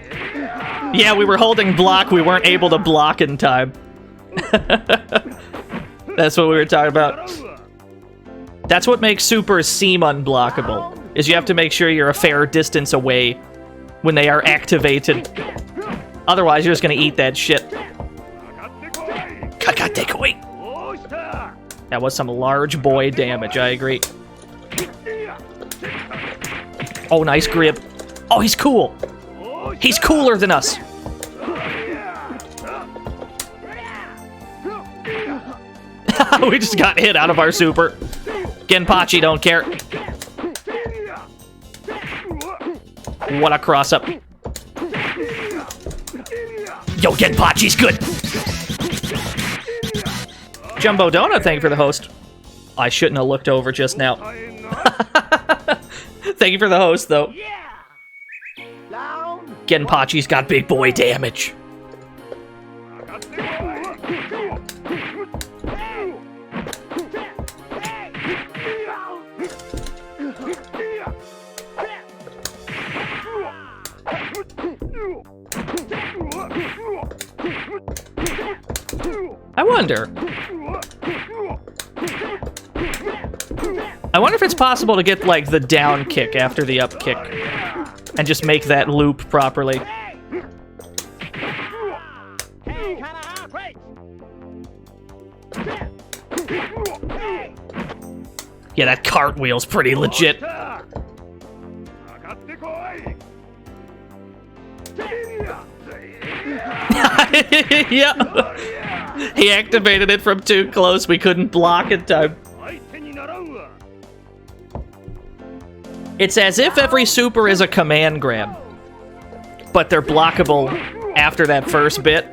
Yeah, we were holding block. We weren't able to block in time. That's what we were talking about. That's what makes supers seem unblockable, is you have to make sure you're a fair distance away when they are activated. Otherwise, you're just gonna eat that shit. Kakatekoi. That was some large boy damage, I agree. Oh, nice grip. Oh, he's cool. He's cooler than us. We just got hit out of our super. Genpachi don't care. What a cross-up. Yo, Genpachi's good. Jumbo Donut, thank you for the host. I shouldn't have looked over just now. Thank you for the host, though. Genpachi's got big boy damage. I wonder if it's possible to get, like, the down kick after the up kick and just make that loop properly. Yeah, that cartwheel's pretty legit. Yeah. He activated it from too close. We couldn't block in time. It's as if every super is a command grab, but they're blockable after that first bit.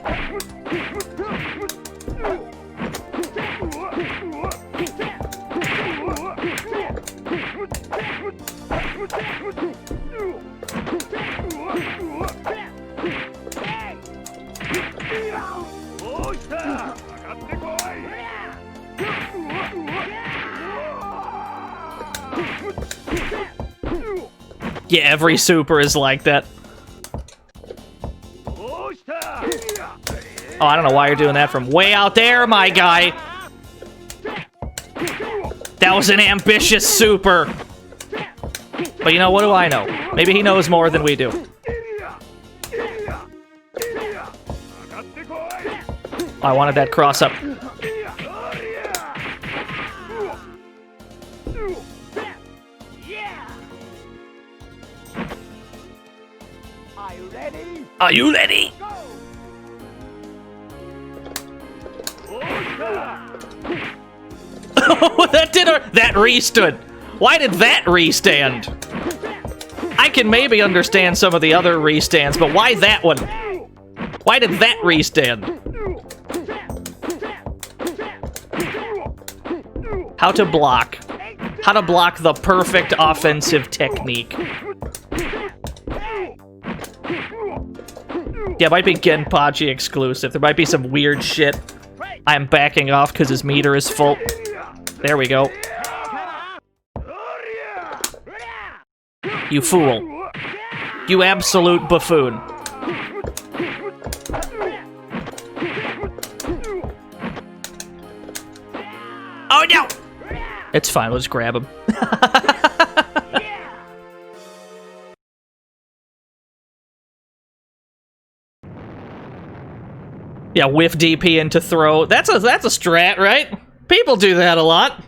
Yeah, every super is like that. Oh, I don't know why you're doing that from way out there, my guy. That was an ambitious super. But you know, what do I know? Maybe he knows more than we do. I wanted that cross-up. Are you ready? Oh, that restood. Why did that restand? I can maybe understand some of the other restands, but why that one? Why did that restand? How to block. How to block the perfect offensive technique. Yeah, it might be Genpachi exclusive. There might be some weird shit. I'm backing off because his meter is full. There we go. You fool. You absolute buffoon. Oh no! It's fine, we'll just grab him. Yeah, whiff DP into throw. That's a strat, right? People do that a lot.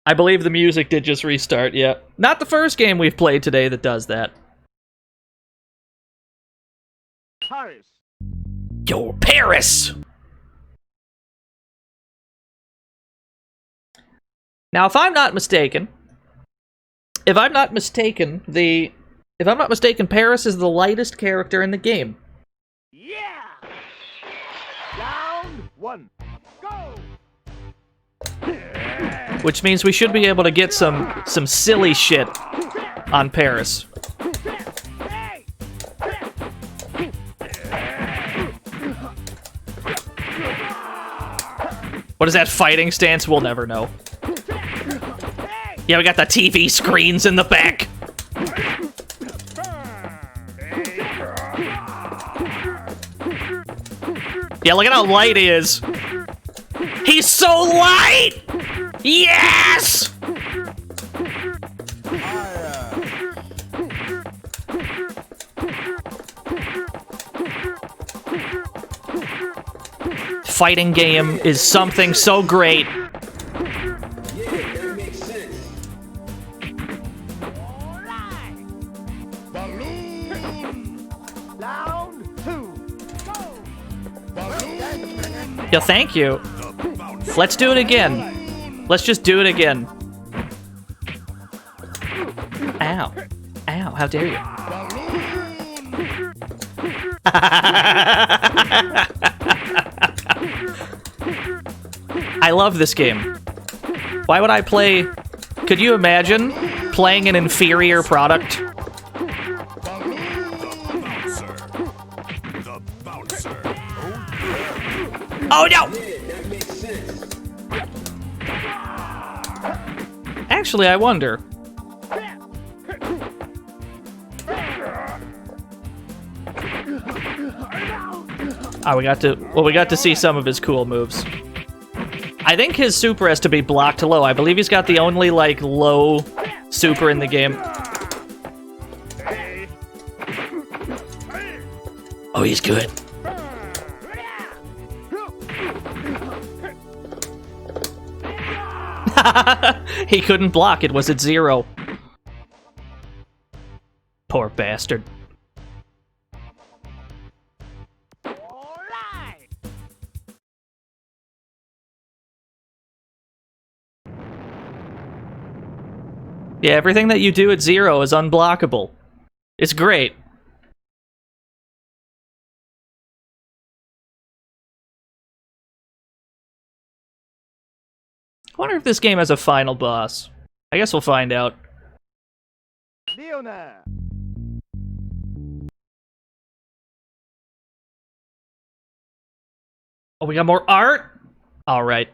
I believe the music did just restart, yeah. Not the first game we've played today that does that. Paris. Yo, Paris! Now, if I'm not mistaken, Paris is the lightest character in the game. Yeah. Round one. Go. Which means we should be able to get some silly shit on Paris. What is that fighting stance? We'll never know. Yeah, we got the TV screens in the back. Yeah, look at how light he is. He's so light! Yes! Fighting game is something so great. Yeah, that makes sense. Round 2. Go. Yeah, thank you. Let's do it again. Let's just do it again. Ow. Ow, how dare you. I love this game. Why would I play... Could you imagine playing an inferior product? Oh no! Yeah, that makes sense. Actually, I wonder. Ah, we got to see some of his cool moves. I think his super has to be blocked low. I believe he's got the only, like, low super in the game. Oh, he's good. He couldn't block. It was at 0. Poor bastard. Yeah, everything that you do at 0 is unblockable. It's great. I wonder if this game has a final boss. I guess we'll find out. Leona. Oh, we got more art? Alright.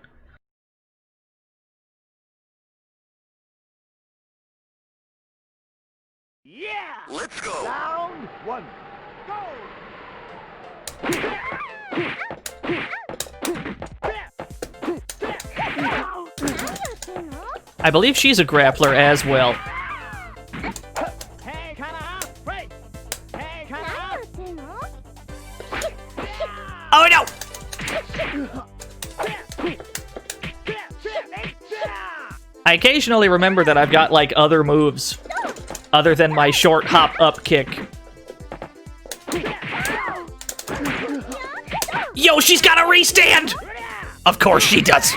Yeah. Let's go. Round 1. Go. I believe she's a grappler as well. Hey, kinda. Wait. Hey, kinda. Oh no! I occasionally remember that I've got, like, other moves. Other than my short hop up kick. Yo, she's got a restand! Of course she does.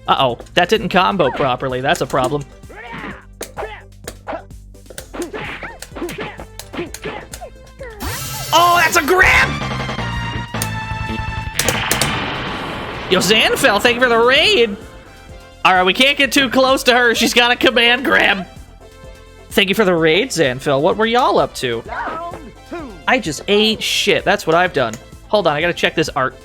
Uh-oh, that didn't combo properly. That's a problem. Oh, that's a grab! Yo, Zanfell, thank you for the raid! Alright, we can't get too close to her. She's got a command grab. Thank you for the raid, Zanfell. What were y'all up to? Round 2. I just ate shit. That's what I've done. Hold on, I gotta check this art.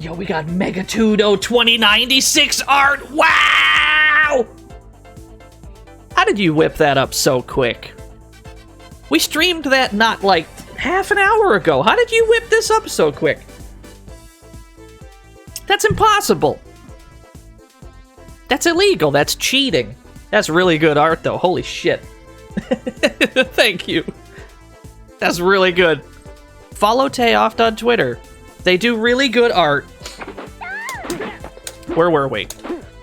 Yo, we got Megatudo 2096 art! Wow! How did you whip that up so quick? We streamed that not like half an hour ago. How did you whip this up so quick? That's impossible. That's illegal. That's cheating. That's really good art, though. Holy shit. Thank you. That's really good. Follow Tayoft on Twitter. They do really good art. Where were we?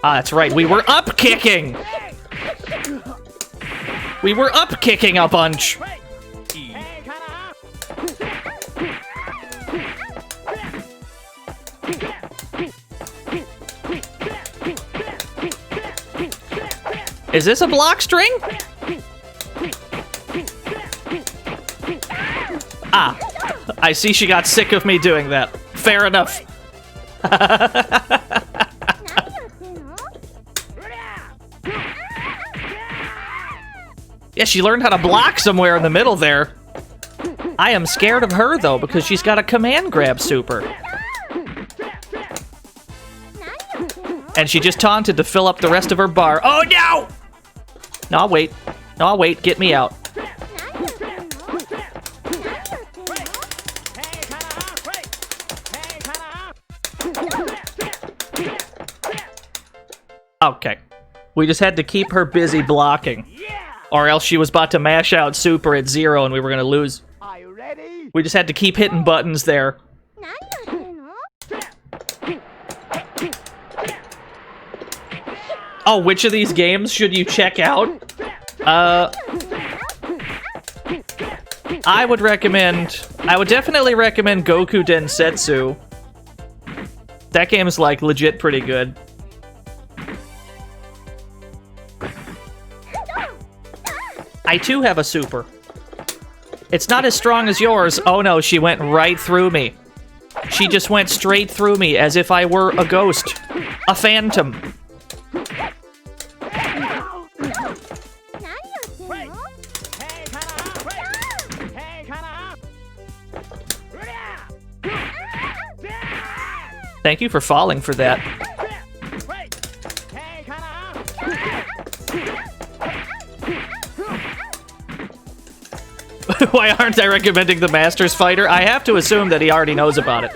Ah, that's right. We were up kicking. We were up kicking a bunch. Hey, kinda. Is this a block string? Ah, I see she got sick of me doing that. Fair enough. Yeah, she learned how to block somewhere in the middle there. I am scared of her, though, because she's got a command grab super. And she just taunted to fill up the rest of her bar. Oh, no! No, I'll wait. No, I'll wait. Get me out. Okay. We just had to keep her busy blocking. Or else she was about to mash out super at 0 and we were gonna lose. Are you ready? We just had to keep hitting buttons there. Oh, which of these games should you check out? I would definitely recommend Gokuu Densetsu. That game's like legit pretty good. I too have a super. It's not as strong as yours. Oh no, she went right through me. She just went straight through me as if I were a ghost. A phantom. Thank you for falling for that. Why aren't I recommending the Masters Fighter? I have to assume that he already knows about it.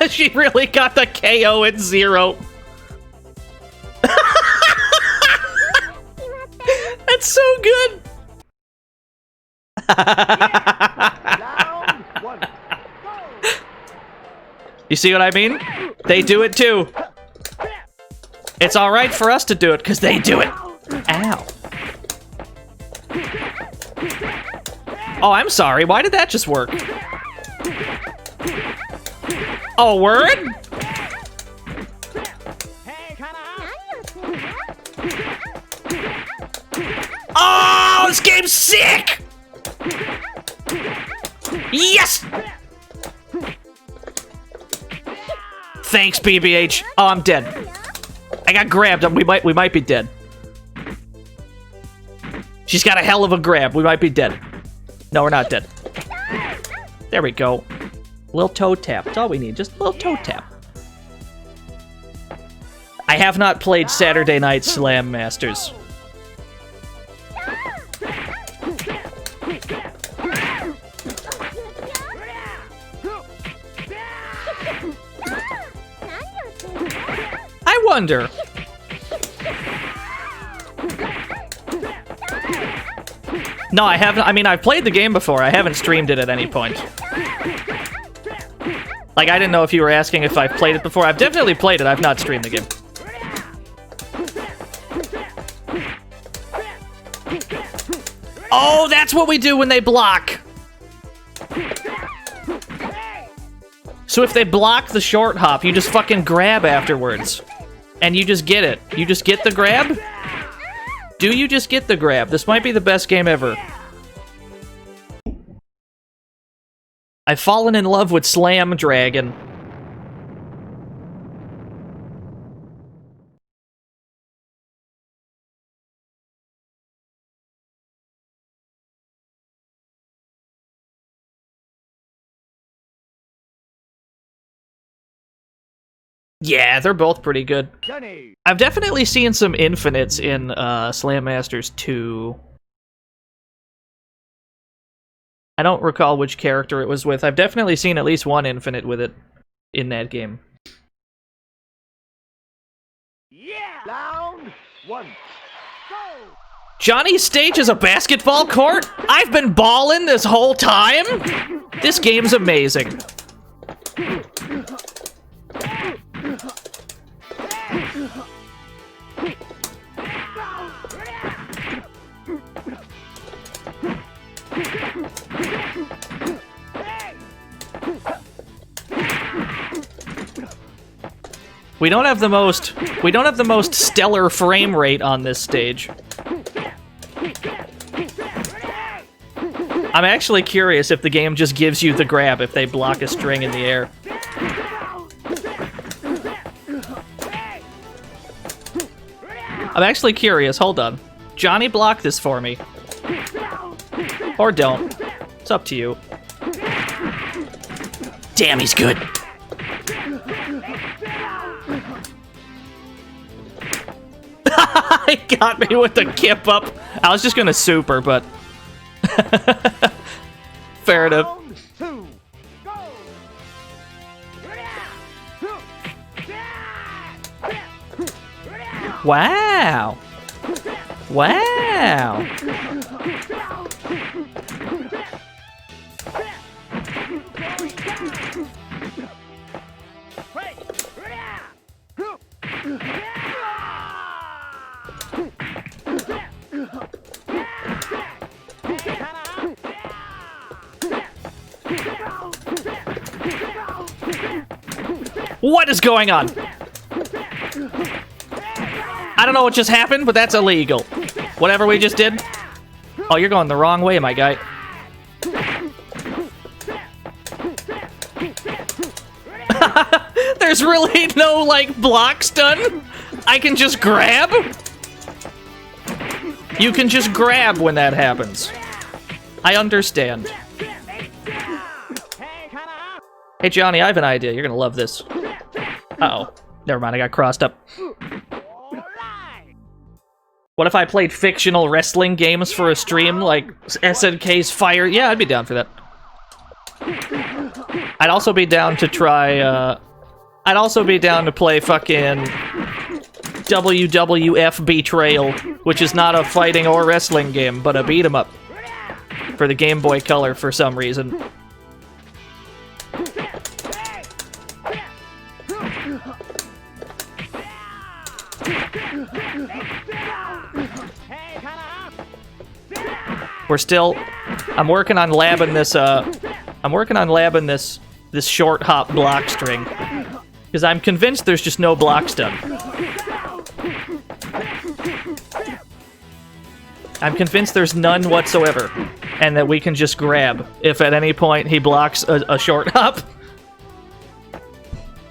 She really got the KO at 0. That's so good. Round 1. You see what I mean? They do it too. It's alright for us to do it, because they do it. Ow. Oh, I'm sorry. Why did that just work? Oh, word? Oh, this game's sick! Yes! Thanks, BBH. Oh, I'm dead. I got grabbed. We might be dead. She's got a hell of a grab. We might be dead. No, we're not dead. There we go. Little toe tap. That's all we need. Just a little toe tap. I have not played Saturday Night Slam Masters. I wonder. No, I haven't. I mean, I've played the game before. I haven't streamed it at any point. Like, I didn't know if you were asking if I've played it before. I've definitely played it. I've not streamed the game. Oh, that's what we do when they block. So if they block the short hop, you just fucking grab afterwards. And you just get it. You just get the grab? Do you just get the grab? This might be the best game ever. I've fallen in love with Slam Dragon. Yeah, they're both pretty good. Johnny. I've definitely seen some infinites in Slam Masters 2. I don't recall which character it was with. I've definitely seen at least one infinite with it in that game. Yeah. Round 1. Go. Johnny's stage is a basketball court? I've been balling this whole time? This game's amazing. We don't have the most stellar frame rate on this stage. I'm actually curious if the game just gives you the grab if they block a string in the air. I'm actually curious. Hold on. Johnny, block this for me. Or don't. It's up to you. Damn, he's good. He got me with the kip up. I was just gonna super, but fair enough. Round two, go! Wow. Wow. What is going on? I don't know what just happened, but that's illegal. Whatever we just did. Oh, you're going the wrong way, my guy. There's really no, like, block stun. I can just grab. You can just grab when that happens. I understand. Hey, Johnny, I have an idea. You're gonna love this. Uh-oh. Never mind, I got crossed up. What if I played fictional wrestling games for a stream, like SNK's Fire? Yeah, I'd be down for that. I'd also be down to try, I'd also be down to play fucking WWF Betrayal, which is not a fighting or wrestling game, but a beat-em-up for the Game Boy Color for some reason. We're still... I'm working on labbing this short hop block string. Because I'm convinced there's just no block stun. I'm convinced there's none whatsoever. And that we can just grab if at any point he blocks a short hop.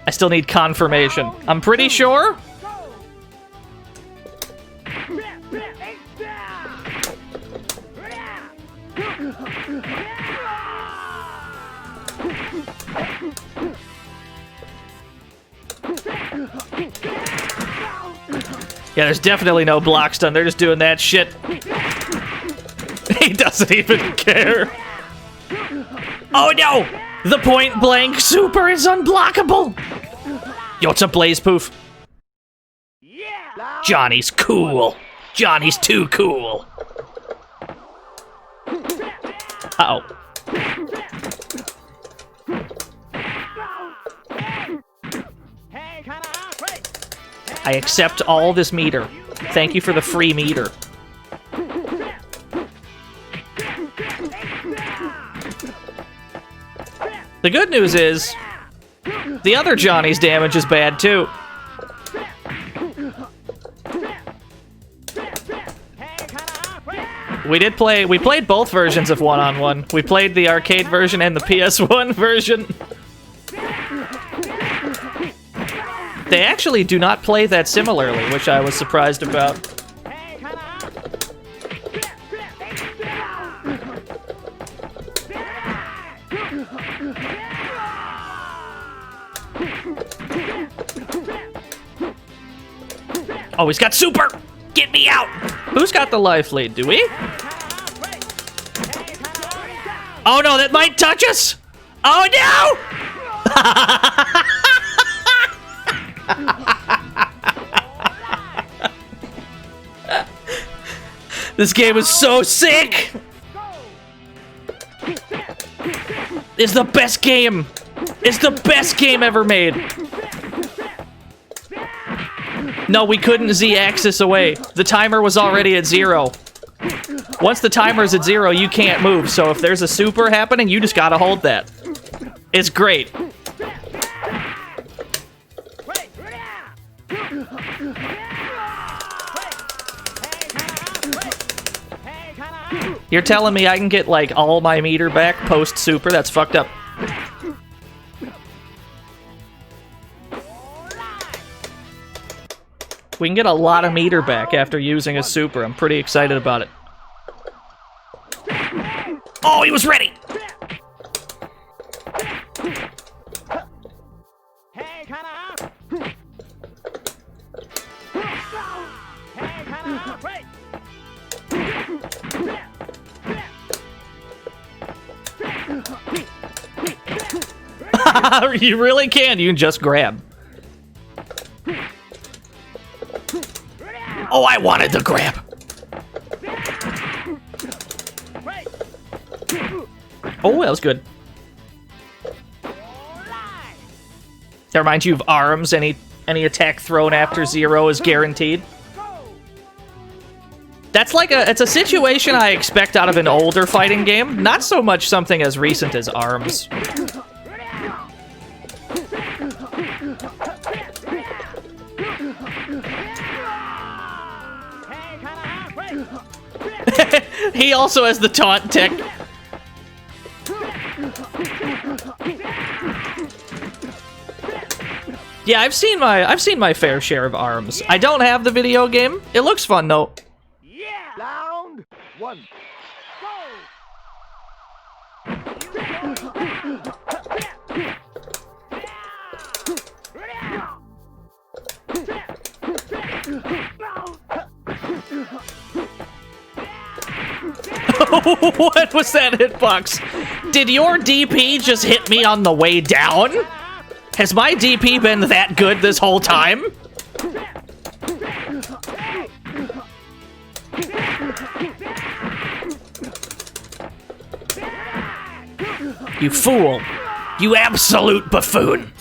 I still need confirmation. I'm pretty sure. Yeah, there's definitely no block stun. They're just doing that shit. He doesn't even care. Oh no! The point blank super is unblockable! Yo, what's up, Blaze Poof? Johnny's cool. Johnny's too cool. Uh-oh. I accept all this meter. Thank you for the free meter. The good news is, the other Johnny's damage is bad too. We played both versions of one-on-one. We played the arcade version and the PS1 version. They actually do not play that similarly, which I was surprised about. Oh, he's got super! Get me out! Who's got the life lead? Do we? Oh no, that might touch us! Oh no! This game is so sick! It's the best game! It's the best game ever made! No, we couldn't Z-axis away. The timer was already at 0. Once the timer's at 0, you can't move, so if there's a super happening, you just gotta hold that. It's great. You're telling me I can get, like, all my meter back post-super? That's fucked up. We can get a lot of meter back after using a super. I'm pretty excited about it. Oh, he was ready! You really can. You can just grab. Oh, I wanted the grab. Oh, that was good. That reminds you of arms. Any attack thrown after 0 is guaranteed. That's like it's a situation I expect out of an older fighting game. Not so much something as recent as arms. He also has the taunt tech. Yeah, I've seen my fair share of arms. I don't have the video game. It looks fun though. Round 1. What was that hitbox? Did your DP just hit me on the way down? Has my DP been that good this whole time? You fool. You absolute buffoon.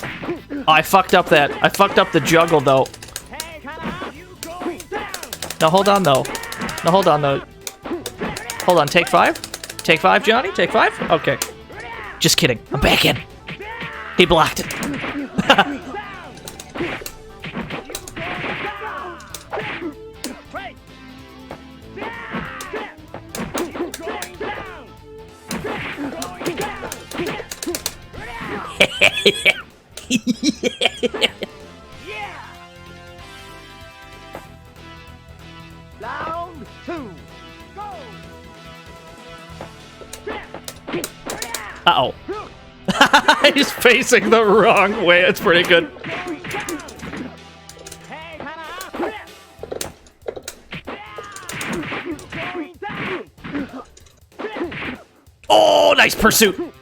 Oh, I fucked up that. I fucked up the juggle, though. No, hold on, though. No, hold on, though. Hold on, take 5? Take 5, Johnny? Take 5? Okay. Just kidding. I'm back in. He blocked it. Round 2. Uh-oh. He's facing the wrong way. It's pretty good. Oh, nice pursuit.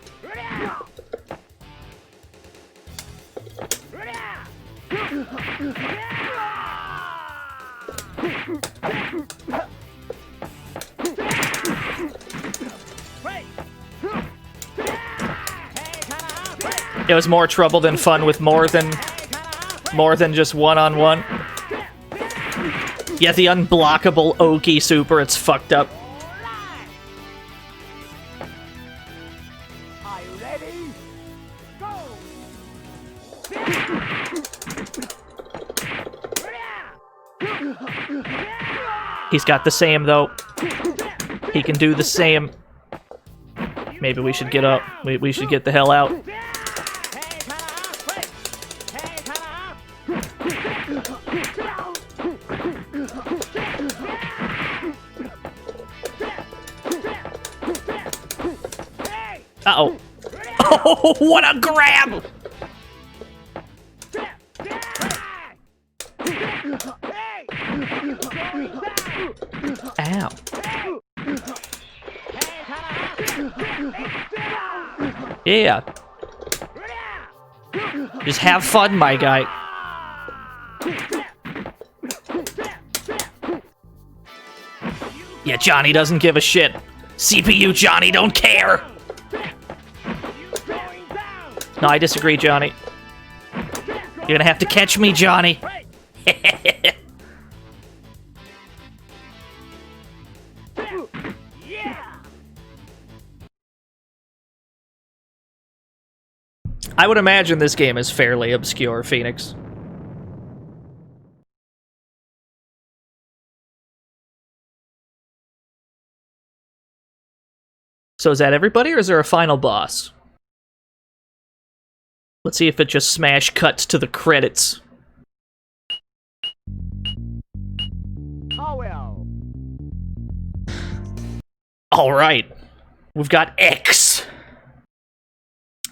It was more trouble than fun with more than just one-on-one. Yeah, the unblockable Oki super, it's fucked up. Are you ready? Go! He's got the same, though. He can do the same. Maybe we should get up. We should get the hell out. Uh-oh. Oh, what a grab! Ow. Yeah. Just have fun, my guy. Yeah, Johnny doesn't give a shit. CPU Johnny don't care. No, I disagree, Johnny. You're gonna have to catch me, Johnny. I would imagine this game is fairly obscure, Phoenix. So is that everybody, or is there a final boss? Let's see if it just smash cuts to the credits. Oh well. Alright. We've got X.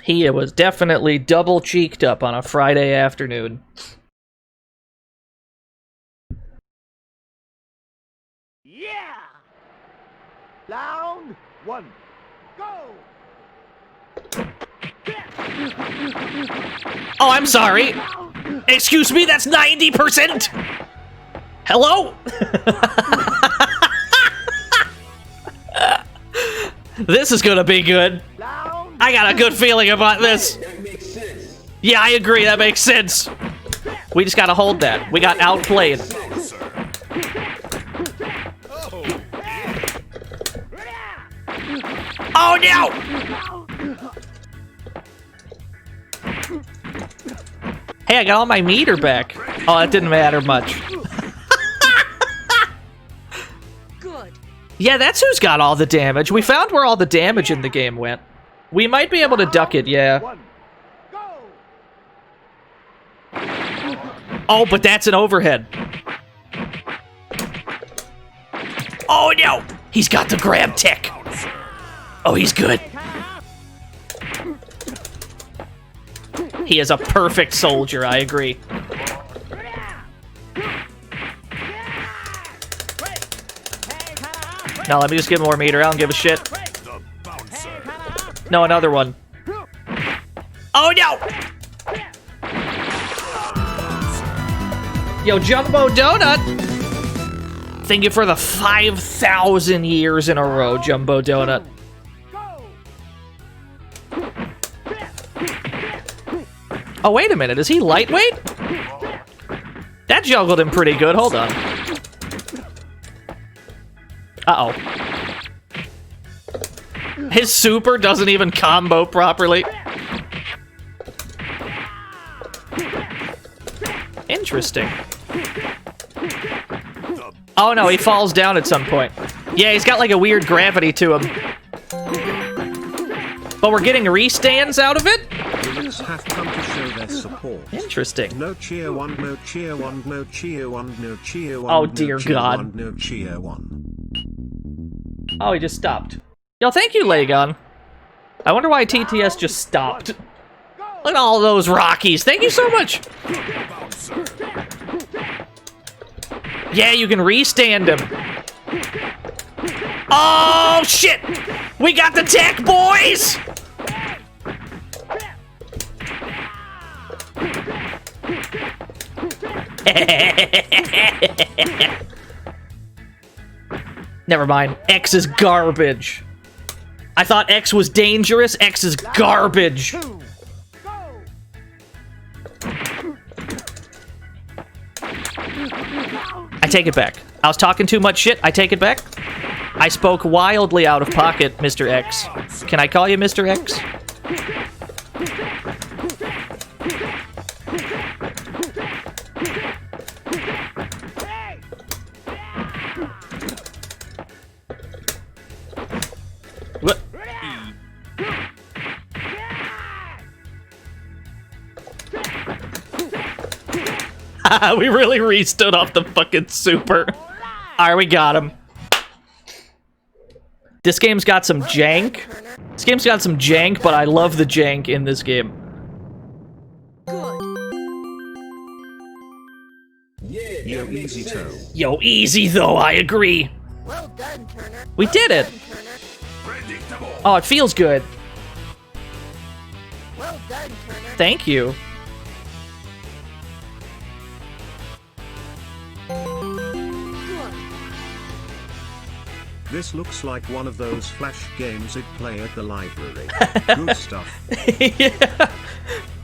He was definitely double cheeked up on a Friday afternoon. Yeah! Round 1. Go! Oh, I'm sorry. Excuse me, that's 90%. Hello? This is gonna be good. I got a good feeling about this. That makes sense. Yeah, I agree, that makes sense. We just gotta hold that. We got outplayed. Oh no! Hey, I got all my meter back. Oh, that didn't matter much. Good. Yeah, that's who's got all the damage. We found where all the damage in the game went. We might be able to duck it, yeah. 1. Go! Oh, but that's an overhead. Oh no! He's got the grab tech. Oh, he's good. He is a perfect soldier, I agree. Now let me just get more meter. I don't give a shit. No, another one. Oh no! Yo, Jumbo Donut! Thank you for the 5,000 years in a row, Jumbo Donut. Oh, wait a minute. Is he lightweight? That juggled him pretty good. Hold on. Uh-oh. His super doesn't even combo properly. Interesting. Oh no, he falls down at some point. Yeah, he's got like a weird gravity to him. But we're getting restands out of it? Villains have come to show their support. Interesting. No cheer 1, no cheer 1, no cheer 1, no cheer 1. Oh, no dear cheer God. 1, no cheer 1. Oh, he just stopped. Yo, thank you, Lagon. I wonder why TTS just stopped. Look at all those Rockies. Thank you so much. Yeah, you can restand him. Oh, shit! We got the tech, boys! Never mind. X is garbage. I thought X was dangerous. X is garbage. I take it back. I was talking too much shit. I take it back. I spoke wildly out of pocket, Mr. X. Can I call you Mr. X? What? We really restood off the fucking super. Alright, we got him. This game's got some jank. This game's got some jank, but I love the jank in this game. Yo, easy toe. Yo, easy though, I agree. Well done, Turner. We did it. Oh, it feels good. Well done, Turner. Thank you. This looks like one of those flash games I'd play at the library. Good stuff. Yeah.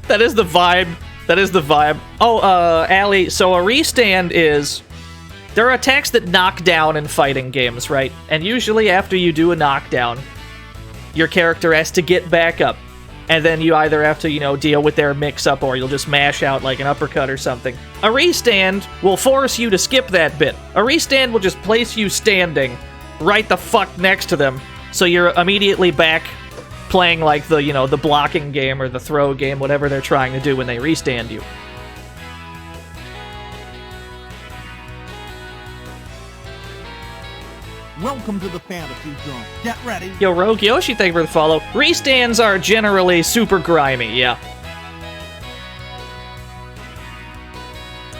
That is the vibe. That is the vibe. Oh, Allie, so a restand is... There are attacks that knock down in fighting games, right? And usually after you do a knockdown, your character has to get back up. And then you either have to, you know, deal with their mix-up or you'll just mash out like an uppercut or something. A restand will force you to skip that bit. A restand will just place you standing right the fuck next to them, so you're immediately back playing like the, you know, the blocking game or the throw game, whatever they're trying to do when they restand you. Welcome to the fantasy zone. Get ready. Yo, Rogue Yoshi, thank you for the follow. Restands are generally super grimy, yeah.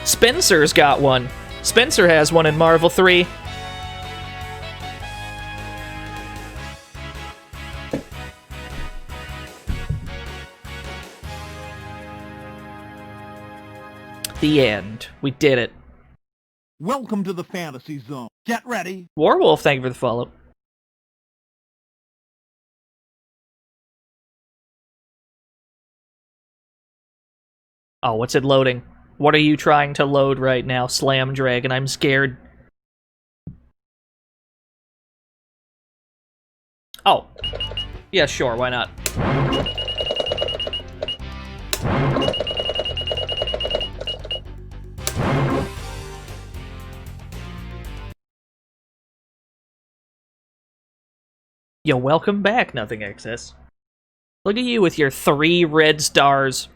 Spencer's got one. Spencer has one in Marvel 3. The end. We did it. Welcome to the fantasy zone. Get ready. Warwolf, thank you for the follow. Oh, what's it loading? What are you trying to load right now, Slam Dragon? I'm scared. Oh. Yeah, sure, why not? Yo, welcome back, Nothing Excess. Look at you with your 3 red stars.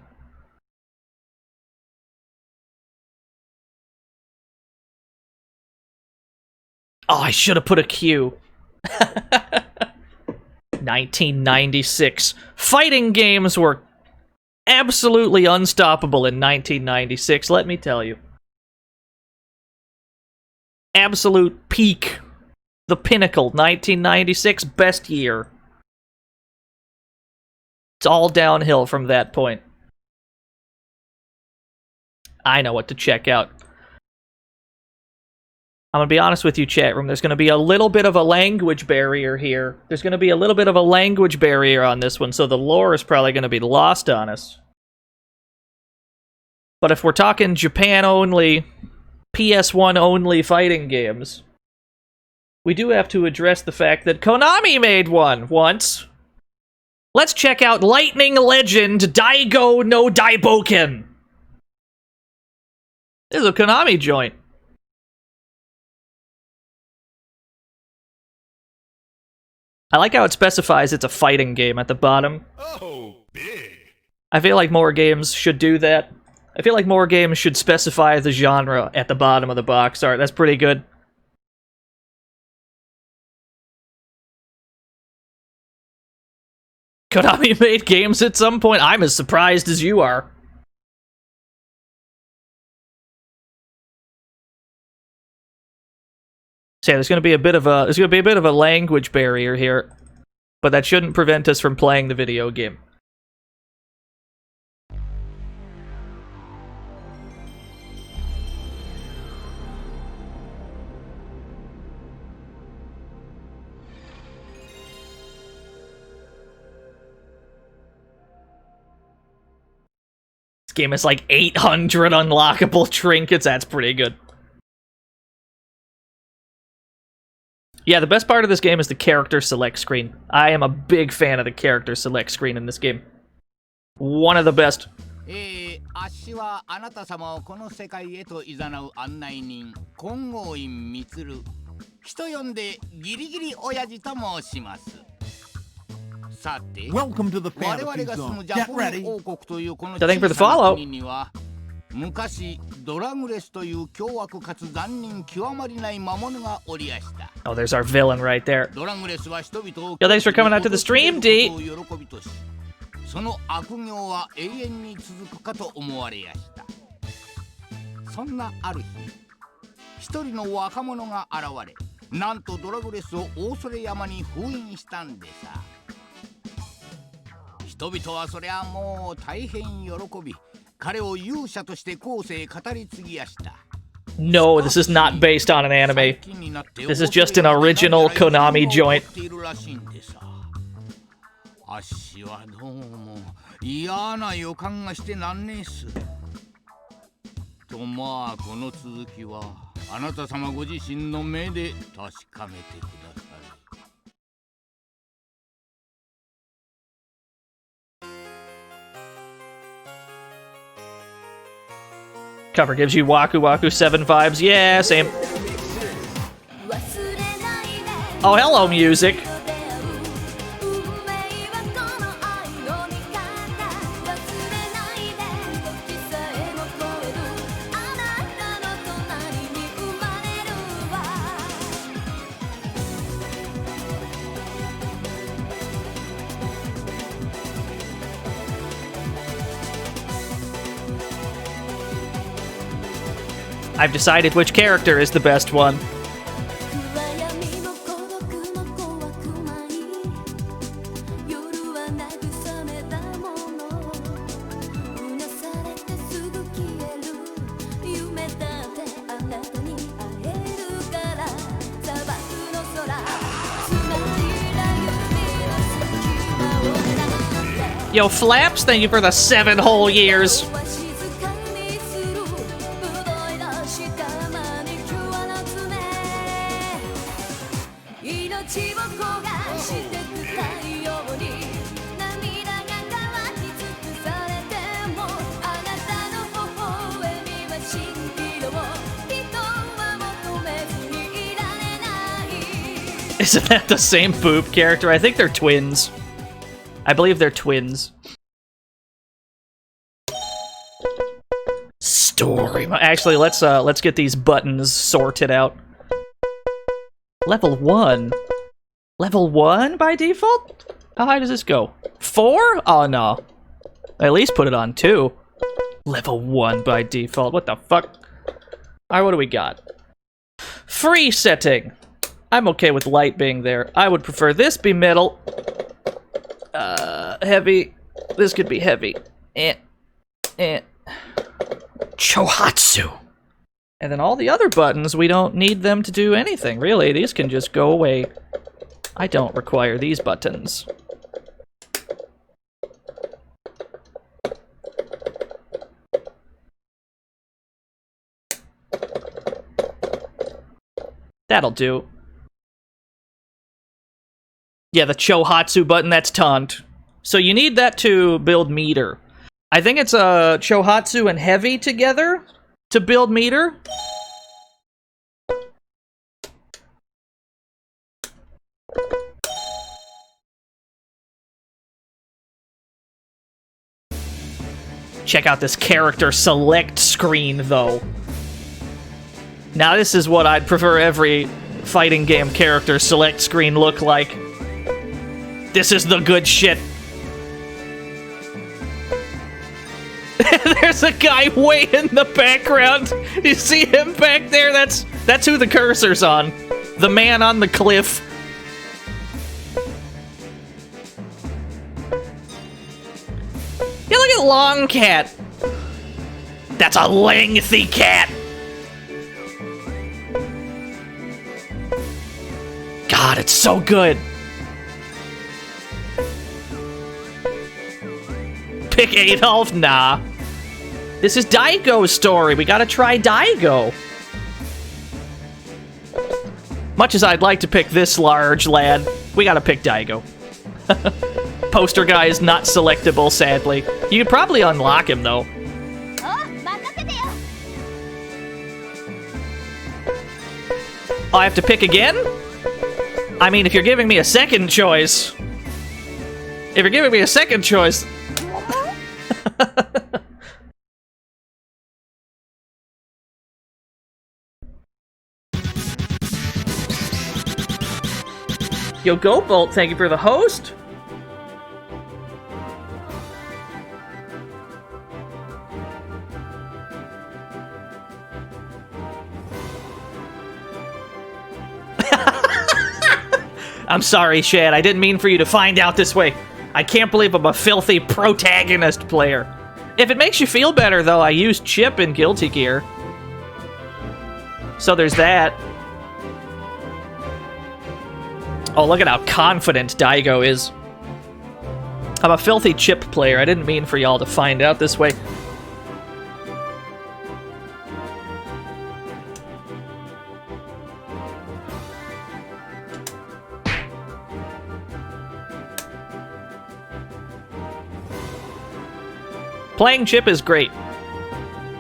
Oh, I should have put a Q. 1996. Fighting games were absolutely unstoppable in 1996, let me tell you. Absolute peak. The pinnacle. 1996, best year. It's all downhill from that point. I know what to check out. I'm gonna be honest with you, chat room. There's gonna be a little bit of a language barrier here. There's gonna be a little bit of a language barrier on this one, so the lore is probably gonna be lost on us. But if we're talking Japan only, PS1 only fighting games, we do have to address the fact that Konami made one once. Let's check out Lightning Legend Daigo no Daibouken. This is a Konami joint. I like how it specifies it's a fighting game at the bottom. Oh, big. I feel like more games should do that. I feel like more games should specify the genre at the bottom of the box art. That's pretty good. Konami made games at some point. I'm as surprised as you are. So yeah, there's gonna be a bit of a language barrier here, but that shouldn't prevent us from playing the video game. This game is like 800 unlockable trinkets. That's pretty good. Yeah, the best part of this game is the character select screen. I am a big fan of the character select screen in this game. One of the best. あっしはあなた様をこの世界へと誘う案内人金剛院充人呼んでギリギリ親父と申しますさて Welcome to the 我 fantasy 々が住 zone. むジャ Get ポン ready. 王国というこの So thank you for the 小さな follow. 国には昔ドラグレスという凶悪かつ残忍極まりない魔物がおりやした Oh, there's our villain right there. ドラグレスは人々を Yo, thanks for coming out to the stream, D. 喜びとしその悪行は永遠に続くかと思われやしたそんなある日一人の若者が現れなんとドラグレスを大それ山に封印したんでさ人々はそりゃもう大変喜び彼を勇者として後世語り継ぎやした No, this is not based on an anime. This is just an original Konami joint. あっしはどうも嫌な予感がしてなんねえっすとまあこの続きはあなた様ご自身の目で確かめてください Cover gives you Waku Waku 7 vibes. Yeah, same. Oh, hello, music. I've decided which character is the best one. Yo, Flaps, thank you for the 7 whole years. Isn't that the same boob character? I think they're twins. I believe they're twins. Story. Actually, let's get these buttons sorted out. Level 1. Level 1 by default? How high does this go? 4? Oh no. At least put it on 2. Level 1 by default. What the fuck? Alright, what do we got? Free setting. I'm okay with light being there. I would prefer this be middle. Heavy. This could be heavy. Chohatsu. And then all the other buttons, we don't need them to do anything, really. These can just go away. I don't require these buttons. That'll do. Yeah, the Chohatsu button, that's taunt. So you need that to build meter. I think it's Chohatsu and heavy together to build meter. Check out this character select screen, though. Now this is what I'd prefer every fighting game character select screen look like. This is the good shit. There's a guy way in the background. You see him back there? That's who the cursor's on. The man on the cliff. Yeah, look at Long Cat. That's a lengthy cat. God, it's so good. Pick Adolf? Nah. This is Daigo's story. We gotta try Daigo. Much as I'd like to pick this large lad, we gotta pick Daigo. Poster guy is not selectable, sadly. You could probably unlock him, though. Oh, I have to pick again? I mean, if you're giving me a second choice... If you're giving me a second choice... Yo, Go Bolt, thank you for the host. I'm sorry, Shad. I didn't mean for you to find out this way. I can't believe I'm a filthy protagonist player. If it makes you feel better, though, I used Chip in Guilty Gear. So there's that. Oh, look at how confident Daigo is. I'm a filthy Chip player. I didn't mean for y'all to find out this way. Playing Chip is great.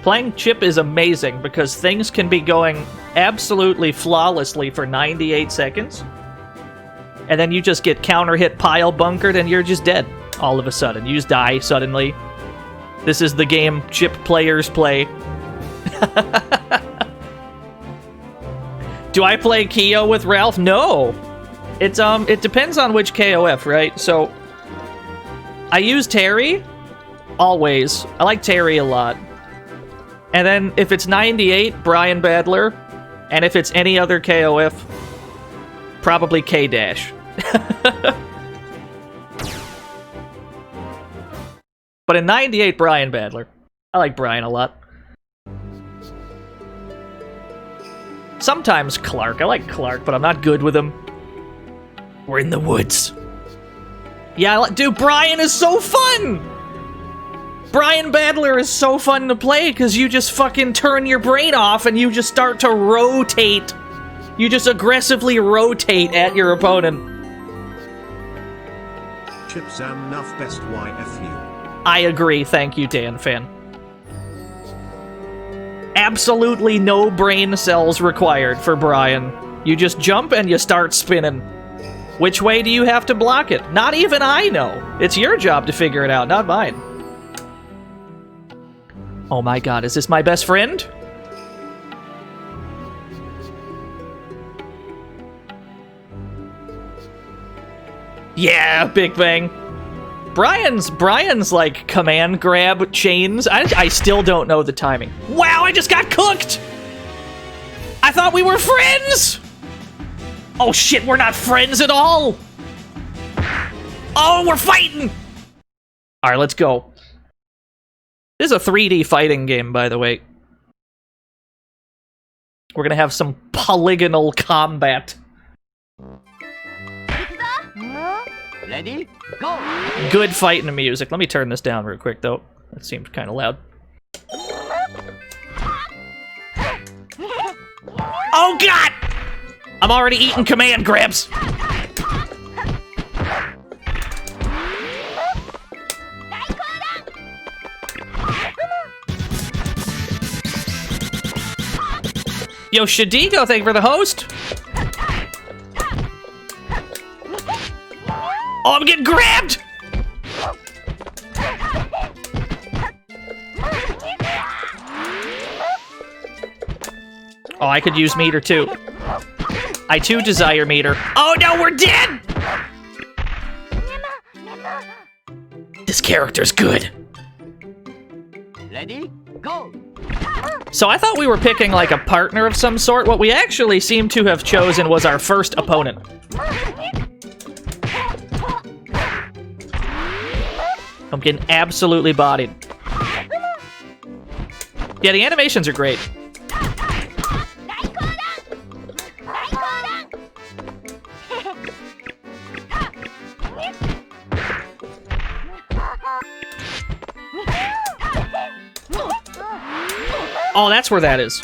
Playing Chip is amazing because things can be going absolutely flawlessly for 98 seconds. And then you just get counter hit pile bunkered and you're just dead all of a sudden. You just die suddenly. This is the game Chip players play. Do I play Kyo with Ralph? No. It depends on which KOF, right? So I use Terry always. I like Terry a lot. And then if it's 98, Brian Badler, and if it's any other KOF, probably K-Dash. But in 98, Brian Badler. I like Brian a lot. Sometimes Clark. I like Clark, but I'm not good with him. We're in the woods. Yeah, dude, Brian is so fun! Brian Badler is so fun to play because you just fucking turn your brain off and you just start to rotate. You just aggressively rotate at your opponent. Chips and enough best YFU. I agree, thank you, Dan Fan. Absolutely no brain cells required for Brian. You just jump and you start spinning. Which way do you have to block it? Not even I know. It's your job to figure it out, not mine. Oh my god, is this my best friend? Yeah, Big Bang. Brian's like command grab chains. I still don't know the timing. Wow, I just got cooked! I thought we were friends! Oh shit, we're not friends at all! Oh, we're fighting! Alright, let's go. This is a 3D fighting game, by the way. We're gonna have some polygonal combat. Ready? Go! Good fighting music. Let me turn this down real quick, though. That seemed kind of loud. Oh god! I'm already eating command grabs. Yo, Shadigo, thank you for the host. Oh, I'm getting grabbed! Oh, I could use meter too. I too desire meter. Oh no, we're dead! This character's good. Ready? Go! So I thought we were picking like a partner of some sort. What we actually seem to have chosen was our first opponent. I'm getting absolutely bodied. Yeah, the animations are great. Oh, that's where that is.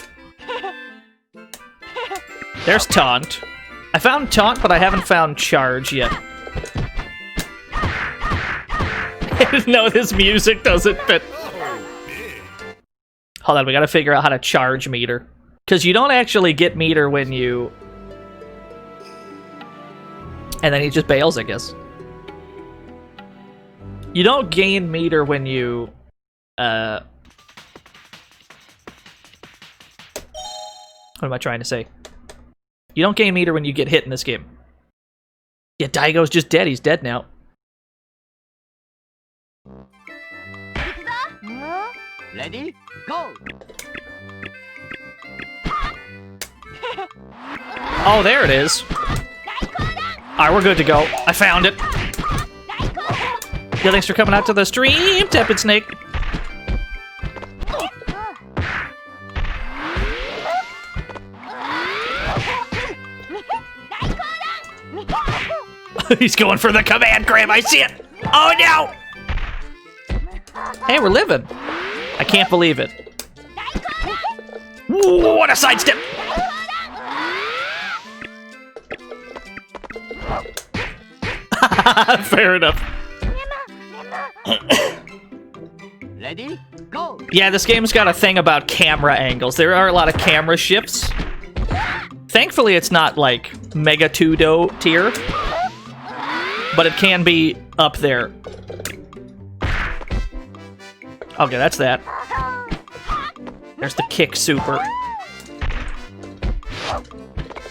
There's Taunt. I found Taunt, but I haven't found Charge yet. No, this music doesn't fit. Hold on, we gotta figure out how to charge meter. Because you don't actually get meter when you... And then he just bails, I guess. You don't gain meter when you... What am I trying to say? You don't gain meter when you get hit in this game. Yeah, Daigo's just dead. He's dead now. Ready? Go! Oh, there it is. Alright, we're good to go. I found it. Yeah, thanks for coming out to the stream, Tepid Snake. He's going for the command grab. I see it. Oh no! Hey, we're living. I can't believe it. Ooh, what a sidestep! Fair enough. Ready? Go! Yeah, this game's got a thing about camera angles. There are a lot of camera shifts. Thankfully, it's not like Megatudo tier, but it can be up there. Okay, that's that. There's the kick super.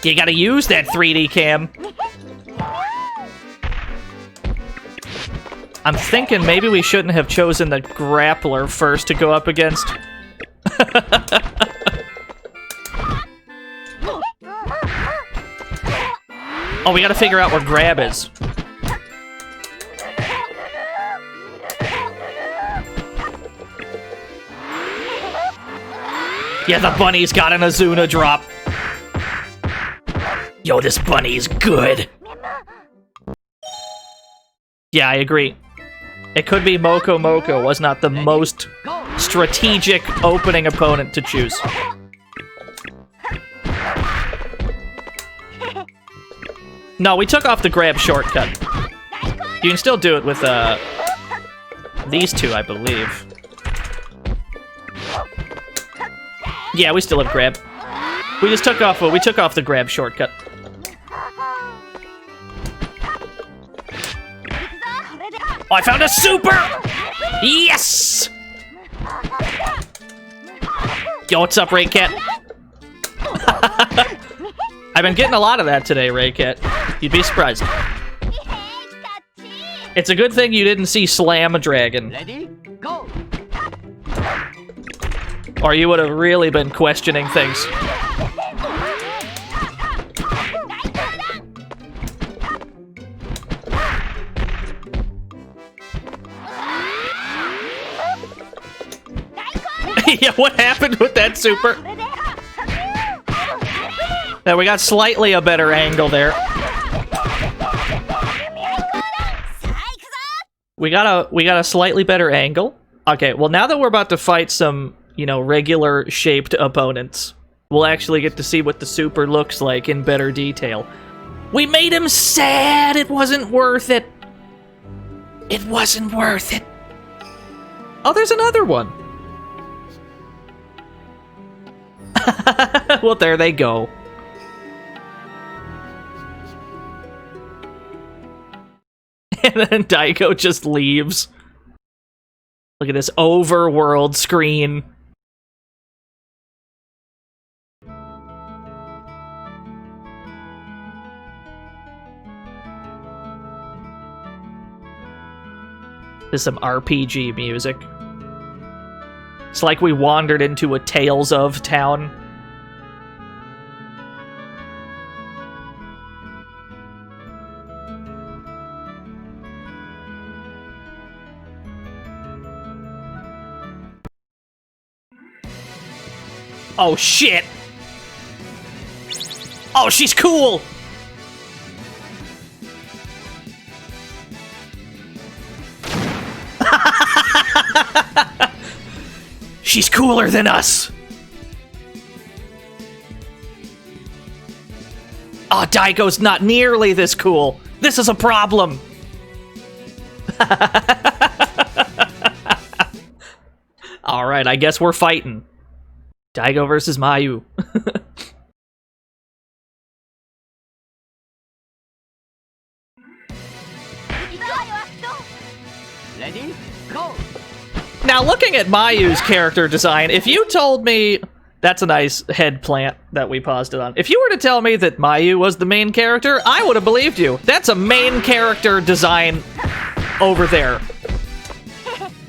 You gotta use that 3D cam. I'm thinking maybe we shouldn't have chosen the grappler first to go up against. Oh, we gotta figure out where grab is. Yeah, the bunny's got an Azuna drop. Yo, this bunny's good. Yeah, I agree. It could be Moko Moko was not the most strategic opening opponent to choose. No, we took off the grab shortcut. You can still do it with these two, I believe. Yeah, we still have grab. We just took off the grab shortcut. Oh, I found a super! Yes! Yo, what's up, Raycat? I've been getting a lot of that today, Raycat. You'd be surprised. It's a good thing you didn't see Slam a Dragon. Ready? Go! Or you would have really been questioning things. Yeah, what happened with that super? Now we got slightly a better angle there. We got a slightly better angle. Okay, well now that we're about to fight some, you know, regular shaped opponents, we'll actually get to see what the super looks like in better detail. We made him sad. It wasn't worth it. It wasn't worth it. Oh, there's another one. Well, there they go. And then Daigo just leaves. Look at this overworld screen. There's some RPG music. It's like we wandered into a Tales of town. Oh shit! Oh, she's cool! She's cooler than us! Oh, Daigo's not nearly this cool. This is a problem. Alright, I guess we're fighting. Daigo versus Mayu. Ready? Go! Now, looking at Mayu's character design, if you told me... That's a nice head plant that we paused it on. If you were to tell me that Mayu was the main character, I would have believed you. That's a main character design over there.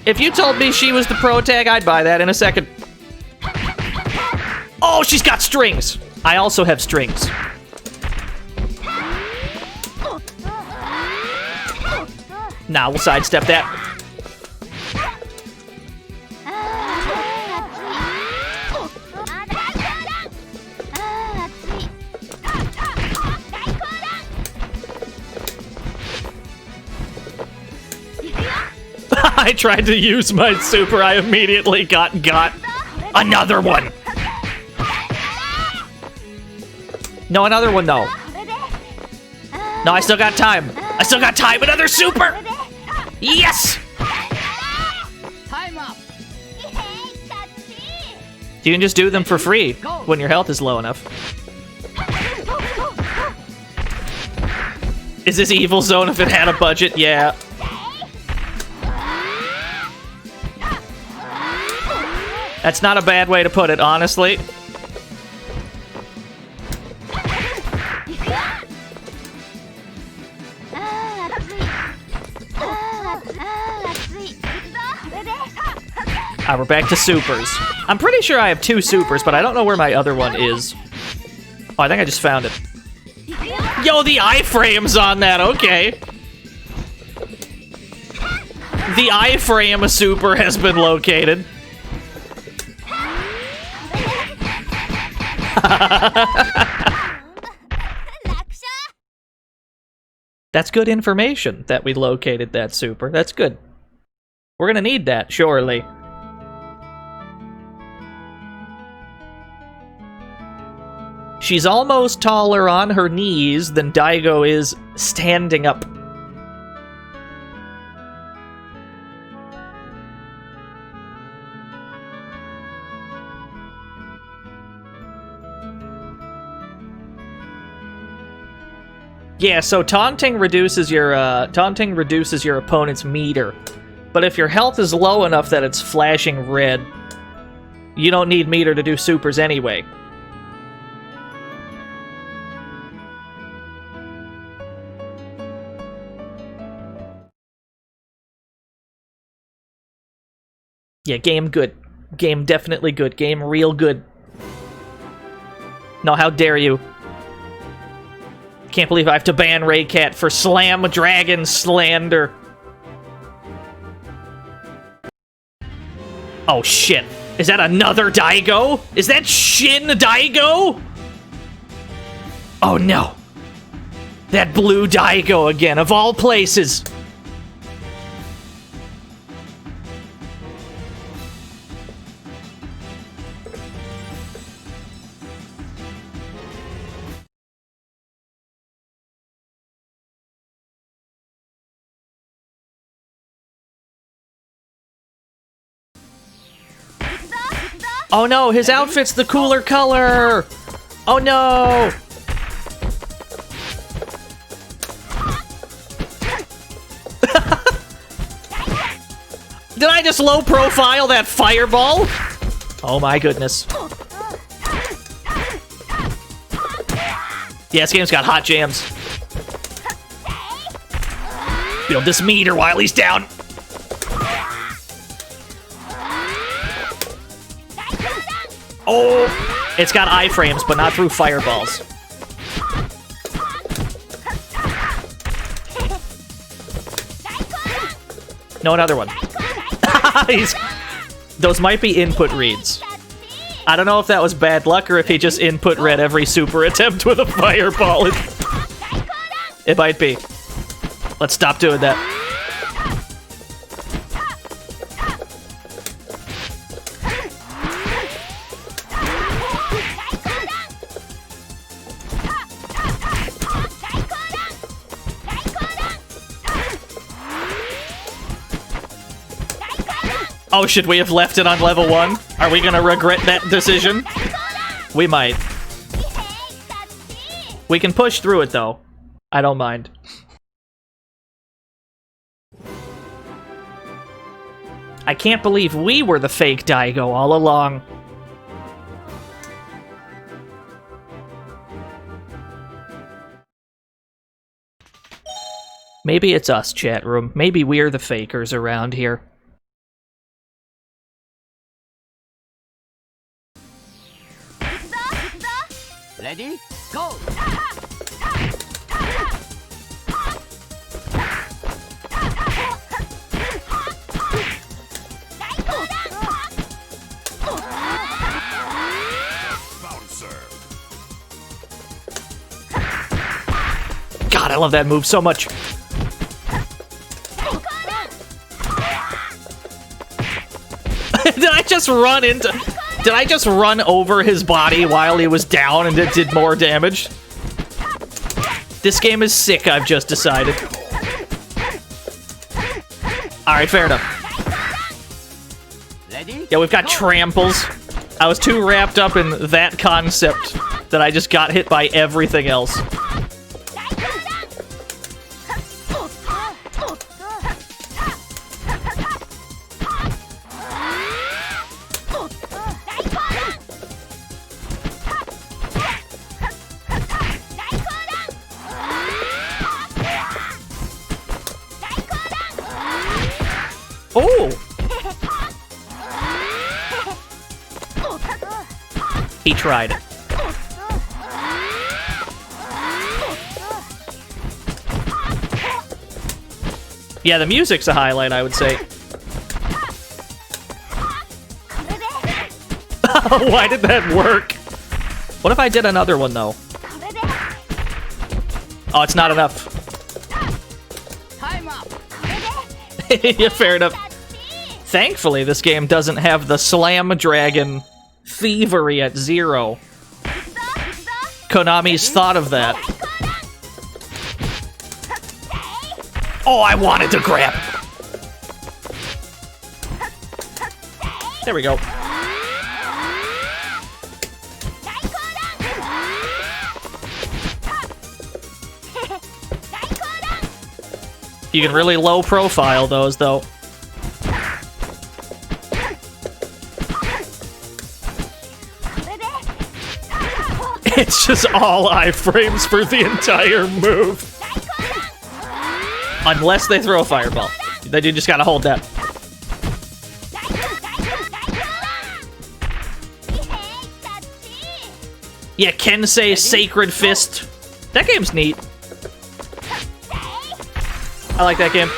If you told me she was the pro tag, I'd buy that in a second. Oh, she's got strings! I also have strings. Nah, we'll sidestep that. I tried to use my super, I immediately got another one. No, another one, no. No, I still got time. I still got time, another super! Yes! Time up! You can just do them for free when your health is low enough. Is this Evil Zone if it had a budget? Yeah. That's not a bad way to put it, honestly. Alright, we're back to supers. I'm pretty sure I have 2 supers, but I don't know where my other one is. Oh, I think I just found it. Yo, the iframe's on that, okay. The iframe super has been located. That's good information that we located that super. That's good. We're gonna need that, surely. She's almost taller on her knees than Daigo is standing up. Yeah, so taunting reduces your opponent's meter. But if your health is low enough that it's flashing red, you don't need meter to do supers anyway. Yeah, game good. Game definitely good. Game real good. No, how dare you. Can't believe I have to ban Raycat for Slam Dragon slander. Oh shit. Is that another Daigo? Is that Shin Daigo? Oh no. That blue Daigo again, of all places. Oh no, his outfit's the cooler color! Oh no! Did I just low profile that fireball? Oh my goodness. Yeah, this game's got hot jams. Build this meter while he's down. Oh! It's got iframes, but not through fireballs. No, another one. Those might be input reads. I don't know if that was bad luck or if he just input read every super attempt with a fireball. It might be. Let's stop doing that. Oh, should we have left it on level 1? Are we gonna regret that decision? We might. We can push through it, though. I don't mind. I can't believe we were the fake Daigo all along. Maybe it's us, chat room. Maybe we're the fakers around here. Ready? Go! God, I love that move so much. Did I just run into... Did I just run over his body while he was down and it did more damage? This game is sick, I've just decided. Alright, fair enough. Yeah, we've got tramples. I was too wrapped up in that concept that I just got hit by everything else. Oh! He tried. Yeah, the music's a highlight, I would say. Why did that work? What if I did another one, though? Oh, it's not enough. タイムアップ Yeah, fair enough. Thankfully, this game doesn't have the Slam Dragon thievery at 0. Konami's thought of that. Oh, I wanted to grab. There we go. You can really low profile those, though. It's just all iframes for the entire move. Unless they throw a fireball. Then you just gotta hold that. Yeah, Kensei Sacred Fist. That game's neat. I like that game.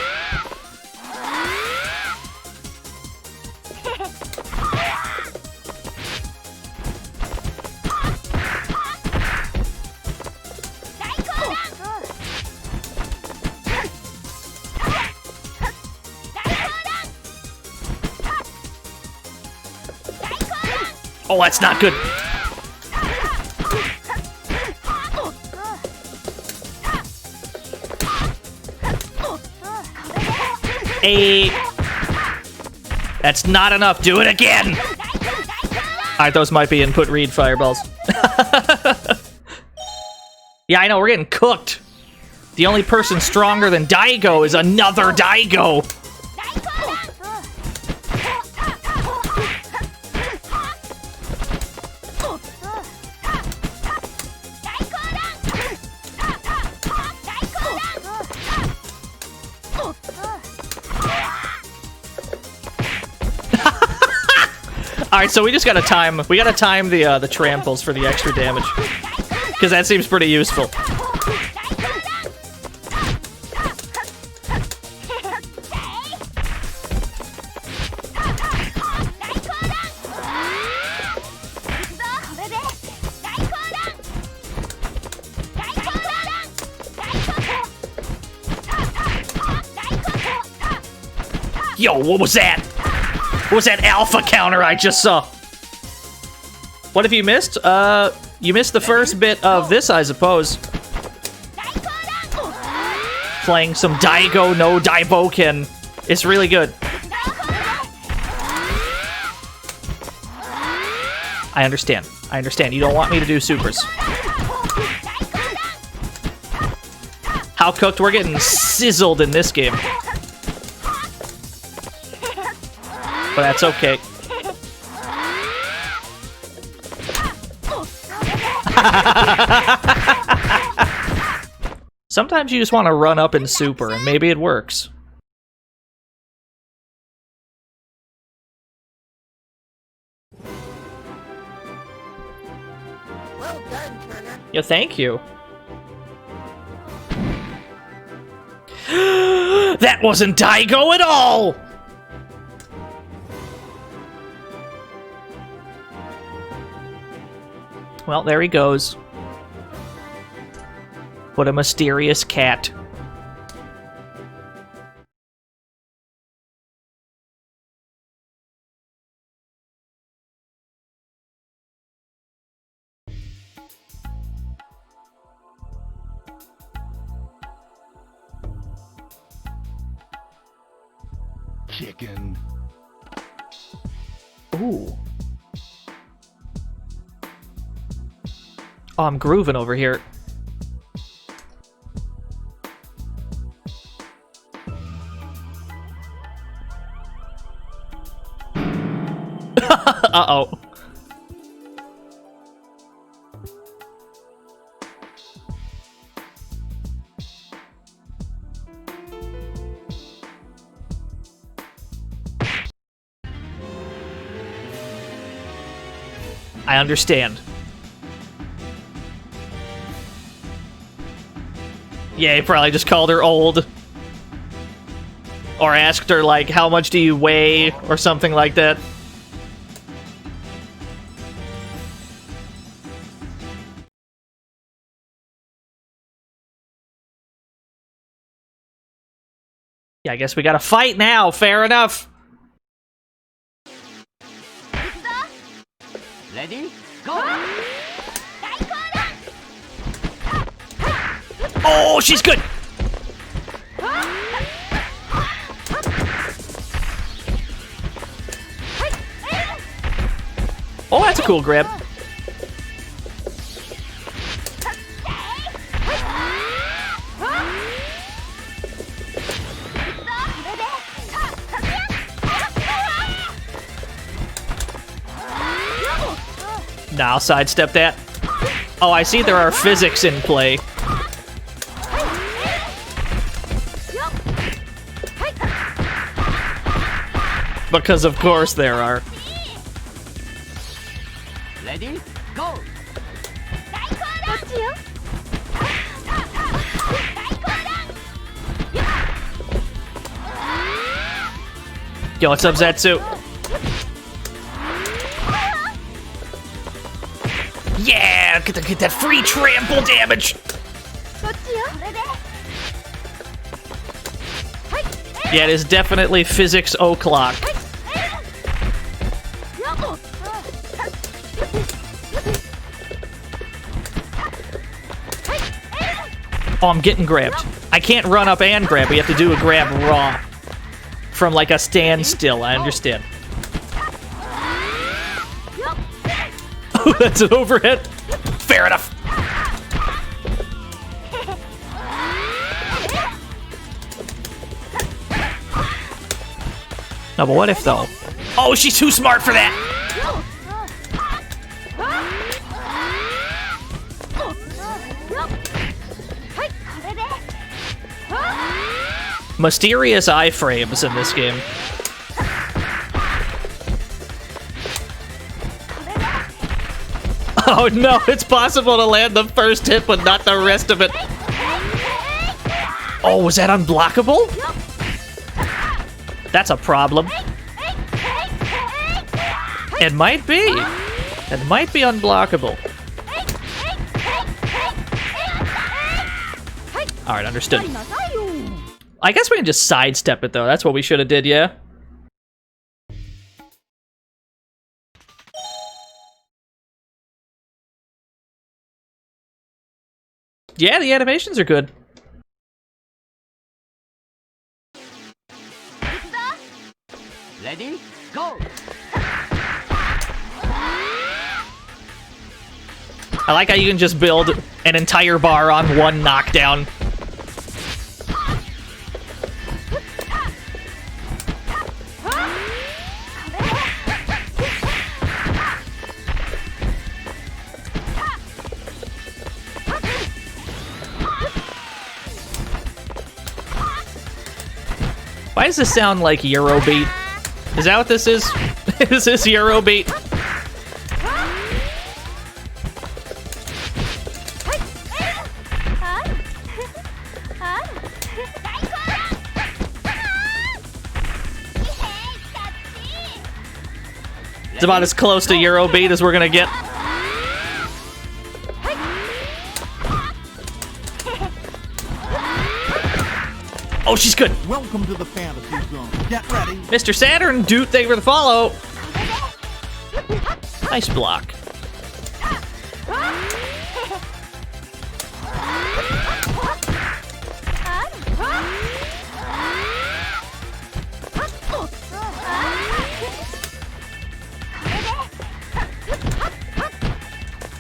Oh, that's not good. Eight. That's not enough. Do it again. Alright, those might be input read fireballs. Yeah, I know, we're getting cooked. The only person stronger than Daigo is another Daigo. Alright, so we just gotta time the tramples for the extra damage. Because that seems pretty useful. Yo, what was that? What was that alpha counter I just saw? What have you missed? You missed the first bit of this, I suppose. Playing some Daigo no Daibouken. It's really good. I understand. I understand. You don't want me to do supers. How cooked? We're getting sizzled in this game. But that's okay. Sometimes you just want to run up and super, and maybe it works. Yeah, thank you. That wasn't Daigo at all! Well, there he goes. What a mysterious cat. Chicken. Ooh. Oh, I'm grooving over here. Uh-oh. I understand. Yeah, he probably just called her old. Or asked her, like, how much do you weigh? Or something like that. Yeah, I guess we gotta fight now. Fair enough. Ready? Go! Oh, she's good. Oh, that's a cool grab. Now sidestep that. Oh, I see there are physics in play. Because of course there are. Ready? Go! Yo, what's up, Zetsu? Yeah, get that free trample damage. Yeah, it is definitely physics o'clock. Oh, I'm getting grabbed. I can't run up and grab, but you have to do a grab raw. From like a standstill, I understand. Oh, that's an overhead. Fair enough. No, but what if though? Oh, she's too smart for that. Mysterious iframes in this game. Oh no, it's possible to land the first hit, but not the rest of it. Oh, was that unblockable? That's a problem. It might be. It might be unblockable. Alright, understood. I guess we can just sidestep it, though. That's what we should have did, yeah? Yeah, the animations are good. Ready? Go! I like how you can just build an entire bar on one knockdown. Why does this sound like Eurobeat? Is that what this is? Is this Eurobeat? It's about as close to Eurobeat as we're gonna get. Oh, she's good. Welcome to the fantasy zone. Get ready. Mr. Saturn, dude, thank you for the follow. Nice block.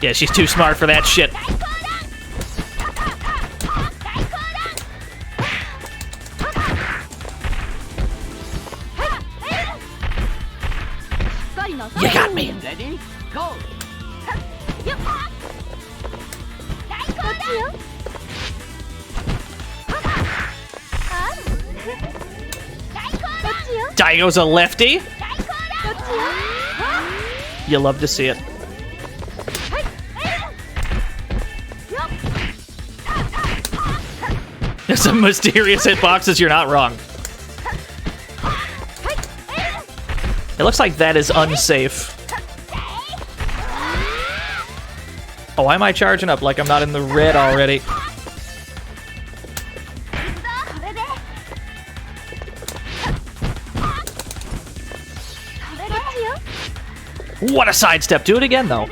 Yeah, she's too smart for that shit. You got me. Ready? Go! Daigo's a lefty. You love to see it. There's some mysterious hitboxes, you're not wrong. It looks like that is unsafe. Oh, why am I charging up like I'm not in the red already? What a sidestep. Do it again, though.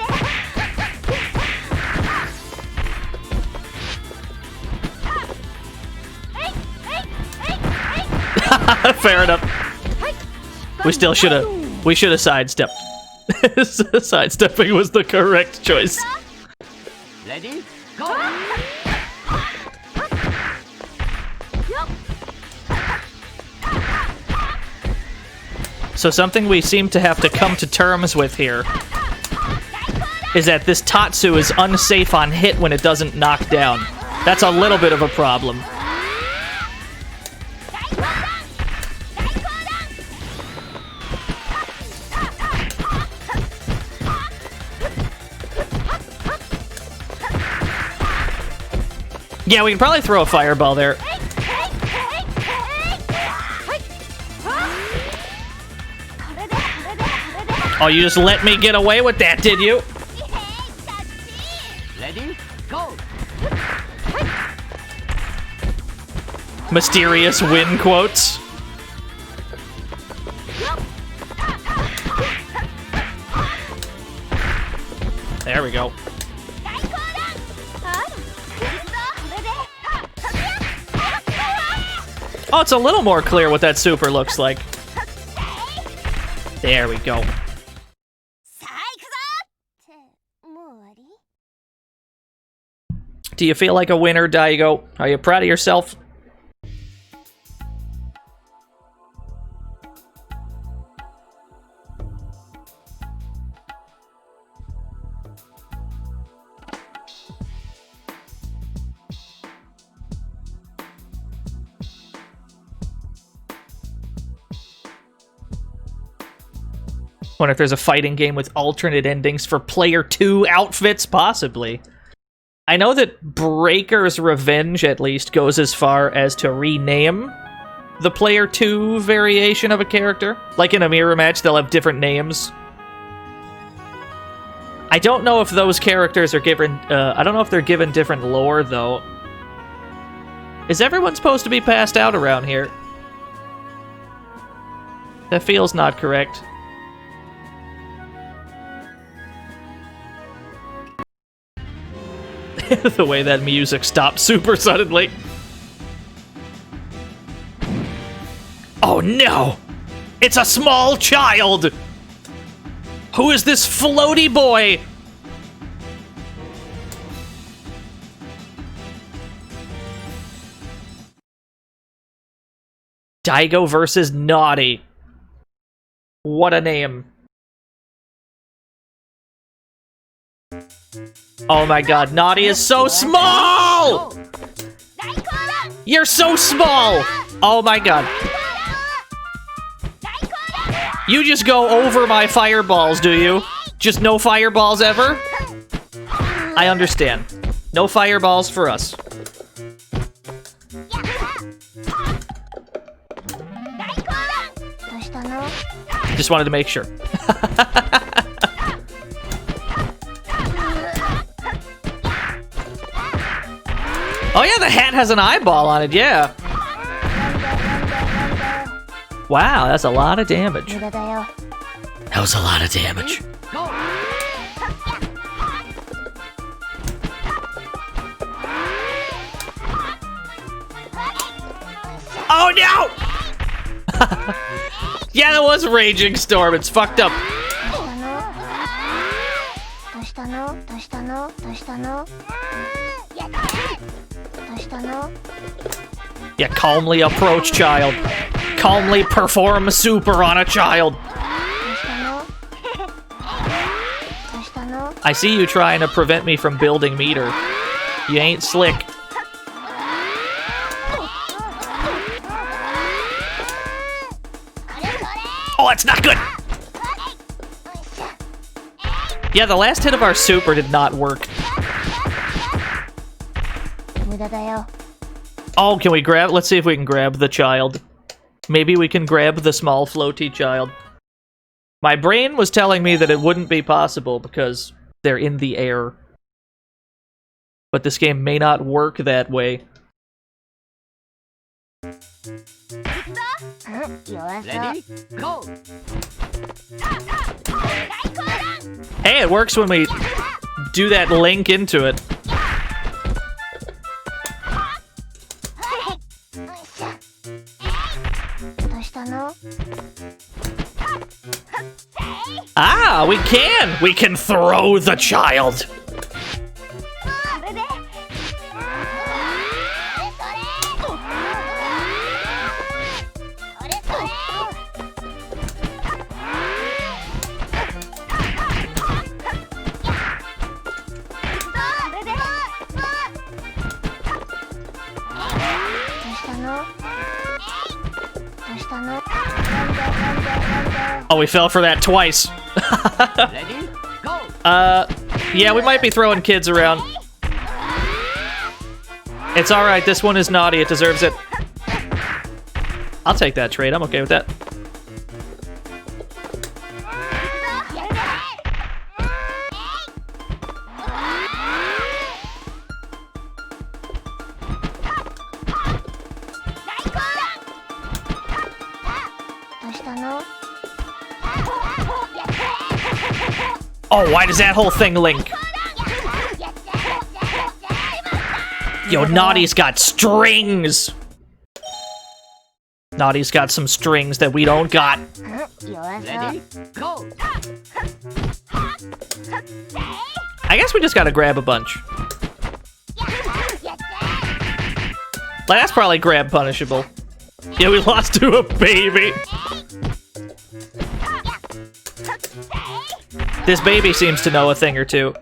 Fair enough. We still should have. We should have sidestepped. Sidestepping was the correct choice. Ready? Go! So something we seem to have to come to terms with here is that this Tatsu is unsafe on hit when it doesn't knock down. That's a little bit of a problem. Yeah, we can probably throw a fireball there. Oh, you just let me get away with that, did you? Ready? Go! Mysterious win quotes. There we go. Oh, it's a little more clear what that super looks like. There we go. Do you feel like a winner, Daigo? Are you proud of yourself? Wonder if there's a fighting game with alternate endings for player 2 outfits, possibly. I know that Breaker's Revenge, at least, goes as far as to rename the player 2 variation of a character. Like in a mirror match, they'll have different names. I don't know if those characters are given... I don't know if they're given different lore, though. Is everyone supposed to be passed out around here? That feels not correct. The way that music stopped super suddenly. Oh no! It's a small child! Who is this floaty boy? Daigo versus Naughty. What a name. Oh my god, Naughty is so small! You're so small! Oh my god. You just go over my fireballs, do you? Just no fireballs ever? I understand. No fireballs for us. Just wanted to make sure. Oh yeah, the hat has an eyeball on it, yeah. Wow, that's a lot of damage. That was a lot of damage. Oh no! Yeah, that was Raging Storm, it's fucked up. Yeah, calmly approach child. Calmly perform super on a child. I see you trying to prevent me from building meter. You ain't slick. Oh, that's not good! Yeah, the last hit of our super did not work. Oh, can we grab... Let's see if we can grab the child. Maybe we can grab the small floaty child. My brain was telling me that it wouldn't be possible because they're in the air. But this game may not work that way. Ready? Go! Hey, it works when we do that link into it. Ah, we can! We can throw the child! Oh, we fell for that twice. Ready? Go! Yeah, we might be throwing kids around. It's alright, this one is naughty, it deserves it. I'll take that trade, I'm okay with that. Oh, why does that whole thing link? Yo, Naughty's got strings! Naughty's got some strings that we don't got. Ready? Go! I guess we just gotta grab a bunch. Like, that's probably grab punishable. Yeah, we lost to a baby. This baby seems to know a thing or two.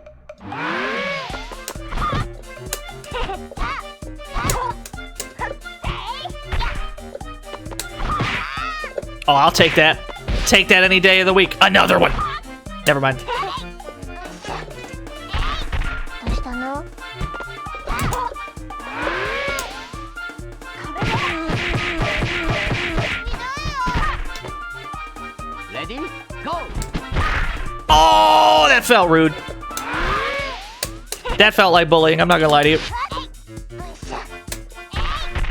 Oh, I'll take that. Take that any day of the week. Another one. Never mind. Ready? Go! Oh, that felt rude. That felt like bullying, I'm not gonna lie to you.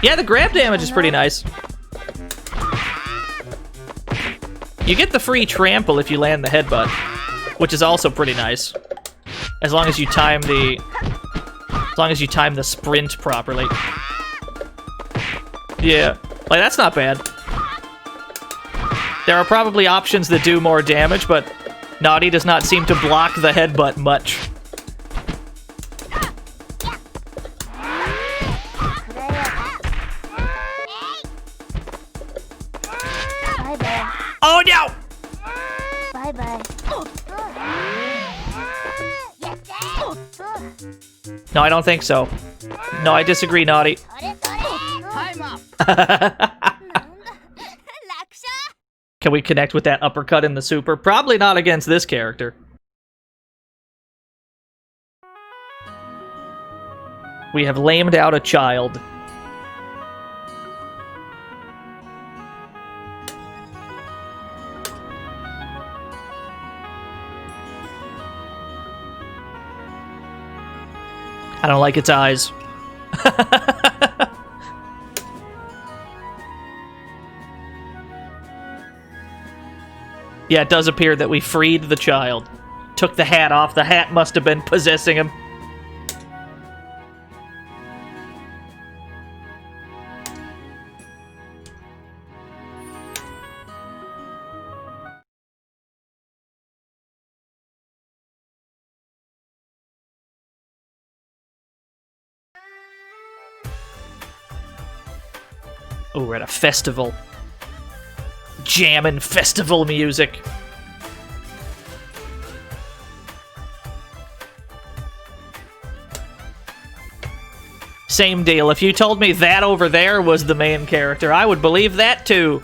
Yeah, the grab damage is pretty nice. You get the free trample if you land the headbutt, which is also pretty nice. As long as you time the... As long as you time the sprint properly. Yeah, like that's not bad. There are probably options that do more damage, but Naughty does not seem to block the headbutt much. Oh no! Bye-bye. No, I don't think so. No, I disagree, Naughty. Time up! Can we connect with that uppercut in the super? Probably not against this character. We have lamed out a child. I don't like its eyes. Yeah, it does appear that we freed the child. Took the hat off. The hat must have been possessing him. Oh, we're at a festival. Jammin' festival music. Same deal. If you told me that over there was the main character, I would believe that too.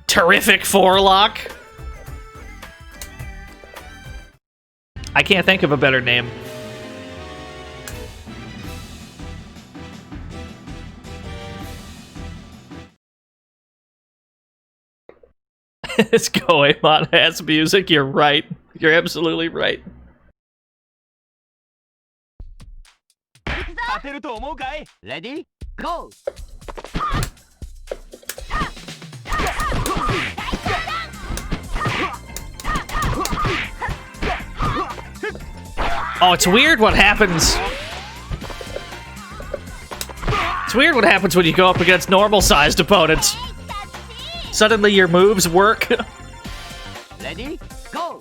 Terrific forelock. I can't think of a better name. It's Goemon has music. You're right. You're absolutely right. 当てると思うかい？レディーゴー。Oh, it's weird what happens. It's weird what happens when you go up against normal-sized opponents. Suddenly your moves work. Ready? Go.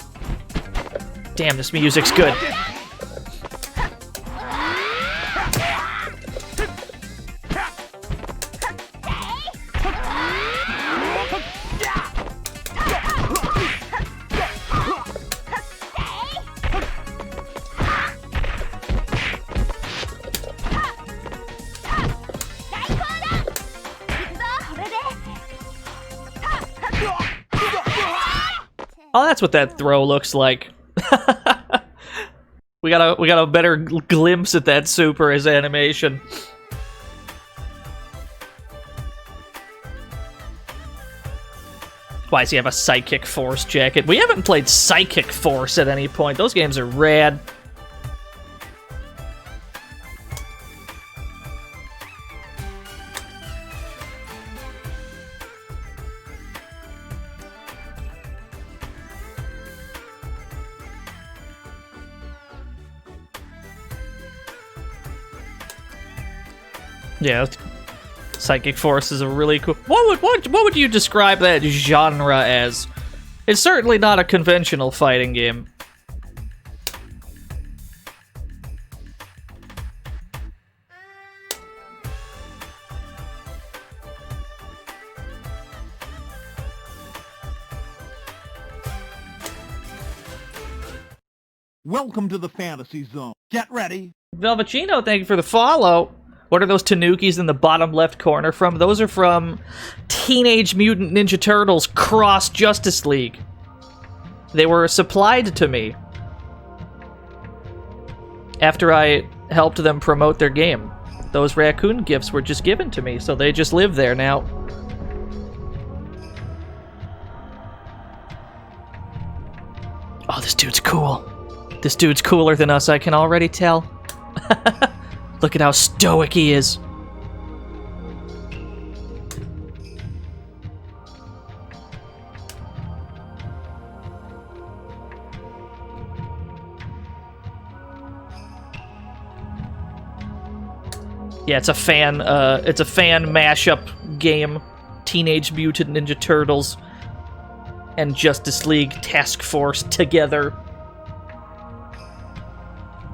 Damn, this music's good. Oh, that's what that throw looks like. we got a better glimpse at that super as animation. Why does he have a Psychic Force jacket? We haven't played Psychic Force at any point. Those games are rad. Yeah, Psychic Force is a really cool... What would you describe that genre as? It's certainly not a conventional fighting game. Welcome to the fantasy zone. Get ready. Velvicino, thank you for the follow. What are those Tanukis in the bottom left corner from? Those are from Teenage Mutant Ninja Turtles Cross Justice League. They were supplied to me after I helped them promote their game. Those raccoon gifts were just given to me, so they just live there now. Oh, this dude's cool. This dude's cooler than us, I can already tell. Look at how stoic he is. Yeah, it's a fan mashup game. Teenage Mutant Ninja Turtles and Justice League Task Force together.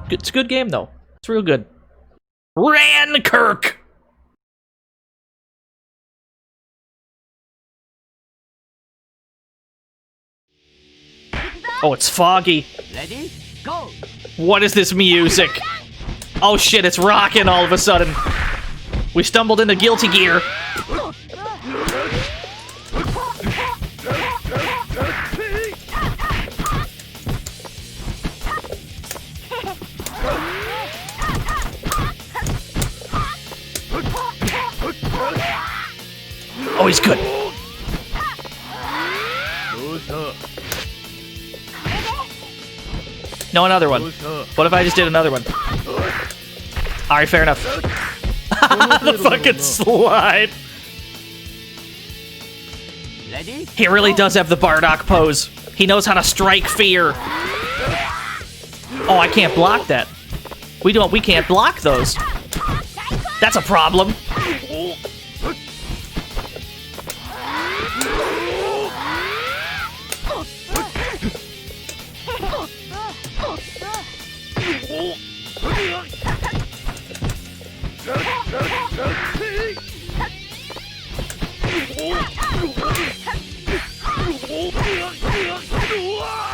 It's a good game though. It's real good. Rankirk! Oh, it's foggy. Ready? Go. What is this music? Oh shit, it's rocking all of a sudden. We stumbled into Guilty Gear. Oh, he's good. No, another one. What if I just did another one? Alright, fair enough. The fucking slide. He really does have the Bardock pose. He knows how to strike fear. Oh, I can't block that. We can't block those. That's a problem.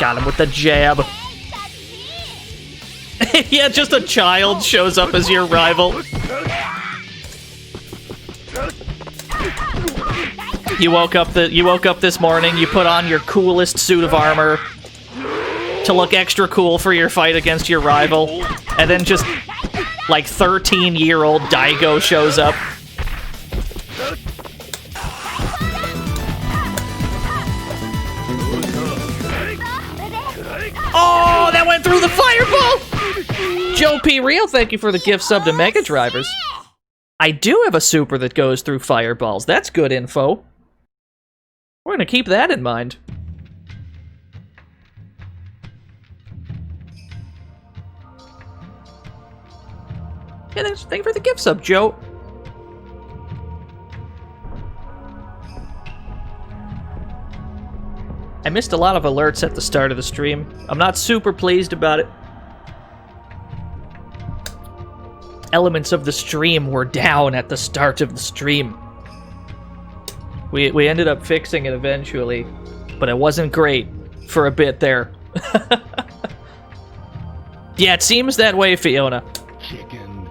Got him with the jab. Yeah, just a child shows up as your rival. You woke up this morning, you put on your coolest suit of armor to look extra cool for your fight against your rival, and then just like 13-year-old Daigo shows up. Oh, that went through the fireball! Joe P. Real, thank you for the gift sub to Mega Drivers. I do have a super that goes through fireballs. That's good info. We're gonna keep that in mind. Yeah, thank you for the gift sub, Joe. I missed a lot of alerts at the start of the stream. I'm not super pleased about it. Elements of the stream were down at the start of the stream. We ended up fixing it eventually, but it wasn't great for a bit there. Yeah, it seems that way, Fiona. Chicken.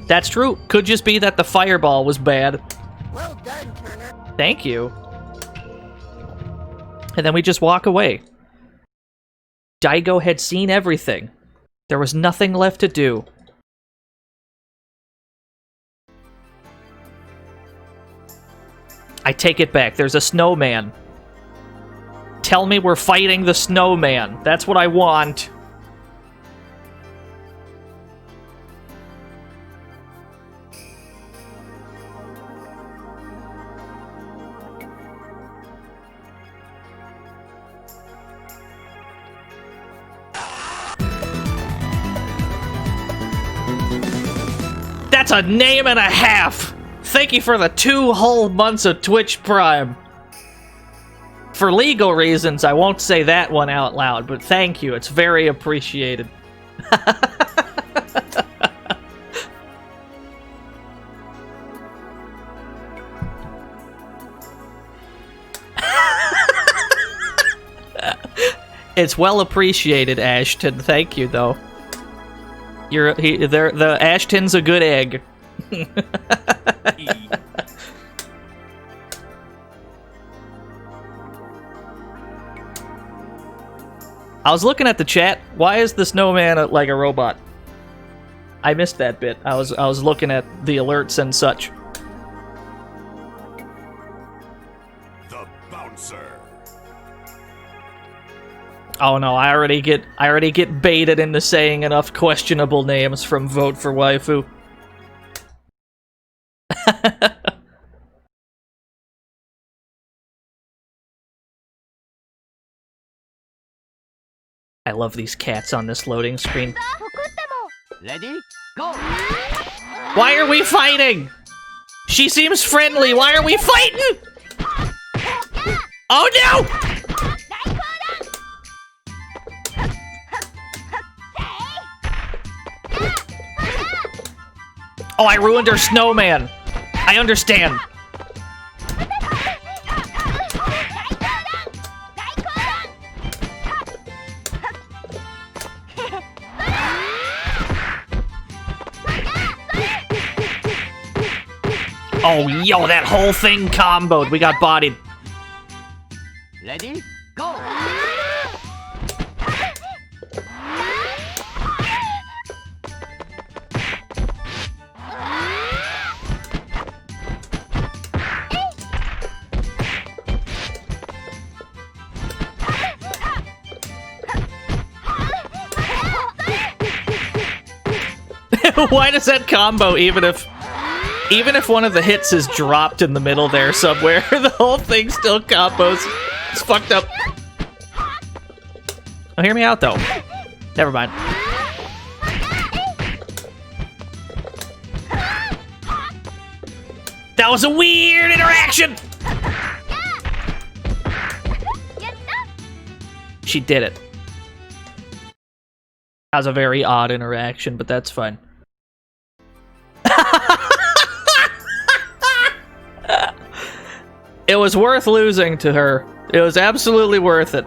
That's true. Could just be that the fireball was bad. Well done, Turner. Thank you. And then we just walk away. Daigo had seen everything. There was nothing left to do. I take it back. There's a snowman. Tell me we're fighting the snowman. That's what I want. That's a name and a half! Thank you for the 2 whole months of Twitch Prime. For legal reasons, I won't say that one out loud, but thank you. It's very appreciated. It's well appreciated, Ashton. Thank you, though. The Ashton's a good egg. I was looking at the chat. Why is the snowman like a robot? I missed that bit. I was looking at the alerts and such. The bouncer. Oh no, I already get baited into saying enough questionable names from Vote for Waifu. I love these cats on this loading screen. Ready? Go! Why are we fighting? She seems friendly. Why are we fighting? Oh no! Oh, I ruined her snowman. I understand. Oh, yo, that whole thing comboed. We got bodied. Ready? Go! Why does that combo even if one of the hits is dropped in the middle there somewhere, the whole thing still combos? It's fucked up. Oh, hear me out though. Never mind. That was a weird interaction! She did it. That was a very odd interaction, but that's fine. It was worth losing to her. It was absolutely worth it.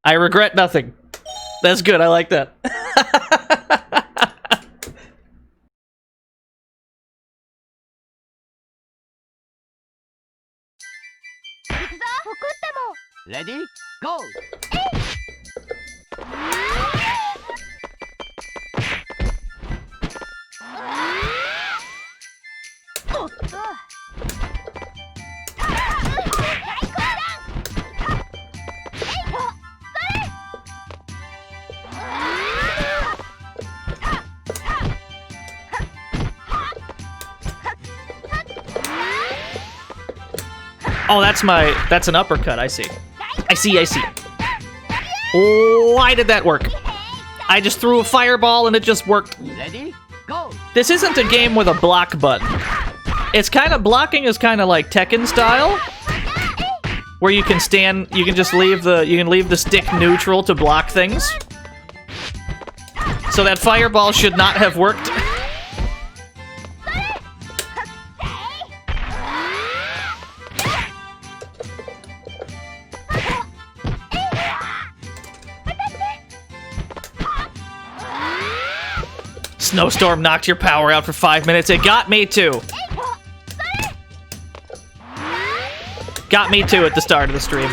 I regret nothing. That's good, I like that. Ready? Go! Oh, that's an uppercut. I see. I see. Why did that work? I just threw a fireball and it just worked. Ready? Go. This isn't a game with a block button. It's kind of, blocking is kind of like Tekken style, where you can just leave the stick neutral to block things. So that fireball should not have worked. Snowstorm knocked your power out for 5 minutes. It got me too. Got me too at the start of the stream.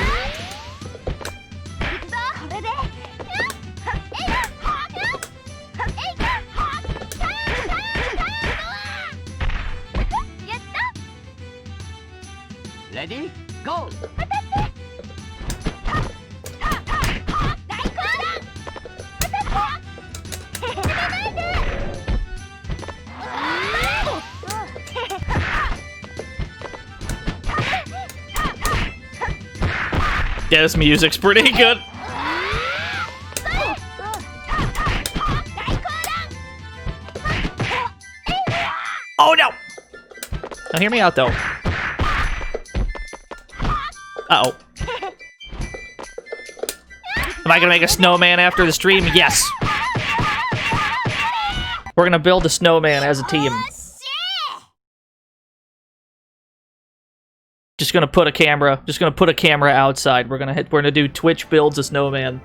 Ready? Go. Yeah, this music's pretty good. Oh no! Now hear me out though. Uh-oh. Am I gonna make a snowman after the stream? Yes. We're gonna build a snowman as a team. Just gonna put a camera outside. We're gonna do Twitch builds a snowman.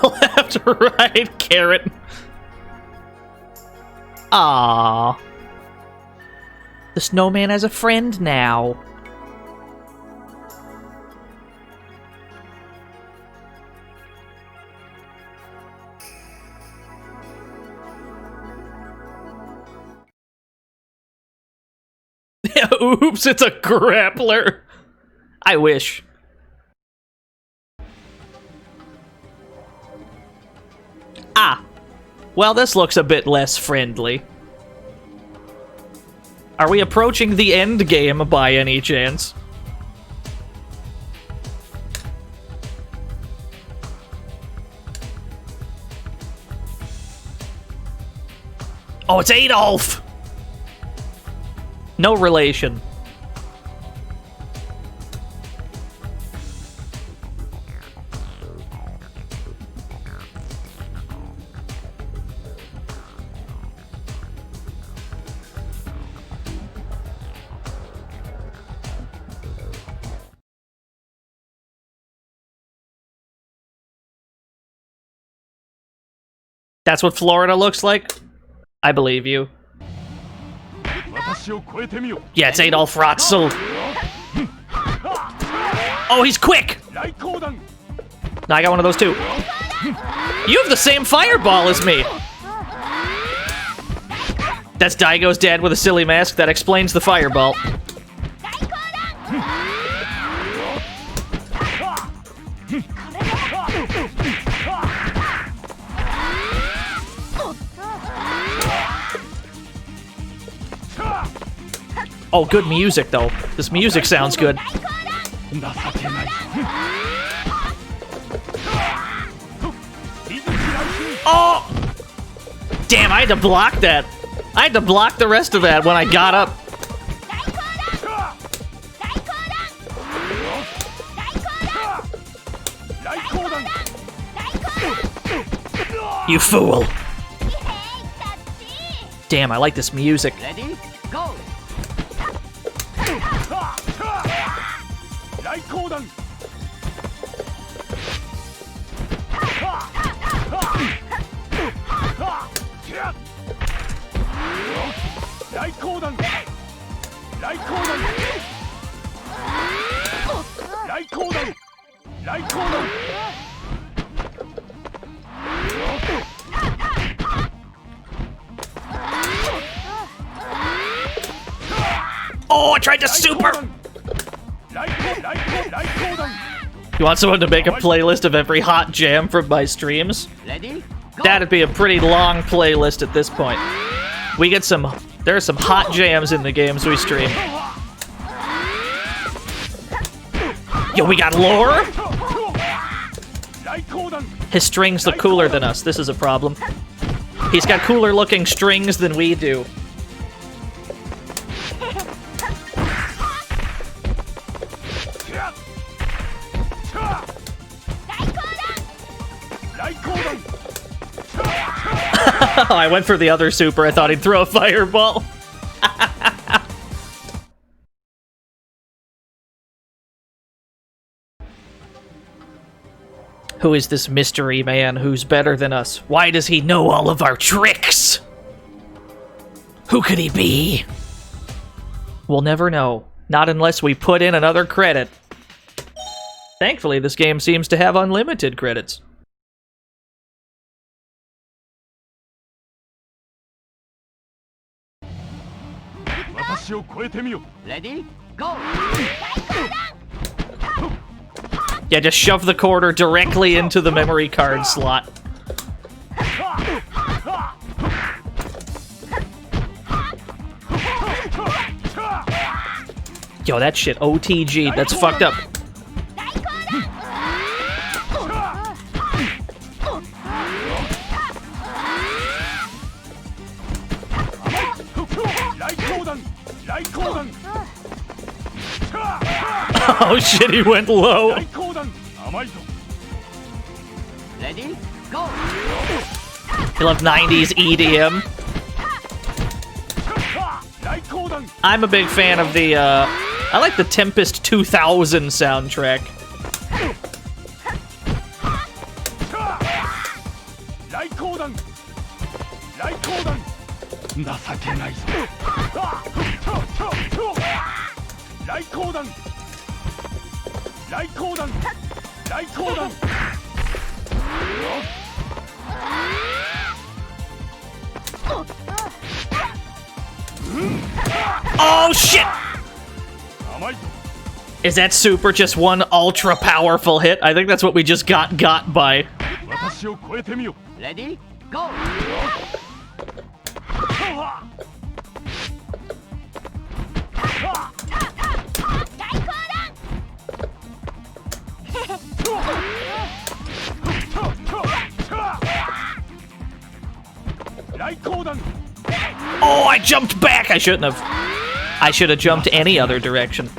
Left, right, carrot. Ah. The snowman has a friend now. Oops, it's a grappler. I wish. Ah. Well, this looks a bit less friendly. Are we approaching the end game by any chance? Oh, it's Adolf! No relation. That's what Florida looks like? I believe you. Yeah, it's Adolf Ratzel. Oh, he's quick! Now I got one of those too. You have the same fireball as me! That's Daigo's dad with a silly mask. That explains the fireball. Oh, good music, though. This music sounds good. Oh! Damn, I had to block that. I had to block the rest of that when I got up. You fool. Damn, I like this music. Ready? Go. Oh, I tried to super! You want someone to make a playlist of every hot jam from my streams? Ready? Go! That'd be a pretty long playlist at this point. We get some... There are some hot jams in the games we stream. Yo, we got lore? His strings look cooler than us. This is a problem. He's got cooler looking strings than we do. Oh, I went for the other super. I thought he'd throw a fireball. Who is this mystery man who's better than us? Why does he know all of our tricks? Who could he be? We'll never know. Not unless we put in another credit. Thankfully, this game seems to have unlimited credits. Ready? Go! Yeah, just shove the quarter directly into the memory card slot. Yo, that shit OTG. That's fucked up. Oh shit, he went low. Ready? Go! You love 90s EDM. I'm a big fan of the, I like the Tempest 2000 soundtrack. Oh shit! Is that super just one ultra powerful hit? I think that's what we just got by. Ready? Go! Oh, I jumped back! I shouldn't have. I should have jumped any other direction.